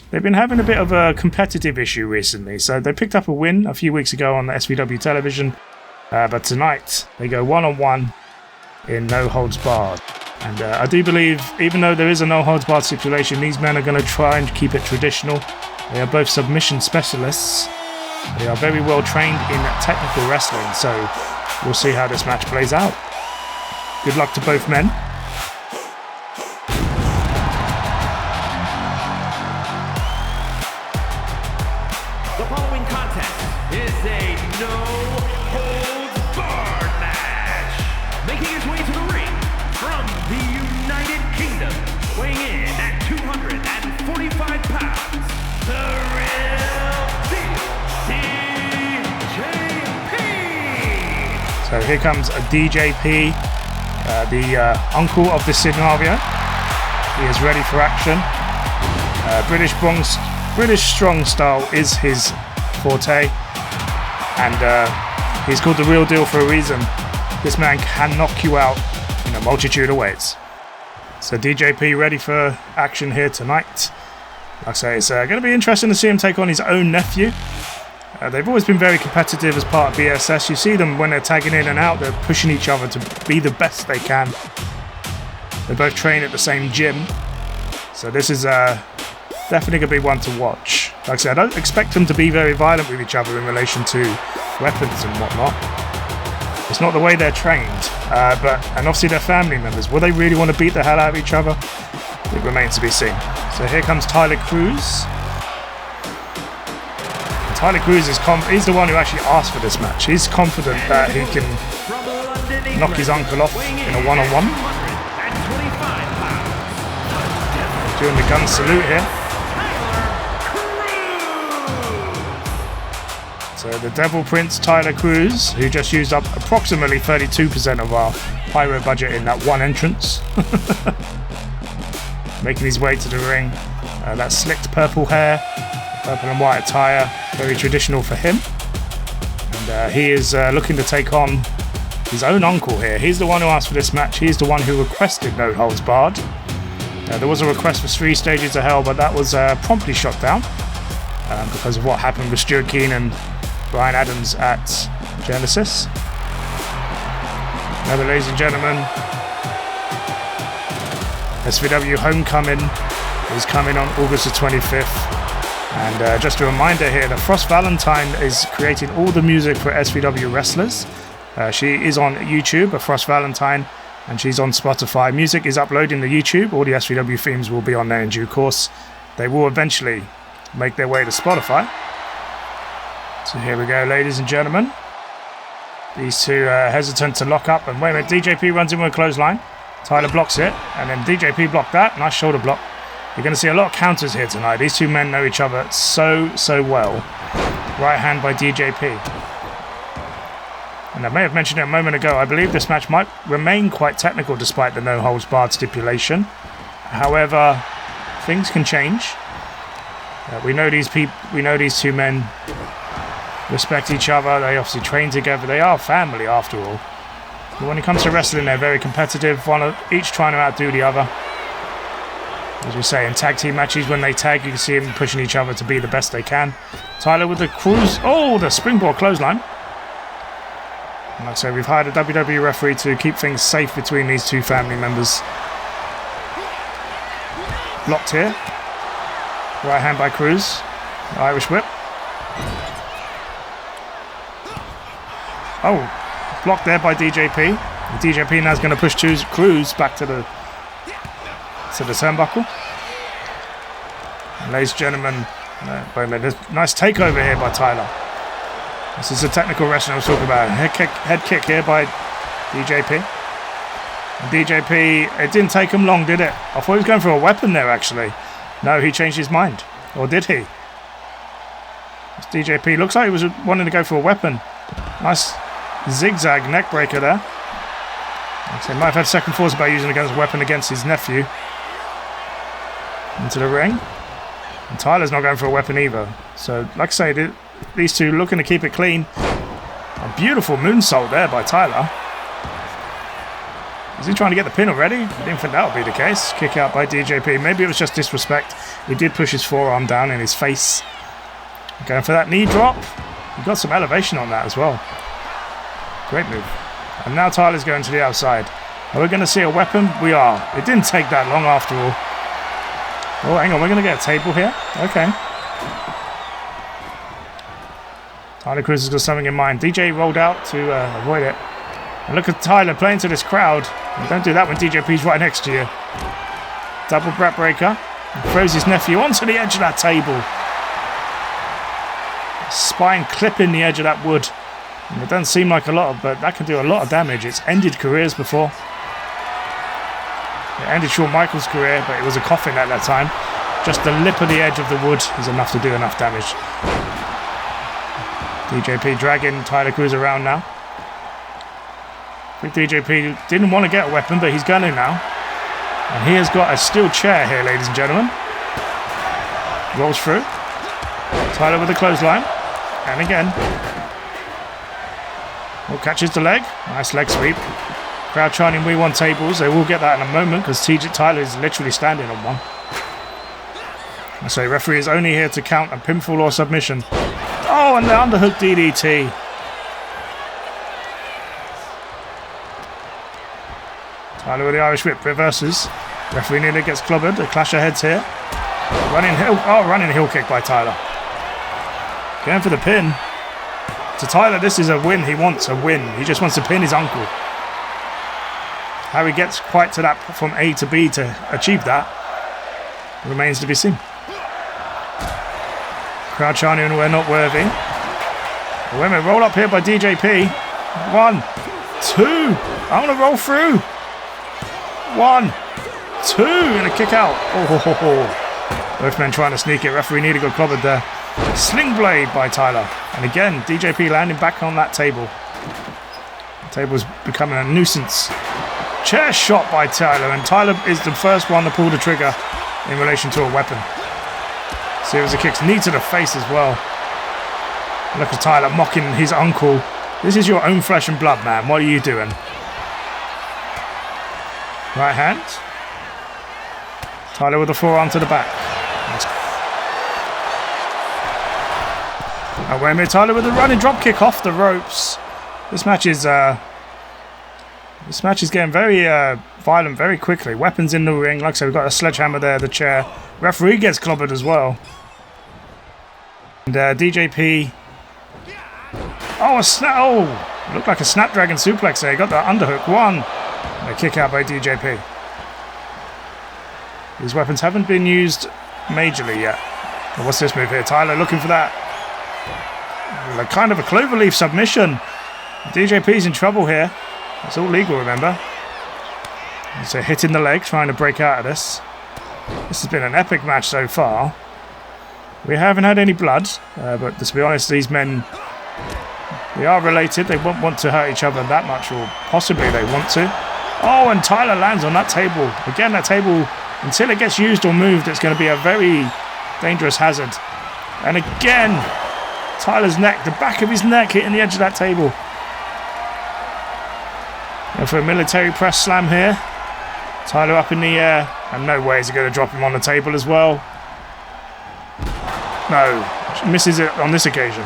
they've been having a bit of a competitive issue recently. So they picked up a win a few weeks ago on the SVW television, but tonight they go one-on-one in no holds barred. And I do believe, even though there is a no holds barred stipulation, these men are going to try and keep it traditional. They are both submission specialists. They are very well trained in technical wrestling, so we'll see how this match plays out. Good luck to both men. The following contest is a no-holds-barred match. Making his way to the ring from the United Kingdom, weighing in at 245 pounds, the real deal, DJP. So here comes a DJP, the uncle of the scenario. He is ready for action. British strong style is his forte, and he's called the real deal for a reason. This man can knock you out in a multitude of ways. So DJP ready for action here tonight. Like I say, it's going to be interesting to see him take on his own nephew. They've always been very competitive as part of BSS. You see them when they're tagging in and out, they're pushing each other to be the best they can. They both train at the same gym. So this is definitely going to be one to watch. Like I said, I don't expect them to be very violent with each other in relation to weapons and whatnot. It's not the way they're trained. And obviously they're family members. Will they really want to beat the hell out of each other? It remains to be seen. So here comes Tyler Kruz. Tyler Kruz he's the one who actually asked for this match. He's confident that he can knock his uncle off in a one-on-one. Doing the gun salute here. So the Devil Prince Tyler Kruz, who just used up approximately 32% of our pyro budget in that one entrance. Making his way to the ring. That slicked purple hair, purple and white attire, very traditional for him. And he is looking to take on his own uncle here. He's the one who asked for this match. He's the one who requested no holds barred. There was a request for 3 stages of hell, but that was promptly shot down because of what happened with Stuart Keane and Brian Adams at Genesis. Now, ladies and gentlemen, SVW Homecoming is coming on August the 25th. And just a reminder here that Frost Valentine is creating all the music for SVW wrestlers. She is on YouTube, Frost Valentine, and she's on Spotify. Music is uploading to YouTube. All the SVW themes will be on there in due course. They will eventually make their way to Spotify. So here we go, ladies and gentlemen. These two hesitant to lock up, and wait a minute, DJP runs in with a clothesline. Tyler blocks it, and then DJP blocked that. Nice shoulder block. You're going to see a lot of counters here tonight. These two men know each other so well. Right hand by DJP. And I may have mentioned it a moment ago, I believe this match might remain quite technical despite the no holds barred stipulation. However, things can change. We know these two men respect each other. They obviously train together. They are family after all. But when it comes to wrestling, they're very competitive. Each trying to outdo the other. As we say, in tag team matches, when they tag, you can see them pushing each other to be the best they can. Tyler with the Kruz. Oh, the springboard clothesline. And like I say, we've hired a WWE referee to keep things safe between these two family members. Blocked here. Right hand by Kruz. Irish whip. Oh, blocked there by DJP. The DJP now is going to push Kruz back to the turnbuckle. And ladies and gentlemen, wait a minute, nice takeover here by Tyler. This is the technical wrestling I was talking about. Head kick here by DJP. And DJP, it didn't take him long, did it? I thought he was going for a weapon there, actually. No, he changed his mind. Or did he? This DJP looks like he was wanting to go for a weapon. Nice zigzag neck breaker there. So he might have had second thoughts about using it as a weapon against his nephew. Into the ring. And Tyler's not going for a weapon either. So, like I say, these two looking to keep it clean. A beautiful moonsault there by Tyler. Is he trying to get the pin already? I didn't think that would be the case. Kick out by DJP. Maybe it was just disrespect. He did push his forearm down in his face. Going for that knee drop. He got some elevation on that as well. Great move. And now Tyler's going to the outside. Are we going to see a weapon? We are. It didn't take that long after all. Oh, hang on. We're going to get a table here. Okay. Tyler Kruz has got something in mind. DJ rolled out to avoid it. And look at Tyler playing to this crowd. And don't do that when DJP's right next to you. Double back breaker. And throws his nephew onto the edge of that table. Spine clipping the edge of that wood. And it doesn't seem like a lot, but that can do a lot of damage. It's ended careers before. It ended Shawn Michaels' career, but it was a coffin at that time. Just the lip of the edge of the wood is enough to do enough damage. DJP dragging Tyler Kruz around now. I think DJP didn't want to get a weapon, but he's going to now. And he has got a steel chair here, ladies and gentlemen. Rolls through. Tyler with a clothesline. And again. Oh, catches the leg. Nice leg sweep. Crowd chanting "We want tables." They will get that in a moment because Tyler is literally standing on one. I say referee is only here to count a pinfall or submission. Oh, and the underhook DDT. Tyler with the Irish whip reverses. Referee nearly gets clobbered. A clash of heads here. Running heel kick by Tyler. Going for the pin. To Tyler, this is a win. He wants a win. He just wants to pin his uncle. How he gets quite to that from A to B to achieve that remains to be seen. Crowd chanting "We're not worthy." Wait a minute, roll up here by DJP. 1, 2. I want to roll through. 1, 2, and a kick out. Oh. Both men trying to sneak it. Referee nearly got clobbered there. Sling blade by Tyler. And again, DJP landing back on that table. The table's becoming a nuisance. Chair shot by Tyler, and Tyler is the first one to pull the trigger in relation to a weapon. Series of kicks, knee to the face as well. Look at Tyler mocking his uncle. This is your own flesh and blood, man. What are you doing? Right hand. Tyler with a forearm to the back. And wait a minute, Tyler with a running drop kick off the ropes. This match is getting very violent very quickly. Weapons in the ring. Like I said, we've got a sledgehammer there, the chair. Referee gets clobbered as well. And DJP. Oh, a snap! Oh, looked like a snapdragon suplex there. Got the underhook. 1. And a kick out by DJP. These weapons haven't been used majorly yet. But what's this move here? Tyler looking for that. Kind of a cloverleaf submission. DJP's in trouble here. It's all legal, remember. So hitting the leg, trying to break out of this. This has been an epic match so far. We haven't had any blood, but to be honest, these men, they are related. They won't want to hurt each other that much, or possibly they want to. Oh, and Tyler lands on that table. Again, that table, until it gets used or moved, it's going to be a very dangerous hazard. And again, Tyler's neck, the back of his neck hitting the edge of that table. Going for a military press slam here. Tyler up in the air, and no way is he going to drop him on the table as well. No, misses it on this occasion.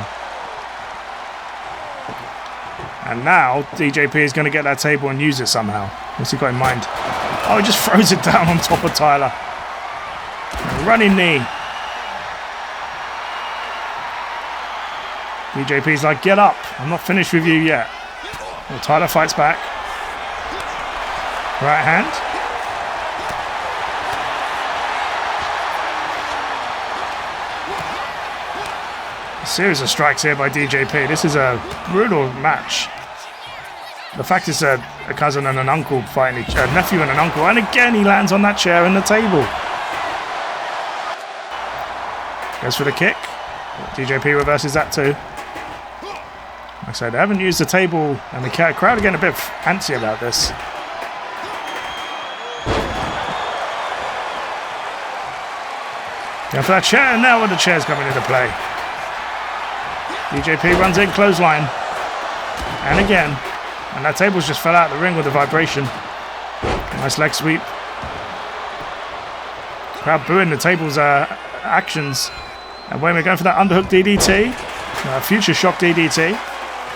And now DJP is going to get that table and use it somehow. What's he got in mind? Oh, he just throws it down on top of Tyler. A running knee. DJP's like, get up. I'm not finished with you yet. Well, Tyler fights back. Right hand. A series of strikes here by DJP. This is a brutal match. The fact is a cousin and an uncle fighting a nephew and an uncle. And again, he lands on that chair and the table. Goes for the kick. DJP reverses that too. Like I said, they haven't used the table, and the crowd are getting a bit antsy about this. Going for that chair, and now when the chair's coming into play. DJP runs in, clothesline. And again. And that table's just fell out of the ring with the vibration. Nice leg sweep. Crowd booing the table's actions. And when we're going for that underhook DDT, future shock DDT.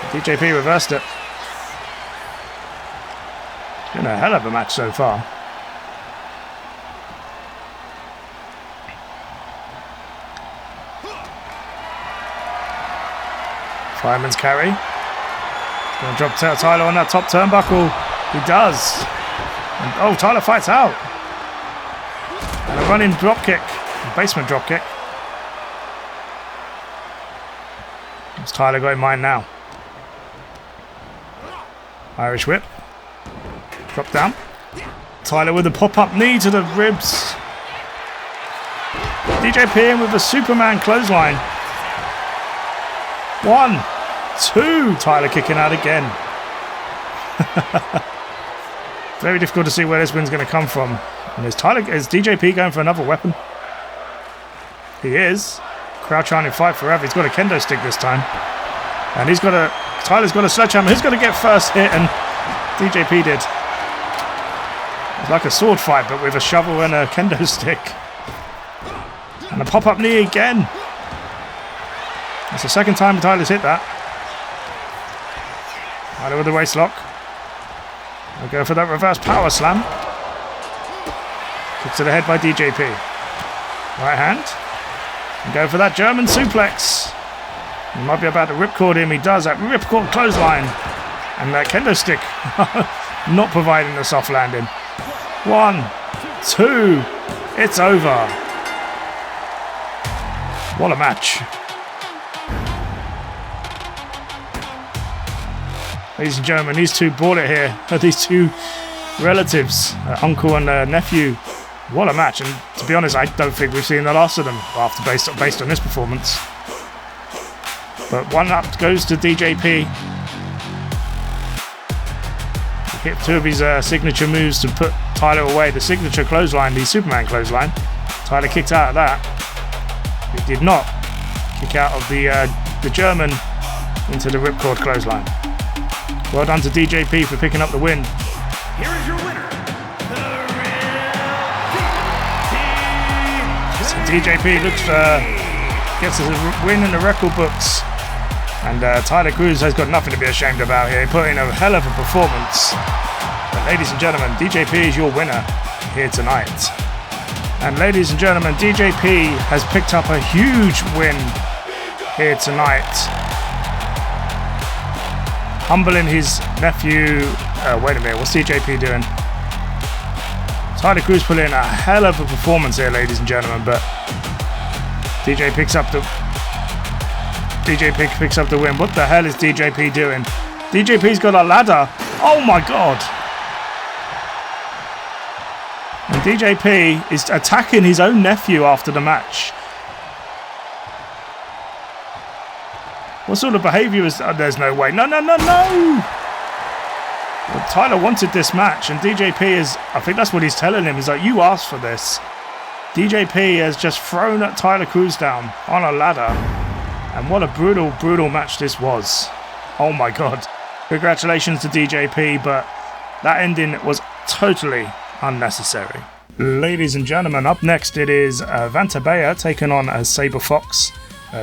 DJP reversed it. It's been a hell of a match so far. Fireman's carry. Going to drop Tyler on that top turnbuckle. He does. And, oh, Tyler fights out. And a running drop kick. A basement drop kick. What's Tyler got in mind now? Irish whip. Drop down. Tyler with a pop-up knee to the ribs. DJP in with a Superman clothesline. 1, 2. Tyler kicking out again. Very difficult to see where this win's going to come from. And is DJP going for another weapon? He is. Crowd trying to fight forever. He's got a kendo stick this time. And Tyler's got a sledgehammer. Who's going to get first hit? And DJP did. It's like a sword fight, but with a shovel and a kendo stick. And a pop-up knee again. That's the second time Tyler's hit that. Tyler with the waist lock. I'll go for that reverse power slam. Kick to the head by DJP. Right hand. And go for that German suplex. He might be about to ripcord him. He does that ripcord clothesline. And that kendo stick not providing the soft landing. 1, 2. It's over. What a match. Ladies and gentlemen, these two brought it here. These two relatives, uncle and nephew. What a match. And to be honest, I don't think we've seen the last of them based on this performance. But 1 up goes to DJP. He hit 2 of his signature moves to put Tyler away. The signature clothesline, the Superman clothesline. Tyler kicked out of that. He did not kick out of the German into the ripcord clothesline. Well done to DJP for picking up the win. Here is your winner, the So DJP gets a win in the record books. And Tyler Kruz has got nothing to be ashamed about here. He put in a hell of a performance. But ladies and gentlemen, DJP is your winner here tonight. And ladies and gentlemen, DJP has picked up a huge win here tonight. Humbling his nephew. Wait a minute, what's DJP doing? Tyler Kruz put in a hell of a performance here, ladies and gentlemen, but DJP picks up the win. What the hell is DJP doing? DJP's got a ladder. Oh my god! And DJP is attacking his own nephew after the match. What sort of behaviour is... Oh, there's no way. No! But Tyler wanted this match, and DJP is... I think that's what he's telling him. He's like, you asked for this. DJP has just thrown Tyler Kruz down on a ladder. And what a brutal, brutal match this was. Oh my god. Congratulations to DJP, but that ending was totally unnecessary. Ladies and gentlemen, up next it is Vantabella taking on Sabre Fox.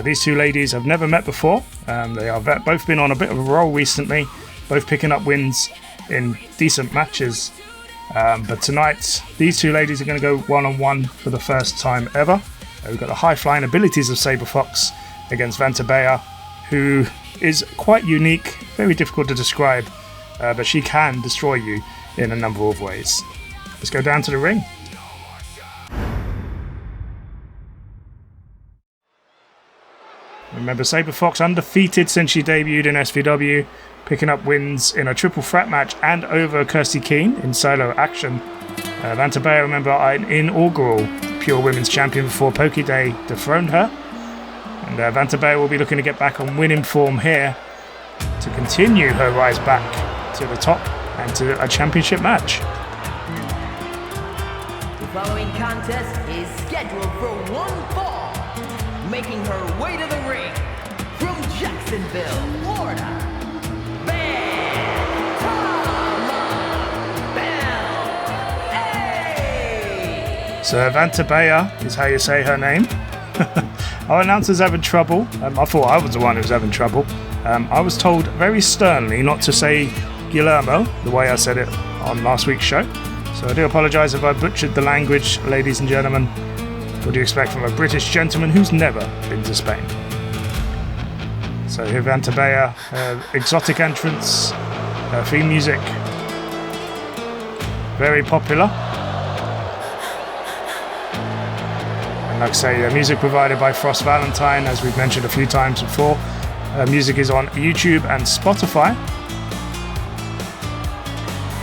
These two ladies have never met before. They are both been on a bit of a roll recently, both picking up wins in decent matches. But tonight, these two ladies are going to go one-on-one for the first time ever. We've got the high-flying abilities of Sabre Fox against Vantabella, who is quite unique, very difficult to describe, but she can destroy you in a number of ways. Let's go down to the ring. Remember, Sabre Fox undefeated since she debuted in SVW, picking up wins in a triple threat match and over Kirsty Keane in solo action. Vantabella, remember, an inaugural Pure Women's Champion before Pokiday dethroned her. And Vantabella will be looking to get back on winning form here to continue her rise back to the top and to a championship match. The following contest is scheduled for one fall, making her way to the ring from Jacksonville, Florida. So Vantabella is how you say her name. Our announcer's having trouble. I thought I was the one who was having trouble. I was told very sternly not to say Guillermo, the way I said it on last week's show. So I do apologise if I butchered the language, ladies and gentlemen. What do you expect from a British gentleman who's never been to Spain? So here Vantabella, exotic entrance, theme music, very popular. And like I say, music provided by Frost Valentine, as we've mentioned a few times before. Music is on YouTube and Spotify.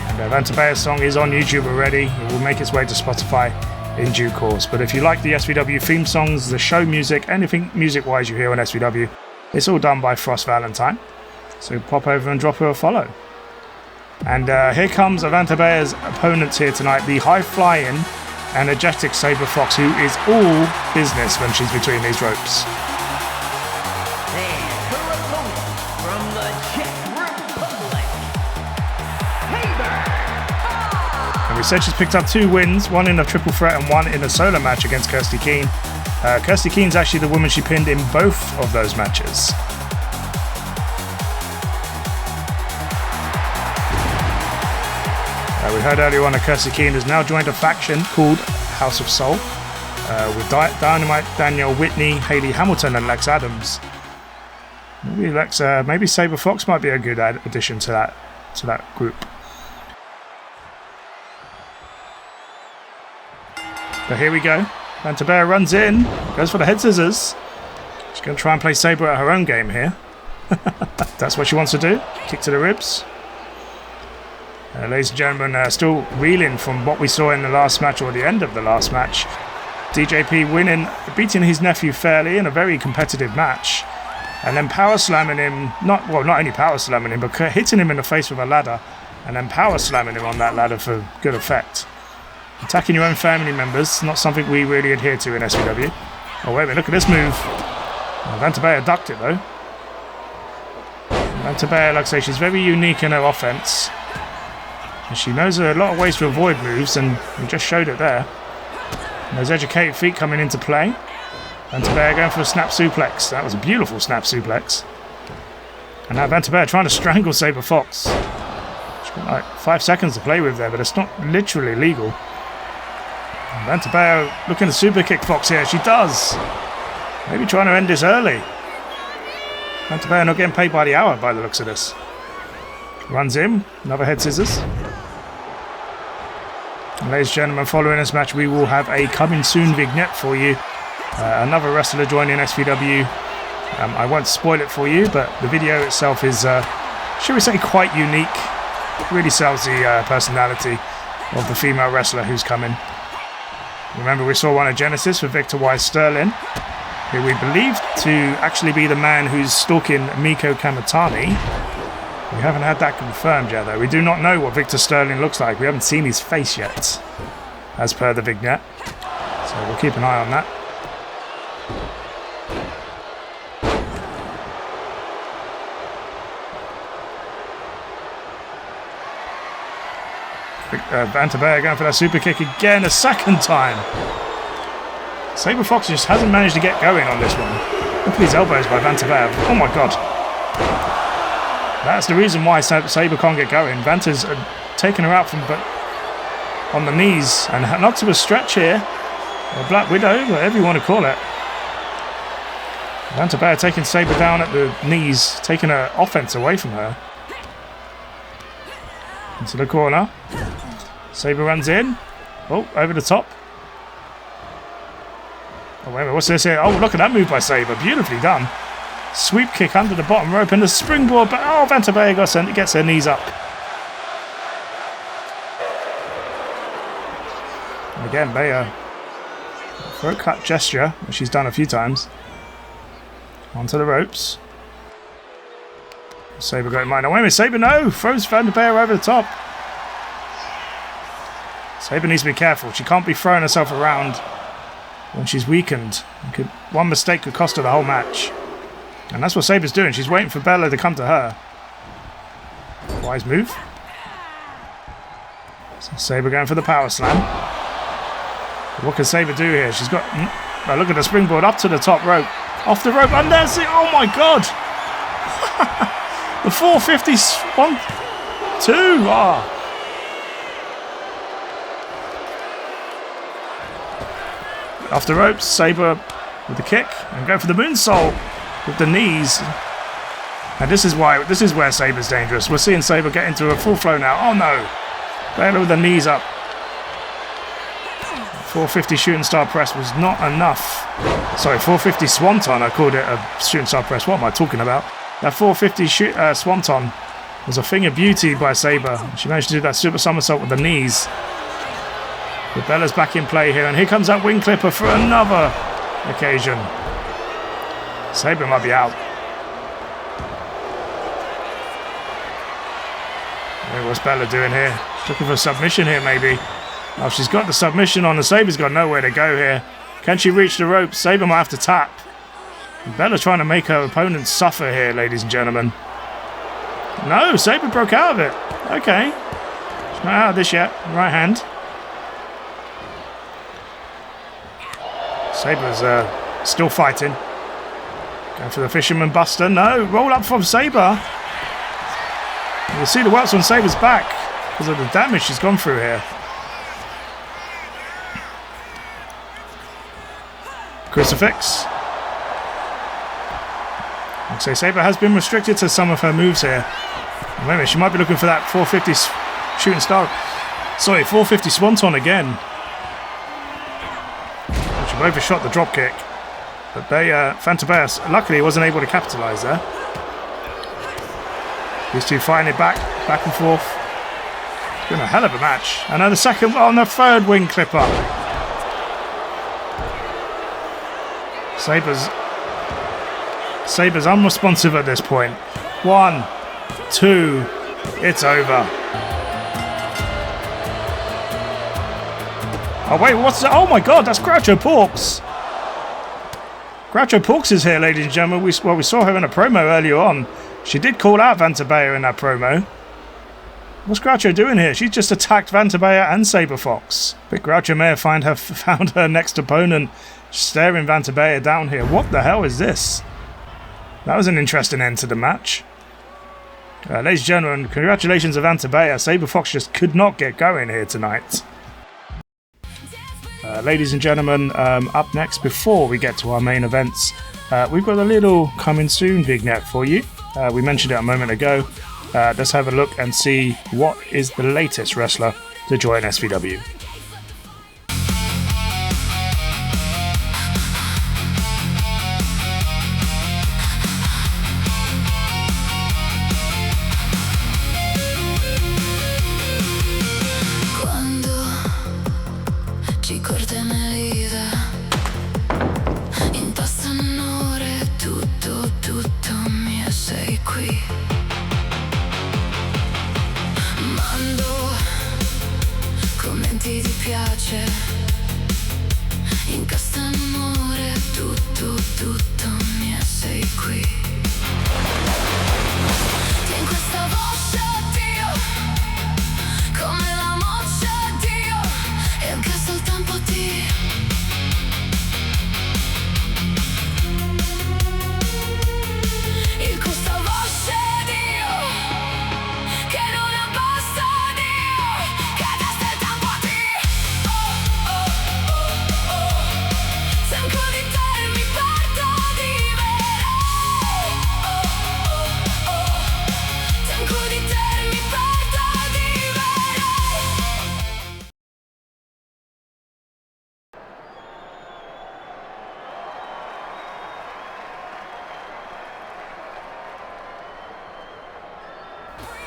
And Vantabella's song is on YouTube already. It will make its way to Spotify in due course. But if you like the SVW theme songs, the show music, anything music-wise you hear on SVW, it's all done by Frost Valentine. So pop over and drop her a follow. And here comes Vantabella's opponents here tonight, the high-flying, energetic Sabre Fox, who is all business when she's between these ropes. And her opponent from the Czech Republic, Sabre. And we said she's picked up 2 wins, one in a triple threat and one in a solo match against Kirsty Keane. Kirsty Keane's actually the woman she pinned in both of those matches. We heard earlier on that Kirsty Keane has now joined a faction called House of Soul with Dynamite Danielle Whitney, Hayley Hamilton and Lex Adams. Maybe Sabre Fox might be a good addition to that group. But here we go. Vantabella runs in, goes for the head scissors. She's going to try and play Sabre at her own game here. That's what she wants to do. Kick to the ribs. Ladies and gentlemen, still reeling from what we saw in the last match, or the end of the last match. DJP beating his nephew fairly in a very competitive match, and then power slamming him, not only power slamming him, but hitting him in the face with a ladder, and then power slamming him on that ladder for good effect. Attacking your own family members, not something we really adhere to in SVW. Oh wait a minute, look at this move. Vantabella ducked it though. Vantabella, like I say, she's very unique in her offense. And she knows a lot of ways to avoid moves, and we just showed it there. And those educated feet coming into play. Vantabella going for a snap suplex. That was a beautiful snap suplex. And now Vantabella trying to strangle Sabre Fox. She's got like 5 seconds to play with there, but it's not literally legal. And Vantabella looking to super kick Fox here. She does. Maybe trying to end this early. Vantabella not getting paid by the hour by the looks of this. Runs in, another head scissors. And ladies and gentlemen, following this match, we will have a coming soon vignette for you. Another wrestler joining SVW. I won't spoil it for you, but the video itself is, shall we say, quite unique. Really sells the personality of the female wrestler who's coming. Remember, we saw one at Genesis with Victor Y. Sterling, who we believe to actually be the man who's stalking Meiko Kamatani. We haven't had that confirmed yet, though. We do not know what Victor Sterling looks like. We haven't seen his face yet, as per the vignette. So we'll keep an eye on that. Vantabella going for that super kick again, a second time. Sabre Fox just hasn't managed to get going on this one. Look at these elbows by Vantabella. Oh my god. That's the reason why Sabre can't get going. Vanta's taken her out from on the knees and not to a stretch here. A Black Widow, whatever you want to call it. Vantabella taking Sabre down at the knees, taking her offense away from her. Into the corner. Sabre runs in. Oh, over the top. Oh, wait a minute, what's this here? Oh, look at that move by Sabre. Beautifully done. Sweep kick under the bottom rope and the springboard. But oh, Vantabella gets her knees up. And again, Bea, throat cut gesture, which she's done a few times. Onto the ropes. Sabre got in mind. Oh, wait a minute, Sabre, no! Throws Vantabella over the top. Sabre needs to be careful. She can't be throwing herself around when she's weakened. One mistake could cost her the whole match. And that's what Sabre's doing. She's waiting for Bella to come to her. Wise move. So Sabre going for the power slam. What can Sabre do here? She's got... Oh, look at the springboard up to the top rope. Off the rope. And there's it. Oh my god! The 450 1, 2. Ah. Off the ropes, Sabre with the kick and go for the moonsault with the knees. And this is where Sabre's dangerous. We're seeing Sabre get into a full flow now. Oh no! Bella with the knees up. 450 shooting star press was not enough. Sorry, 450 swanton. I called it a shooting star press. What am I talking about? That 450 swanton was a thing of beauty by Sabre. She managed to do that super somersault with the knees. But Bella's back in play here, and here comes that wing clipper for another occasion. Sabre might be out. What's Bella doing here? She's looking for a submission here, maybe. Oh, she's got the submission on, and Sabre's got nowhere to go here. Can she reach the rope? Sabre might have to tap. Bella's trying to make her opponent suffer here, ladies and gentlemen. No, Sabre broke out of it. Okay. She's not out of this yet. Right hand. Sabre's still fighting. Going for the Fisherman Buster. No, roll up from Sabre. You'll see the welts on Sabre's back because of the damage she's gone through here. Crucifix. I'd say Sabre has been restricted to some of her moves here. Wait a minute, she might be looking for that 450 shooting star. Sorry, 450 swanton again. She overshot the drop kick. But Vantabella luckily wasn't able to capitalise there. These two fighting it back and forth. It's been a hell of a match. And then the second on the third wing clipper. Sabre's unresponsive at this point. 1, 2, it's over. Oh wait, what's that? Oh my god, that's Groucho Porx. Groucho Porx is here, ladies and gentlemen. We saw her in a promo earlier on. She did call out Vantabella in that promo. What's Groucho doing here? She's just attacked Vantabella and Sabre Fox. But Groucho may have found her next opponent staring Vantabella down here. What the hell is this? That was an interesting end to the match. Ladies and gentlemen, congratulations to Vantabella. Sabre Fox just could not get going here tonight. Ladies and gentlemen, up next, before we get to our main events, we've got a little coming soon vignette for you. We mentioned it a moment ago. Let's have a look and see what is the latest wrestler to join SVW. Come la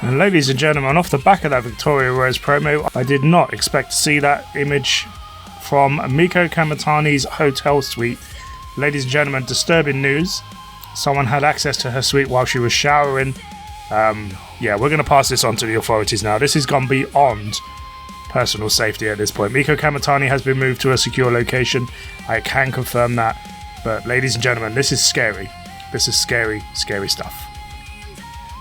And ladies and gentlemen, off the back of that Victoria Rose promo, I did not expect to see that image from Meiko Kamatani's hotel suite. Ladies and gentlemen, disturbing news. Someone had access to her suite while she was showering. We're going to pass this on to the authorities now. This has gone beyond personal safety at this point. Meiko Kamatani has been moved to a secure location. I can confirm that. But ladies and gentlemen, this is scary. This is scary, scary stuff.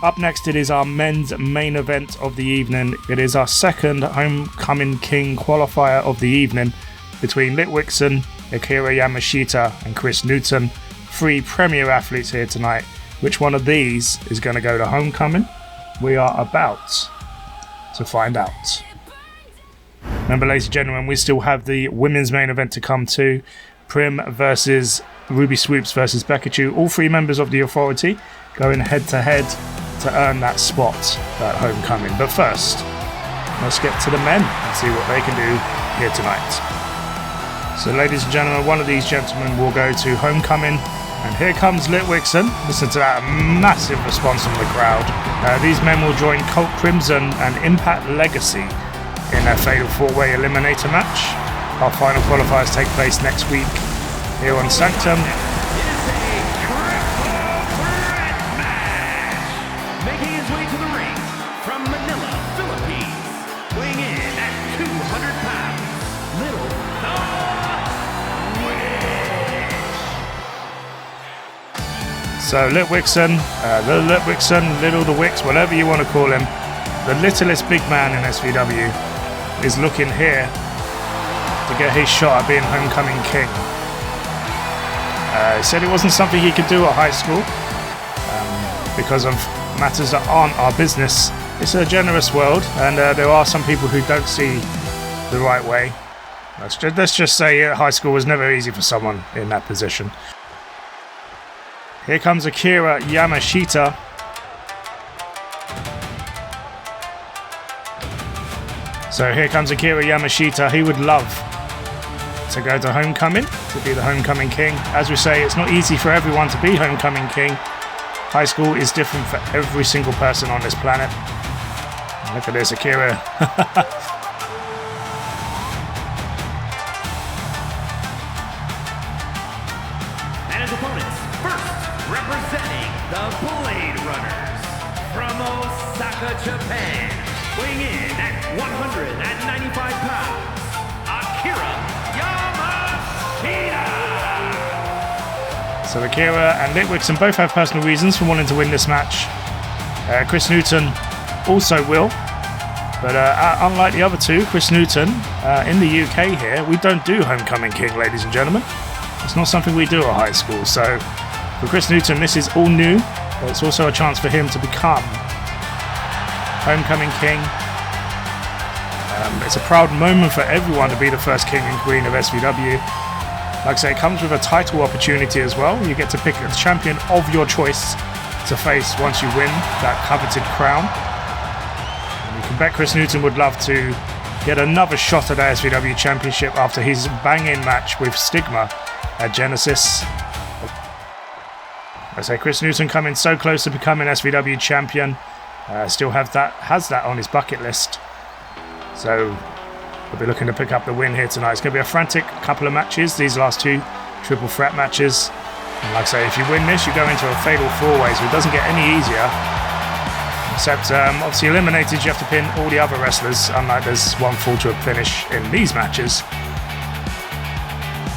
Up next, it is our men's main event of the evening. It is our second Homecoming King qualifier of the evening between Litwixen, Akira Yamashita and Chris Newton. 3 premier athletes here tonight. Which one of these is going to go to Homecoming? We are about to find out. Remember, ladies and gentlemen, we still have the women's main event to come to. Prim versus Ruby Swoops versus Pikachu. All 3 members of the authority going head to head to earn that spot at Homecoming. But first, let's get to the men and see what they can do here tonight. So ladies and gentlemen, one of these gentlemen will go to Homecoming. And here comes Litwixen. Listen to that massive response from the crowd. These men will join Colt Crimson and Impact Legacy in their Fatal 4-Way Eliminator match. Our final qualifiers take place next week here on Sanctum. Making his way to the ring from Manila, Philippines, weighing in at 200 pounds, Little So Litwixen, Little the Wix, whatever you want to call him, the littlest big man in SVW, is looking here to get his shot at being Homecoming King. He said it wasn't something he could do at high school because of matters that aren't our business. It's a generous world, and there are some people who don't see the right way. Let's just say high school was never easy for someone in that position. Here comes Akira Yamashita. So here comes Akira Yamashita. He would love to go to Homecoming, to be the Homecoming King. As we say, it's not easy for everyone to be Homecoming King. High school is different for every single person on this planet. Look at this, Akira. and his opponents, first representing the Blade Runners from Osaka, Japan, weighing in at 195 pounds, Akira Yamashita. So Akira and Litwixen both have personal reasons for wanting to win this match. Chris Newton also will, but unlike the other two, Chris Newton, in the UK here, we don't do Homecoming King, ladies and gentlemen. It's not something we do at high school, so for Chris Newton this is all new, but it's also a chance for him to become Homecoming King. It's a proud moment for everyone to be the first king and queen of SVW. Like I say, it comes with a title opportunity as well. You get to pick a champion of your choice to face once you win that coveted crown. And you can bet Chris Newton would love to get another shot at the SVW Championship after his banging match with Stigma at Genesis. I say Chris Newton coming so close to becoming SVW champion. Still has that on his bucket list. So we'll be looking to pick up the win here tonight. It's going to be a frantic couple of matches, these last 2 triple threat matches. And like I say, if you win this, you go into a fatal 4-way, so it doesn't get any easier. Except, obviously, eliminated, you have to pin all the other wrestlers, unlike there's one fall to a finish in these matches.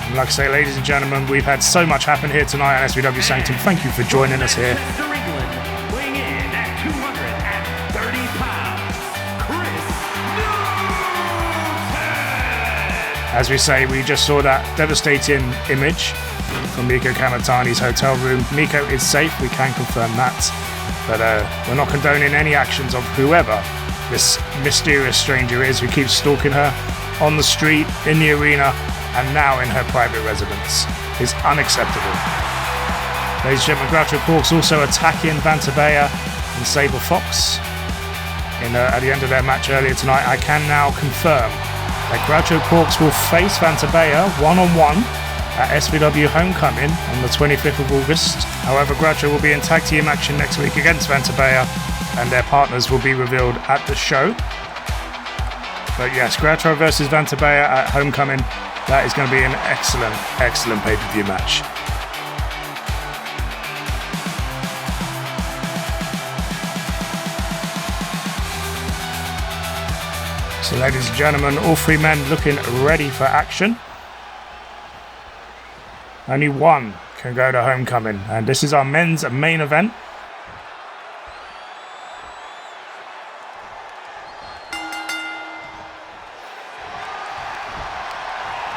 And like I say, ladies and gentlemen, we've had so much happen here tonight on SVW Sanctum. Thank you for joining us here. As we say, we just saw that devastating image from Meiko Kamatani's hotel room. Meiko is safe, we can confirm that. But we're not condoning any actions of whoever this mysterious stranger is who keeps stalking her on the street, in the arena, and now in her private residence. It's unacceptable. Ladies and gentlemen, Groucho Porx also attacking Vantabella and Sabre Fox at the end of their match earlier tonight. I can now confirm that Groucho Porx will face Vantabella one-on-one at SVW Homecoming on the 25th of August. However, Groucho will be in tag team action next week against Vantabella and their partners will be revealed at the show. But yes, Groucho versus Vantabella at Homecoming. That is going to be an excellent, excellent pay-per-view match. So ladies and gentlemen, all three men looking ready for action. Only one can go to Homecoming, and this is our men's main event.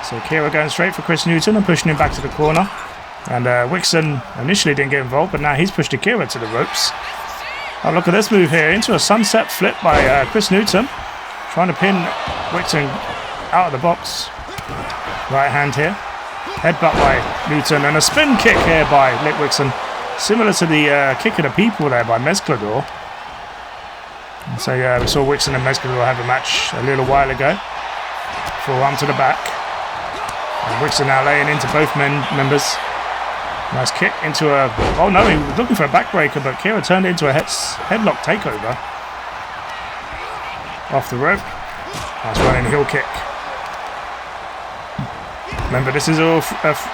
So Akira going straight for Chris Newton and pushing him back to the corner. And Litwixen initially didn't get involved, but now he's pushed Akira to the ropes. Oh, look at this move here, into a sunset flip by Chris Newton. Trying to pin Litwixen out of the box. Right hand here. Headbutt by Newton and a spin kick here by Litwixen. Similar to the kick of the people there by Mezclador. And so we saw Litwixen and Mezclador have a match a little while ago. Forearm to the back. And Litwixen now laying into both members. Nice kick into a... Oh no, he was looking for a backbreaker, but Akira turned it into a headlock takeover. Off the rope. Nice running heel kick. Remember, this is a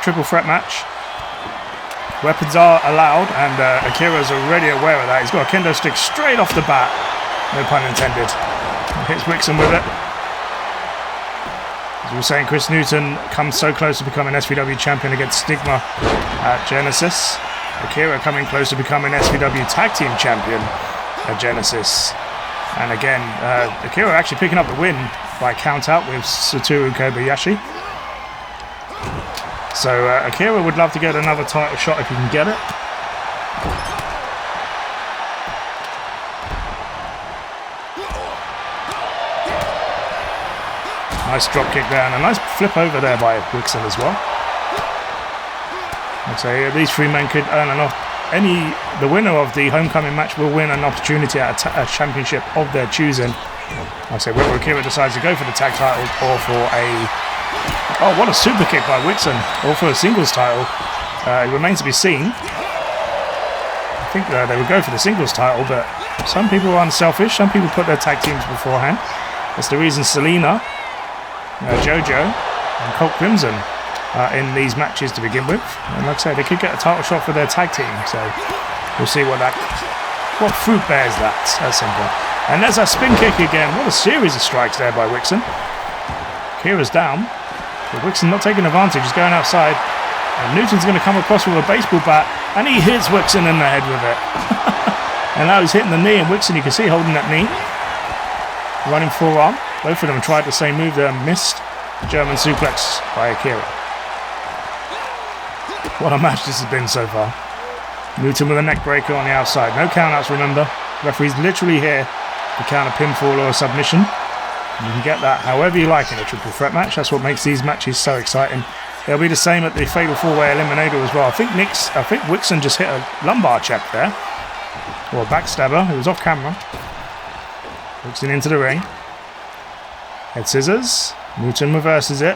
triple threat match. Weapons are allowed, and Akira's already aware of that. He's got a kendo stick straight off the bat. No pun intended. Hits Litwixen with it. As we were saying, Chris Newton comes so close to becoming SVW champion against Stigma at Genesis. Akira coming close to becoming SVW tag team champion at Genesis. And again, Akira actually picking up the win by count out with Satoru Kobayashi. So Akira would love to get another title shot if he can get it. Nice drop kick there, and a nice flip over there by Litwixen as well. So these three men could earn the winner of the Homecoming match will win an opportunity at a championship of their choosing. Like I say, whether Akira decides to go for the tag title or for a... Oh, what a super kick by Litwixen, or for a singles title. It remains to be seen. I think they would go for the singles title, but some people are unselfish. Some people put their tag teams beforehand. That's the reason Selina, JoJo, and Colt Crimson are in these matches to begin with. And like I said, they could get a title shot for their tag team. So we'll see what fruit bears that. That's simple. And there's a spin kick again. What a series of strikes there by Litwixen. Akira's down. But Litwixen not taking advantage, he's going outside. And Newton's going to come across with a baseball bat, and he hits Litwixen in the head with it. And now he's hitting the knee, and Litwixen, you can see, holding that knee. Running forearm. Both of them tried the same move there and missed. German suplex by Akira. What a match this has been so far. Newton with a neck breaker on the outside. No countouts, remember. Referee's literally here to count a pinfall or a submission. You can get that however you like in a triple threat match. That's what makes these matches so exciting. It'll be the same at the Fatal 4-Way Eliminator as well. I think Litwixen just hit a lumbar check there. Or a backstabber. It was off camera. Litwixen into the ring. Head scissors. Newton reverses it.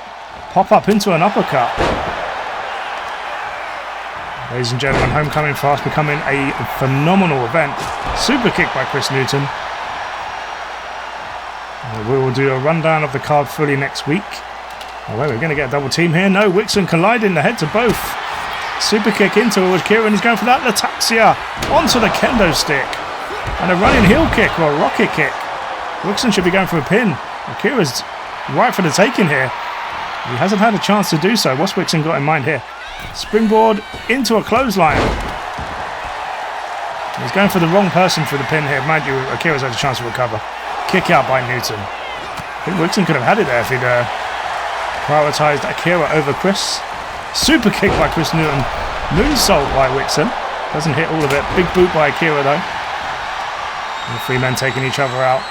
Pop up into an uppercut. Ladies and gentlemen, Homecoming fast becoming a phenomenal event. Super kick by Chris Newton. We will do a rundown of the card fully next week. Oh, wait, we're going to get a double team here. No, Litwixen colliding the head to both. Super kick into Akira, and he's going for that Lataxia onto the kendo stick. And a running heel kick or a rocket kick. Litwixen should be going for a pin. Akira's right for the taking here. He hasn't had a chance to do so. What's Litwixen got in mind here? Springboard into a clothesline. He's going for the wrong person for the pin here. Mind you, Akira's had a chance to recover. Kick out by Newton. I think Litwixen could have had it there if he'd prioritised Akira over Chris. Super kick by Chris Newton. Moonsault by Litwixen. Doesn't hit all of it. Big boot by Akira though. And the three men taking each other out.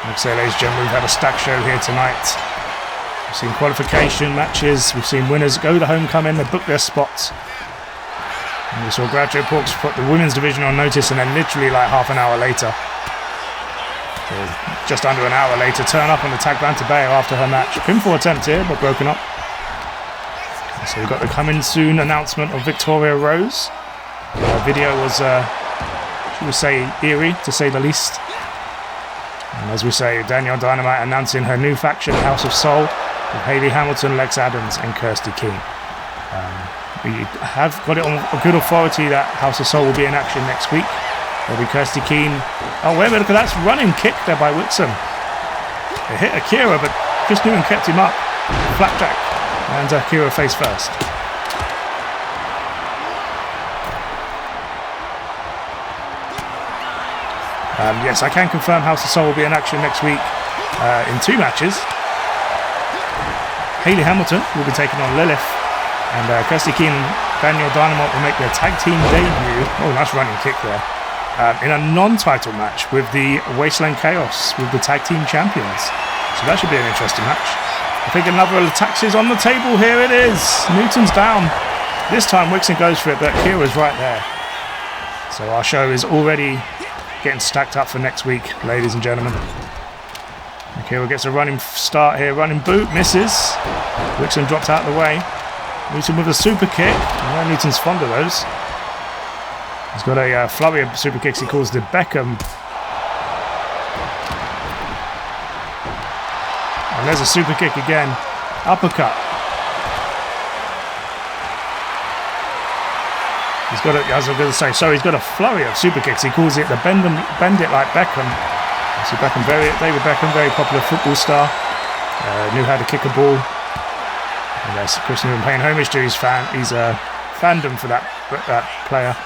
Like I say, ladies and gentlemen, we've had a stack show here tonight. We've seen qualification matches. We've seen winners go to Homecoming. They book their spots. And we saw Groucho Porx put the women's division on notice, and then literally like half an hour later, or just under an hour later, turn up and attack Vantabella after her match. Pinfall attempt here, but broken up. So we've got the coming soon announcement of Victoria Rose. Her video was, she we say eerie, to say the least. And as we say, Danielle Dynamite announcing her new faction, House of Soul, with Hayley Hamilton, Lex Adams, and Kirsty King. We have got it on a good authority that House of Soul will be in action next week. There'll be Kirsty King. Oh, wait a minute, look at that running kick there by Litwixen. It hit Akira, but Chris Newton kept him up. Flapjack. And Akira face first. Yes, I can confirm House of Soul will be in action next week in 2 matches. Hayley Hamilton will be taking on Lilith, and Kirsty King and Danielle Dynamite will make their tag team debut. Oh, nice running kick there. In a non-title match with the Wasteland Chaos, with the tag team champions. So that should be an interesting match. I think another attack is on the table. Here it is. Newton's down. This time Litwixen goes for it, but Akira's right there. So our show is already getting stacked up for next week, ladies and gentlemen. Akira gets a running start here, running boot, misses. Litwixen dropped out of the way. Newton with a super kick. I know Newton's fond of those. He's got a flurry of super kicks he calls the Beckham. And there's a super kick again. Uppercut. He's got a, as I was going to say, so he's got a flurry of super kicks. He calls it the bend it like Beckham. So David Beckham, very popular football star. Knew how to kick a ball. And that's Chris Newton paying homage to his fandom for that player.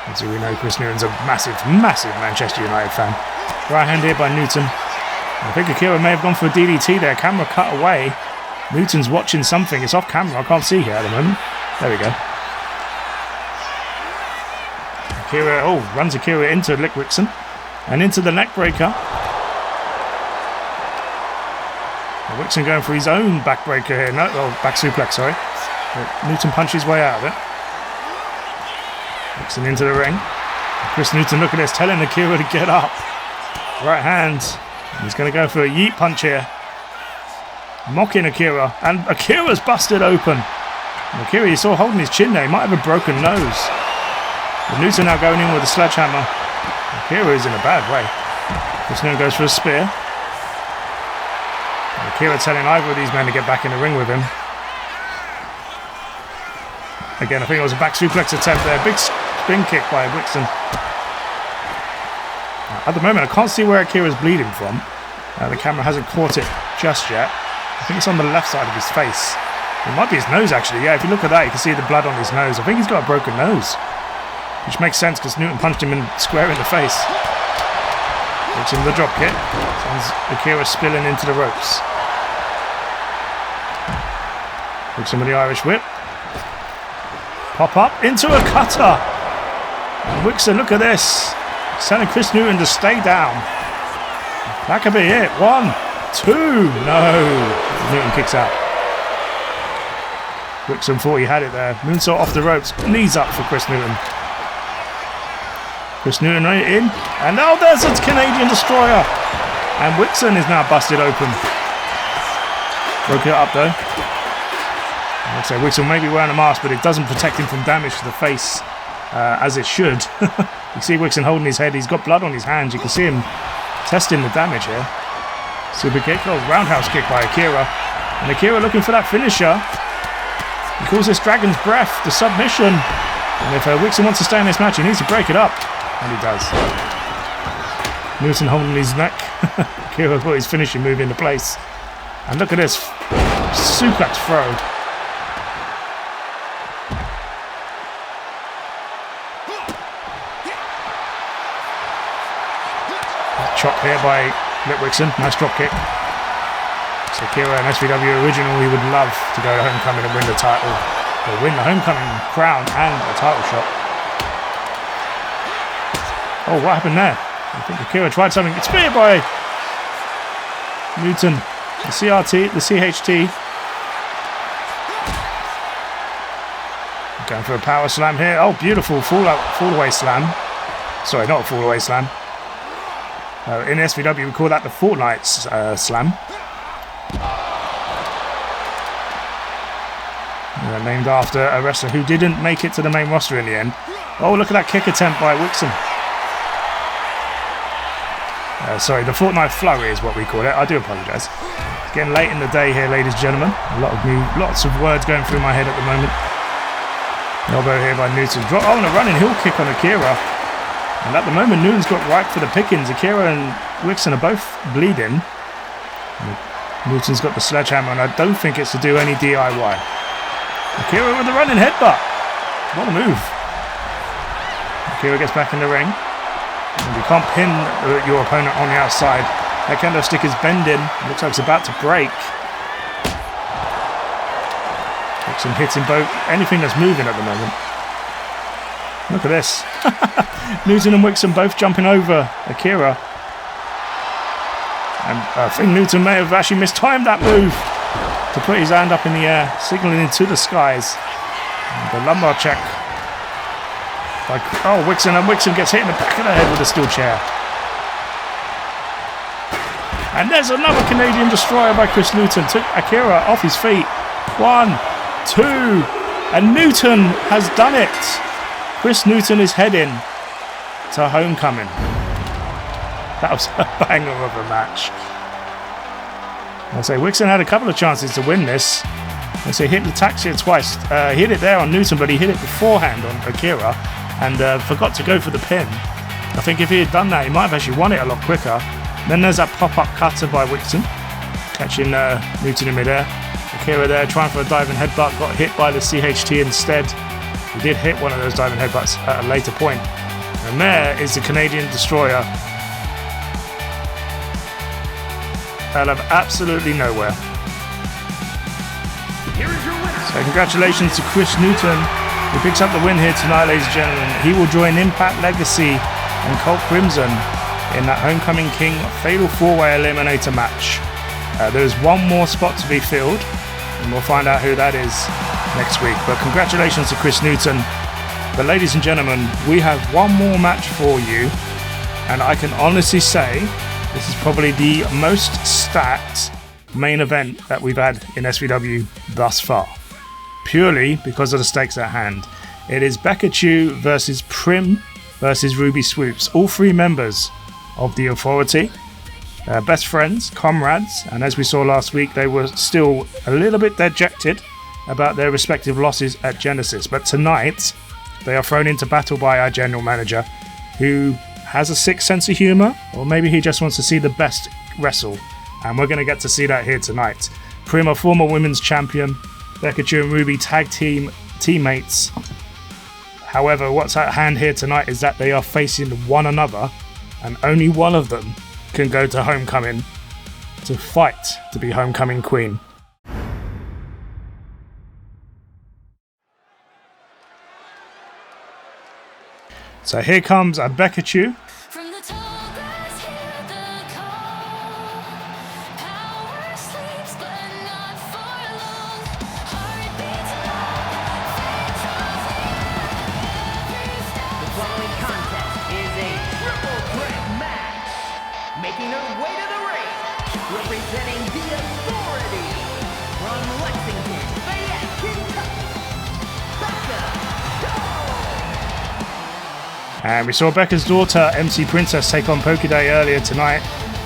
As we know, Chris Newton's a massive Manchester United fan. Right hand here by Newton. I think Akira may have gone for a DDT there. Camera cut away. Newton's watching something. It's off camera. I can't see here at the moment. There we go. Akira, runs Akira into Litwixen and into the neck breaker. Litwixen going for his own back breaker here. No, back suplex, sorry. But Newton punches his way out of it. Litwixen into the ring. Chris Newton, look at this, telling Akira to get up. Right hand. He's going to go for a yeet punch here. Mocking Akira. And Akira's busted open. And Akira, you saw holding his chin there. He might have a broken nose. But Newton now going in with a sledgehammer. Akira is in a bad way. Chris Newton goes for a spear. Akira telling either of these men to get back in the ring with him. Again, I think it was a back suplex attempt there. Big spin kick by Litwixen. At the moment, I can't see where Akira's bleeding from. The camera hasn't caught it just yet. I think it's on the left side of his face. It might be his nose, actually. Yeah, if you look at that, you can see the blood on his nose. I think he's got a broken nose. Which makes sense because Newton punched him square in the face. It's in the drop kick. Sends Akira spilling into the ropes. Looks in with the Irish whip. Pop up into a cutter. And Litwixen, look at this. Telling Chris Newton to stay down. That could be it. 1, 2. No. Newton kicks out. Litwixen thought he had it there. Moonsault off the ropes. Knees up for Chris Newton. Chris Newton in, and there's a Canadian Destroyer, and Litwixen is now busted open. Broke it up though. Like I say, Litwixen may be wearing a mask, but it doesn't protect him from damage to the face as it should. You see Litwixen holding his head. He's got blood on his hands. You can see him testing the damage here. Super kick, roundhouse kick by Akira, and Akira looking for that finisher. He calls this Dragon's Breath, the submission. And if Litwixen wants to stay in this match, he needs to break it up. And he does. Newton holding his neck. Akira put his finishing move into place. And look at this. Suplex throw. Chop here by Litwixen. Nice drop kick. So Akira and SVW originally would love to go to Homecoming and win the title. Or win the Homecoming crown and a title shot. Oh, what happened there? I think Akira tried something. It's speared by Newton. The CRT, the CHT. Going for a power slam here. Oh, beautiful fall away slam. Sorry, not a fall away slam. In SVW, we call that the Fortnite slam. Named after a wrestler who didn't make it to the main roster in the end. Oh, look at that kick attempt by Litwixen. Sorry, the Fortnite Flurry is what we call it. I do apologise. It's getting late in the day here, ladies and gentlemen. Lots of words going through my head at the moment. Elbow here by Newton. Oh, and a running heel kick on Akira. And at the moment, Newton's got right for the pickings. Akira and Litwixen are both bleeding. Newton's got the sledgehammer, and I don't think it's to do any DIY. Akira with the running headbutt. What a move. Akira gets back in the ring. And you can't pin your opponent on the outside. That kendo stick is bending. Looks like it's about to break. Litwixen hitting both anything that's moving at the moment. Look at this. Newton and Litwixen both jumping over Akira. And I think Newton may have actually mistimed that move to put his hand up in the air, signalling into the skies. And the lumbar check. Litwixen, and Litwixen gets hit in the back of the head with a steel chair. And there's another Canadian destroyer by Chris Newton. Took Akira off his feet. 1, 2, and Newton has done it. Chris Newton is heading to Homecoming. That was a banger of a match. I'll say Litwixen had a couple of chances to win this. I'll say hit the taxi twice. He hit it there on Newton, but he hit it beforehand on Akira and forgot to go for the pin. I think if he had done that, he might have actually won it a lot quicker. Then there's that pop-up cutter by Litwixen, catching Newton in midair. Akira there trying for a diving headbutt, got hit by the CHT instead. He did hit one of those diving headbutts at a later point. And there is the Canadian destroyer out of absolutely nowhere. So congratulations to Chris Newton, who picks up the win here tonight, ladies and gentlemen. He will join Impact Legacy and Colt Crimson in that Homecoming King Fatal 4-Way Eliminator match. There is one more spot to be filled, and we'll find out who that is next week. But congratulations to Chris Newton. But ladies and gentlemen, we have one more match for you, and I can honestly say this is probably the most stacked main event that we've had in SVW thus far, purely because of the stakes at hand. It is Becca Chu versus Prim versus Ruby Swoops, all three members of the Authority, best friends, comrades, and as we saw last week, they were still a little bit dejected about their respective losses at Genesis. But tonight, they are thrown into battle by our general manager, who has a sick sense of humour, or maybe he just wants to see the best wrestle, and we're going to get to see that here tonight. Prim, a former women's champion, Becca Chu and Ruby tag teammates. However, what's at hand here tonight is that they are facing one another, and only one of them can go to Homecoming to fight to be Homecoming Queen. So here comes a Becca Chu. And we saw Becca's daughter, MC Princess, take on Pokiday earlier tonight.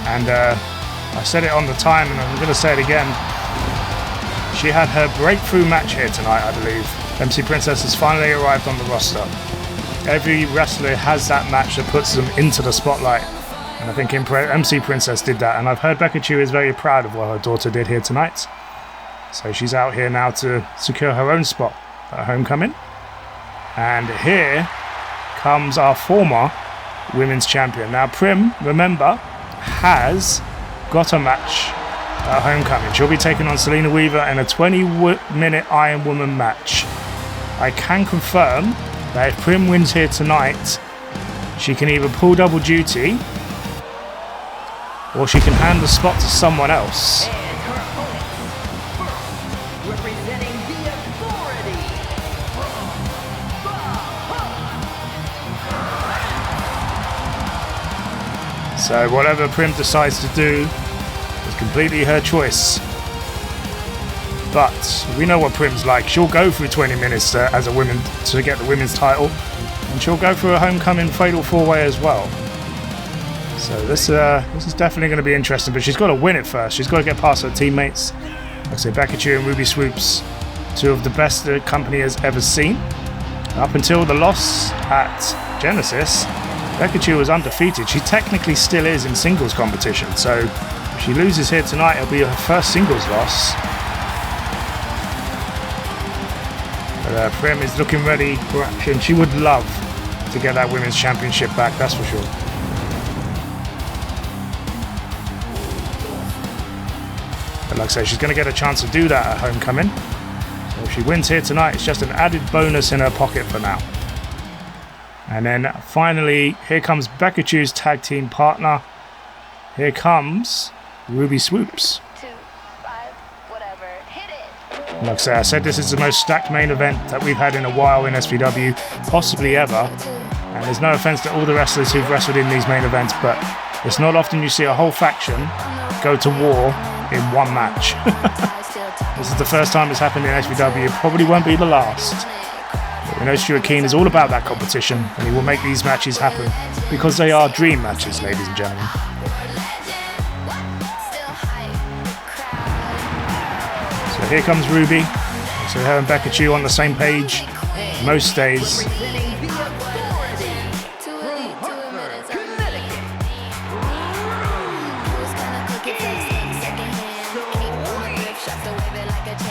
And I said it on the time, and I'm going to say it again. She had her breakthrough match here tonight, I believe. MC Princess has finally arrived on the roster. Every wrestler has that match that puts them into the spotlight. And I think MC Princess did that. And I've heard Becca Chu is very proud of what her daughter did here tonight. So she's out here now to secure her own spot at Homecoming. And here comes our former women's champion. Now Prim, remember, has got a match at Homecoming. She'll be taking on Selina Weaver in a 20-minute Iron Woman match. I can confirm that if Prim wins here tonight, she can either pull double duty or she can hand the spot to someone else. So whatever Prim decides to do is completely her choice. But we know what Prim's like. She'll go through 20 minutes as a woman to get the women's title. And she'll go through a Homecoming Fatal 4-Way as well. So this is definitely going to be interesting, but she's got to win it first. She's got to get past her teammates. Like I say, Bakachu and Ruby Swoops, two of the best the company has ever seen. Up until the loss at Genesis, Bakachu was undefeated. She technically still is in singles competition, so if she loses here tonight, it'll be her first singles loss. But Prim is looking ready for action. She would love to get that women's championship back, that's for sure. But like I say, she's going to get a chance to do that at Homecoming. So if she wins here tonight, it's just an added bonus in her pocket for now. And then finally, here comes Bakachu's tag team partner. Here comes Ruby Swoops. 2, 5, whatever, hit it. Like I said, this is the most stacked main event that we've had in a while in SVW, possibly ever. And there's no offense to all the wrestlers who've wrestled in these main events, but it's not often you see a whole faction go to war in one match. This is the first time it's happened in SVW. It probably won't be the last. But we know Stuart Keane is all about that competition, and he will make these matches happen because they are dream matches, ladies and gentlemen. So here comes Ruby. So her and Bakachu on the same page most days.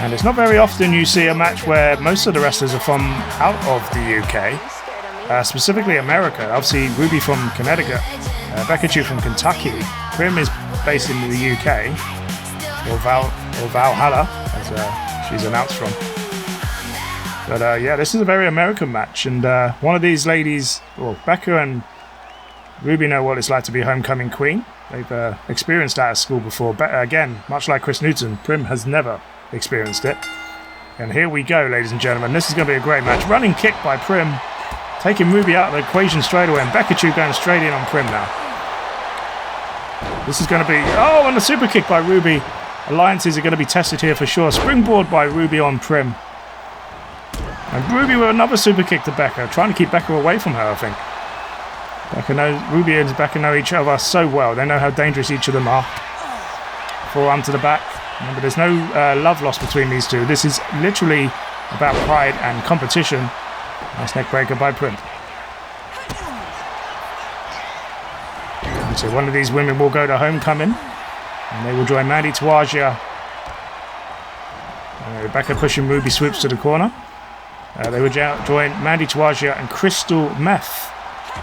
And it's not very often you see a match where most of the wrestlers are from out of the UK, specifically America. Obviously, Ruby from Connecticut, Bakachu from Kentucky. Prim is based in the UK, or Valhalla, as she's announced from. But yeah, this is a very American match, and one of these ladies, well, Becca and Ruby know what it's like to be homecoming queen. They've experienced that at school before. But again, much like Chris Newton, Prim has never experienced it. And here we go, ladies and gentlemen. This is going to be a great match. Running kick by Prim, taking Ruby out of the equation straight away, and Bakachu going straight in on Prim now. This is going to be... Oh, and a super kick by Ruby. Alliances are going to be tested here for sure. Springboard by Ruby on Prim. And Ruby with another super kick to Becca, trying to keep Becca away from her, I think. Ruby and Becca know each other so well. They know how dangerous each of them are. Forearm to the back. Remember, there's no love lost between these two. This is literally about pride and competition. Nice neck breaker by Prim. So one of these women will go to Homecoming, and they will join Mandy Tawagia. Rebecca pushing Ruby Swoops to the corner. They will join Mandy Tawagia and Krystal Meth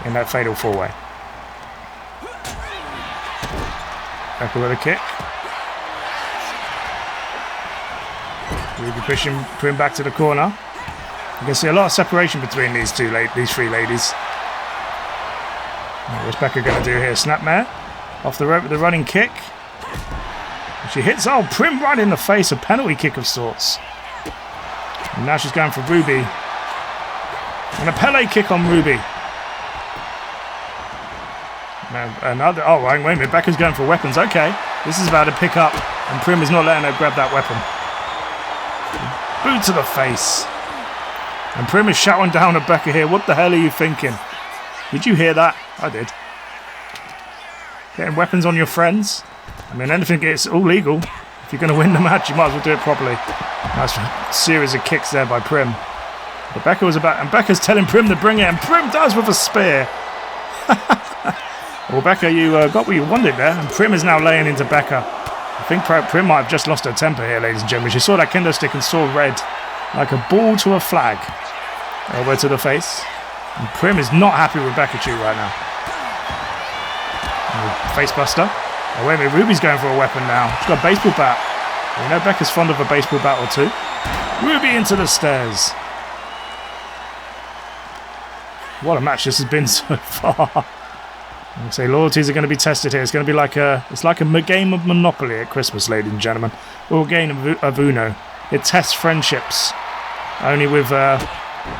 in that fatal four-way. Becca with a kick. Ruby pushing Prim back to the corner. You can see a lot of separation between these three ladies. What's Becca going to do here? Snapmare off the rope with the running kick. She hits Prim right in the face, a penalty kick of sorts. And now she's going for Ruby. And a Pele kick on Ruby. Now another. Oh, wait a minute. Becca's going for weapons. Okay, this is about to pick up, and Prim is not letting her grab that weapon. Boot to the face. And Prim is shouting down at Becca here. What the hell are you thinking? Did you hear that? I did. Getting weapons on your friends? I mean, anything is all legal. If you're going to win the match, you might as well do it properly. Nice series of kicks there by Prim. But Becca was about, and Becca's telling Prim to bring it, and Prim does with a spear. Well, Becca, you got what you wanted there, and Prim is now laying into Becca. I think Prim might have just lost her temper here, ladies and gentlemen. She saw that kendo stick and saw red, like a ball to a flag. Elbow to the face. And Prim is not happy with Bakachu right now. Facebuster. Oh, wait a minute, Ruby's going for a weapon now. She's got a baseball bat. You know Becca's fond of a baseball bat or two. Ruby into the stairs. What a match this has been so far. I say loyalties are going to be tested here. It's going to be like it's like a game of Monopoly at Christmas, ladies and gentlemen, or a game of Uno. It tests friendships, only with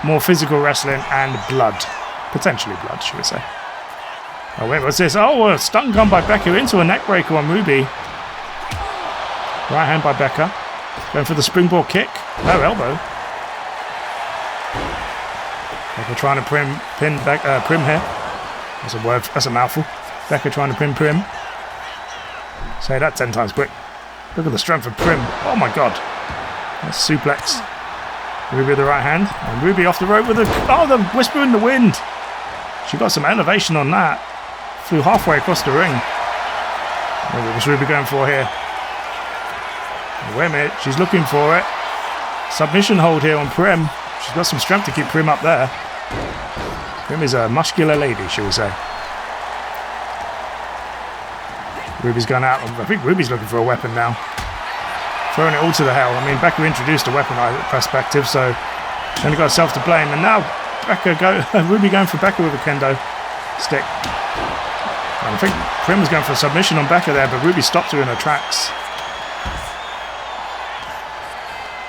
more physical wrestling and blood, potentially blood, should we say? Oh wait, what's this? Oh, a stun gun by Becca into a neckbreaker on Ruby. Right hand by Becca, going for the springboard kick. No elbow. Becca trying to pin Prim here. That's a word. That's a mouthful. Becca trying to pin Prim. Say that 10 times quick. Look at the strength of Prim. Oh my god. That's suplex. Ruby with the right hand. And Ruby off the rope with the whisper in the wind. She got some elevation on that. Flew halfway across the ring. What's Ruby going for here? Wait a minute. She's looking for it. Submission hold here on Prim. She's got some strength to keep Prim up there. Prim is a muscular lady, shall we say. Ruby's gone out. I think Ruby's looking for a weapon now. Throwing it all to the hell. I mean, Becca introduced a weapon perspective, so she only got herself to blame. And now Ruby going for Becca with a kendo stick. And I think Prim was going for a submission on Becca there, but Ruby stopped her in her tracks.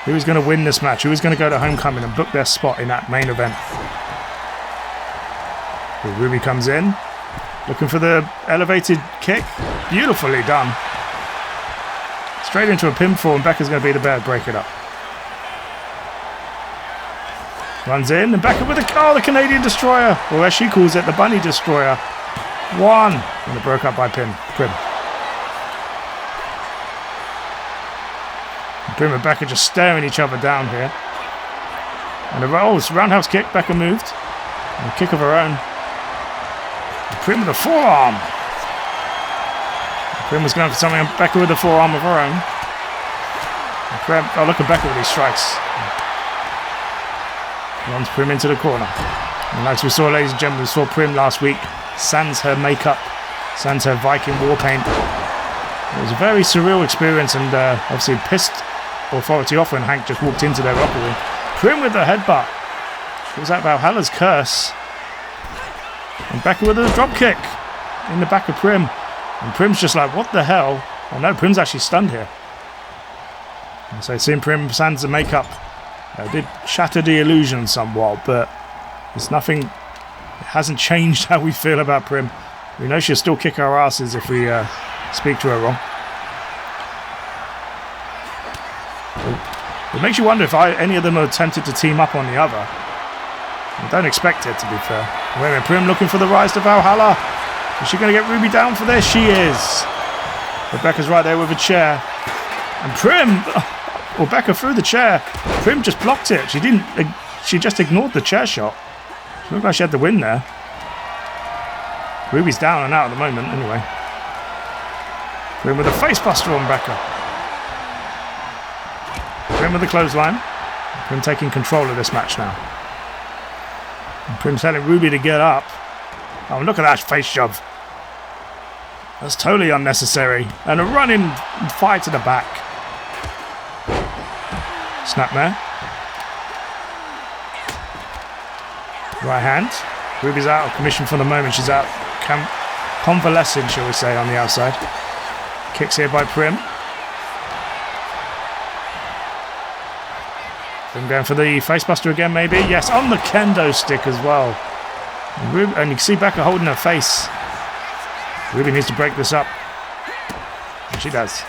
Who was going to win this match? Who was going to go to Homecoming and book their spot in that main event? Ruby comes in, looking for the elevated kick. Beautifully done. Straight into a pinfall, and Becca's going to be the bear, break it up. Runs in, and Becca with the Canadian Destroyer, or as she calls it, the Bunny Destroyer. One, and it broke up by Prim. Prim and Becca just staring each other down here. And it's a roundhouse kick. Becca moved. And a kick of her own. And Prim with a forearm. And Prim was going for something. And Becca with the forearm of her own. And Prim, look at Becca with these strikes. Runs Prim into the corner. And as we saw, ladies and gentlemen, we saw Prim last week. Sans her makeup. Sans her Viking war paint. It was a very surreal experience, and obviously pissed authority off when Hank just walked into their locker room. Prim with the headbutt. It was that Valhalla's curse. And Becca with a drop kick in the back of Prim. And Prim's just like, what the hell? Oh no, Prim's actually stunned here. And so seeing Prim sans the makeup did shatter the illusion somewhat, but it's nothing. It hasn't changed how we feel about Prim. We know she'll still kick our asses if we speak to her wrong. It makes you wonder if any of them are tempted to team up on the other. I don't expect it, to be fair. Wait a minute, Prim looking for the rise to Valhalla. Is she going to get Ruby down for this? She is. Rebecca's right there with a chair. And Prim, Becca threw the chair. Prim just blocked it. She just ignored the chair shot. She looked like she had the win there. Ruby's down and out at the moment, anyway. Prim with a face buster on Becca. Prim with the clothesline. Prim taking control of this match now. And Prim telling Ruby to get up. Oh, look at that face shove. That's totally unnecessary. And a running fight to the back. Snapmare. Right hand. Ruby's out of commission for the moment. She's out convalescing, shall we say, on the outside. Kicks here by Prim. Prim going for the facebuster again, maybe. Yes, on the kendo stick as well. And you can see Becca holding her face. Ruby needs to break this up. And she does.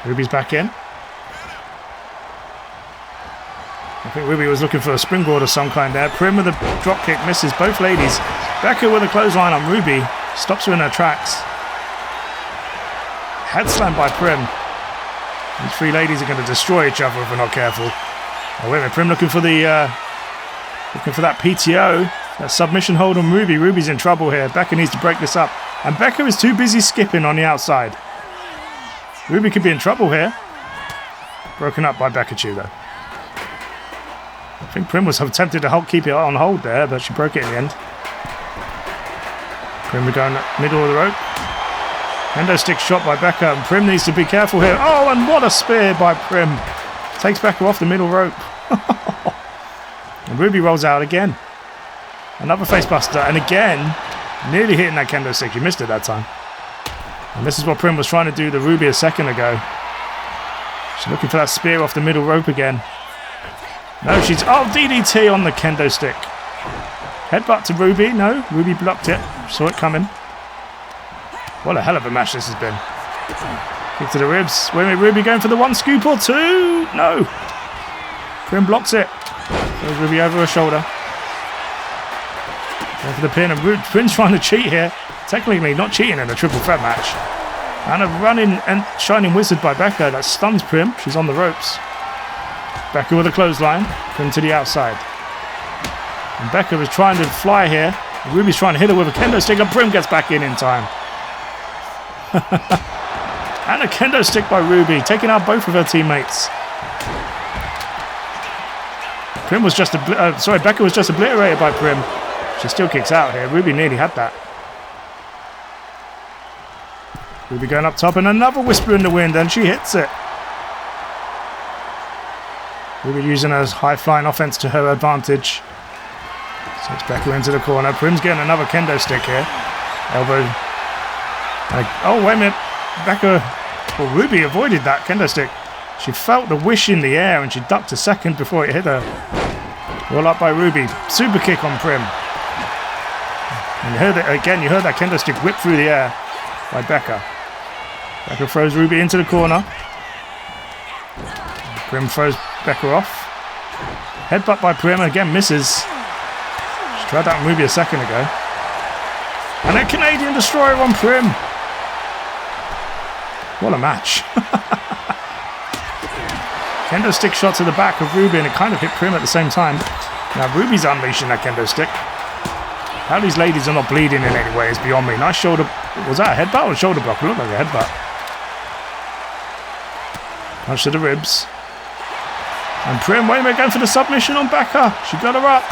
Ruby's back in. I think Ruby was looking for a springboard of some kind there. Prim with a drop kick misses both ladies. Becca with a clothesline on Ruby. Stops her in her tracks. Head slam by Prim. These three ladies are going to destroy each other if we're not careful. Oh, wait a minute. Prim looking for that PTO. That submission hold on Ruby. Ruby's in trouble here. Becca needs to break this up. And Becca is too busy skipping on the outside. Ruby could be in trouble here. Broken up by Becca Chu, though. I think Prim was tempted to keep it on hold there, but she broke it in the end. Prim going middle of the rope. Kendo stick shot by Becca, and Prim needs to be careful here. Oh, and what a spear by Prim. Takes Becca off the middle rope. And Ruby rolls out again. Another facebuster, and again, nearly hitting that kendo stick. She missed it that time. And this is what Prim was trying to do to Ruby a second ago. She's looking for that spear off the middle rope again. No, she's... Oh, DDT on the kendo stick. Headbutt to Ruby. No, Ruby blocked it. Saw it coming. What a hell of a match this has been. Kick to the ribs. Wait a minute, Ruby going for the one scoop or two. No. Prim blocks it. Goes Ruby over her shoulder. Going for the pin, and Prim's trying to cheat here. Technically not cheating in a triple threat match. And a running and shining wizard by Becca that stuns Prim. She's on the ropes. Becca with a clothesline. Prim to the outside. And Becca was trying to fly here. Ruby's trying to hit her with a kendo stick, and Prim gets back in time. And a kendo stick by Ruby, taking out both of her teammates. Becca was just obliterated by Prim. She still kicks out here. Ruby nearly had that. Ruby going up top, and another whisper in the wind, and she hits it. Ruby using her high-flying offense to her advantage. So it's Becca into the corner. Prim's getting another kendo stick here. Elbow. Oh, wait a minute. Becca, well, Ruby avoided that kendo stick. She felt the wish in the air, and she ducked a second before it hit her. Roll up by Ruby. Super kick on Prim. And you heard it again. You heard that kendo stick whip through the air by Becca. Becca throws Ruby into the corner. Prim throws Becca off. Headbutt by Prim, again misses. She tried that on Ruby a second ago. And a Canadian Destroyer on Prim. What a match. Kendo stick shot to the back of Ruby, and it kind of hit Prim at the same time. Now Ruby's unleashing that kendo stick. How these ladies are not bleeding in any way is beyond me. Nice shoulder. Was that a headbutt or a shoulder block? It looked like a headbutt. Punch to the ribs. And Prim, wait a minute, going for the submission on Becca. She got her up.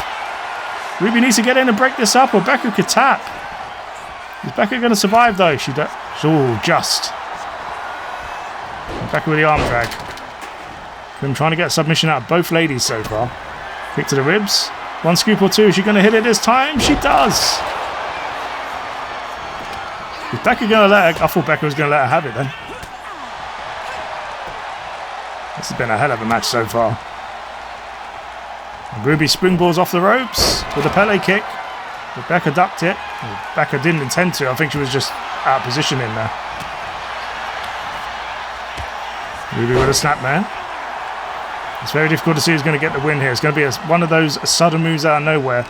Ruby needs to get in and break this up, or Becca could tap. Is Becca going to survive, though? Oh, just. And Becca with the arm drag. Prim trying to get a submission out of both ladies so far. Kick to the ribs. One scoop or two. Is she going to hit it this time? She does. Is Becca going to let her? I thought Becca was going to let her have it then. This has been a hell of a match so far. And Ruby springboards off the ropes with a Pele kick. But Becca ducked it. Well, Becca didn't intend to. I think she was just out of position in there. Ruby with a snapmare. It's very difficult to see who's going to get the win here. It's going to be one of those sudden moves out of nowhere.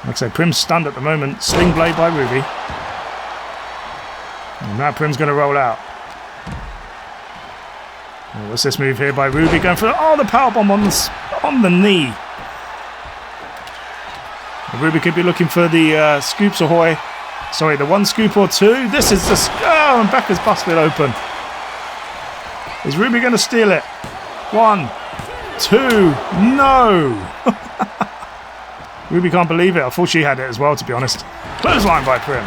Like I say, Prim's stunned at the moment. Sling blade by Ruby. And now Prim's going to roll out. Oh, what's this move here by Ruby? Going for the powerbomb on the knee. And Ruby could be looking for the scoops ahoy. Sorry, the one scoop or two. This is the... Oh, and Becca's busted open. Is Ruby going to steal it? 1, 2, no! Ruby can't believe it. I thought she had it as well, to be honest. Clothesline by Prim.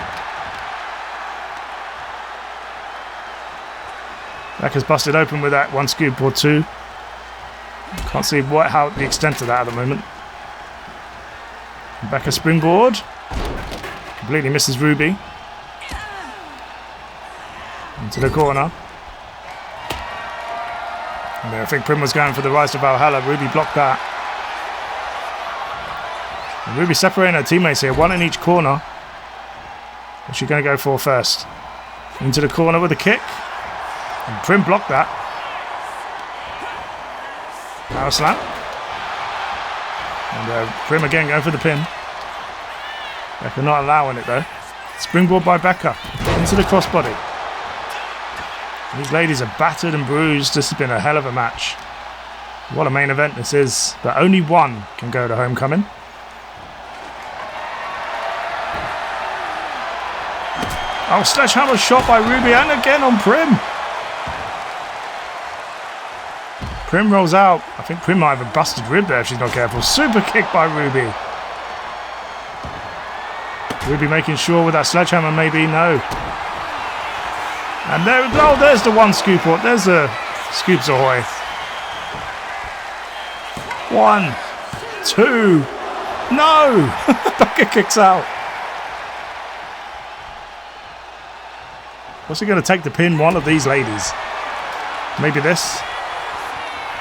Becca's busted open with that one scoop or two. Can't see how the extent of that at the moment. Becca springboard. Completely misses Ruby. Into the corner. And I think Prim was going for the rise to Valhalla. Ruby blocked that. And Ruby separating her teammates here, one in each corner. What's she going to go for first? Into the corner with a kick. And Prim blocked that. Power slam. And Prim again going for the pin. Becca not allowing it though. Springboard by Becca. Into the crossbody. These ladies are battered and bruised. This has been a hell of a match. What a main event this is. But only one can go to Homecoming. Oh, sledgehammer shot by Ruby and again on Prim. Prim rolls out. I think Prim might have a busted rib there if she's not careful. Super kick by Ruby. Ruby making sure with that sledgehammer maybe. No. And there's the one scoop. There's the scoops ahoy. 1, 2. No! Becca kicks out. What's it going to take to pin one of these ladies? Maybe this.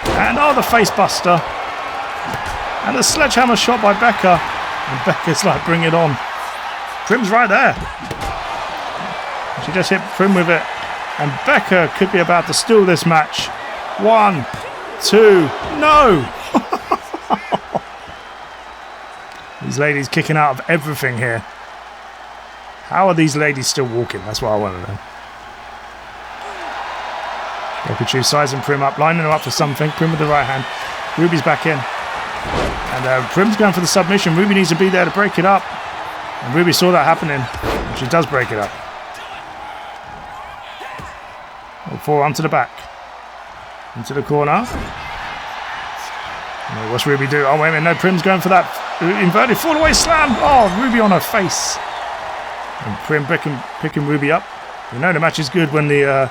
And the face buster. And a sledgehammer shot by Becca. And Becca's like, bring it on. Prim's right there. She just hit Prim with it. And Becca could be about to steal this match. 1, 2, no! These ladies kicking out of everything here. How are these ladies still walking? That's what I want to know. Pikachu sizing Prim up, lining her up for something. Prim with the right hand. Ruby's back in. And Prim's going for the submission. Ruby needs to be there to break it up. And Ruby saw that happening. And she does break it up. Forearm to the back. Into the corner. Oh, what's Ruby do? Oh, wait a minute. No, Prim's going for that inverted fall-away slam. Oh, Ruby on her face. And Prim picking Ruby up. You know the match is good when the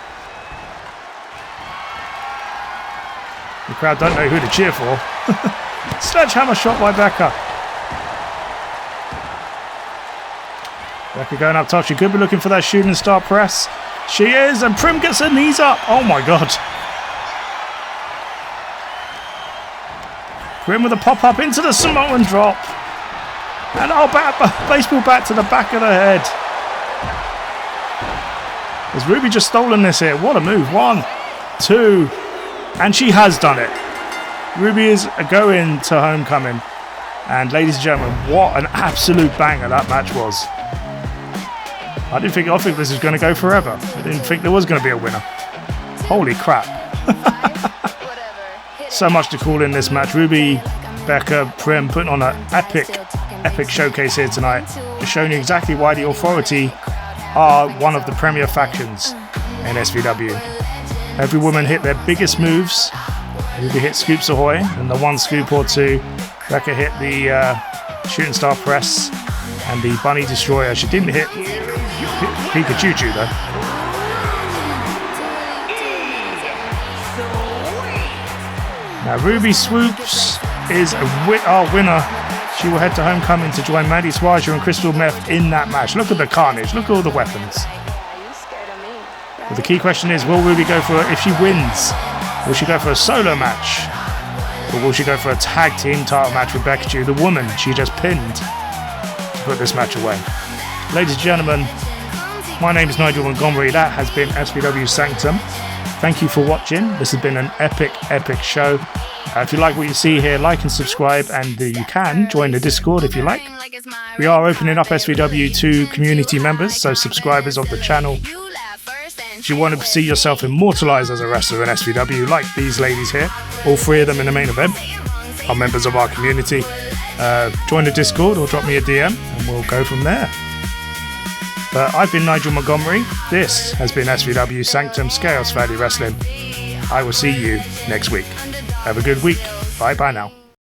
crowd don't know who to cheer for. Sledgehammer shot by Becca. Becca going up top. She could be looking for that shooting star press. She is, and Prim gets her knees up. Oh my god. Prim with a pop-up into the Samoan drop. And baseball bat to the back of the head. Has Ruby just stolen this here? What a move. 1, 2, and she has done it. Ruby is going to Homecoming. And ladies and gentlemen, what an absolute banger that match was. I think this was going to go forever. I didn't think there was going to be a winner. Holy crap. So much to call in this match. Ruby, Becca, Prim putting on an epic showcase here tonight. Just showing you exactly why the Authority are one of the premier factions in SVW. Every woman hit their biggest moves. Ruby hit Scoops Ahoy and the 1 scoop or 2. Becca hit the Shooting Star Press and the Bunny Destroyer. She didn't hit Pikachu though. Now Ruby Swoops is our winner. She will head to Homecoming to join Mandy Swaja and Krystal Meth in that match. Look at the carnage. Look at all the weapons. But the key question is, will Ruby go for, if she wins, will she go for a solo match? Or will she go for a tag team title match with Becky, the woman she just pinned, to put this match away? Ladies and gentlemen, my name is Nigel Montgomery. That has been SVW Sanctum. Thank you for watching. This has been an epic show. If you like what you see here, like and subscribe, and you can join the Discord if you like. We are opening up SVW to community members, so subscribers of the channel. If you want to see yourself immortalized as a wrestler in SVW, like these ladies here, all 3 of them in the main event, are members of our community, join the Discord or drop me a DM and we'll go from there. But I've been Nigel Montgomery. This has been SVW Sanctum Skaos Valley Wrestling. I will see you next week. Have a good week. Bye now.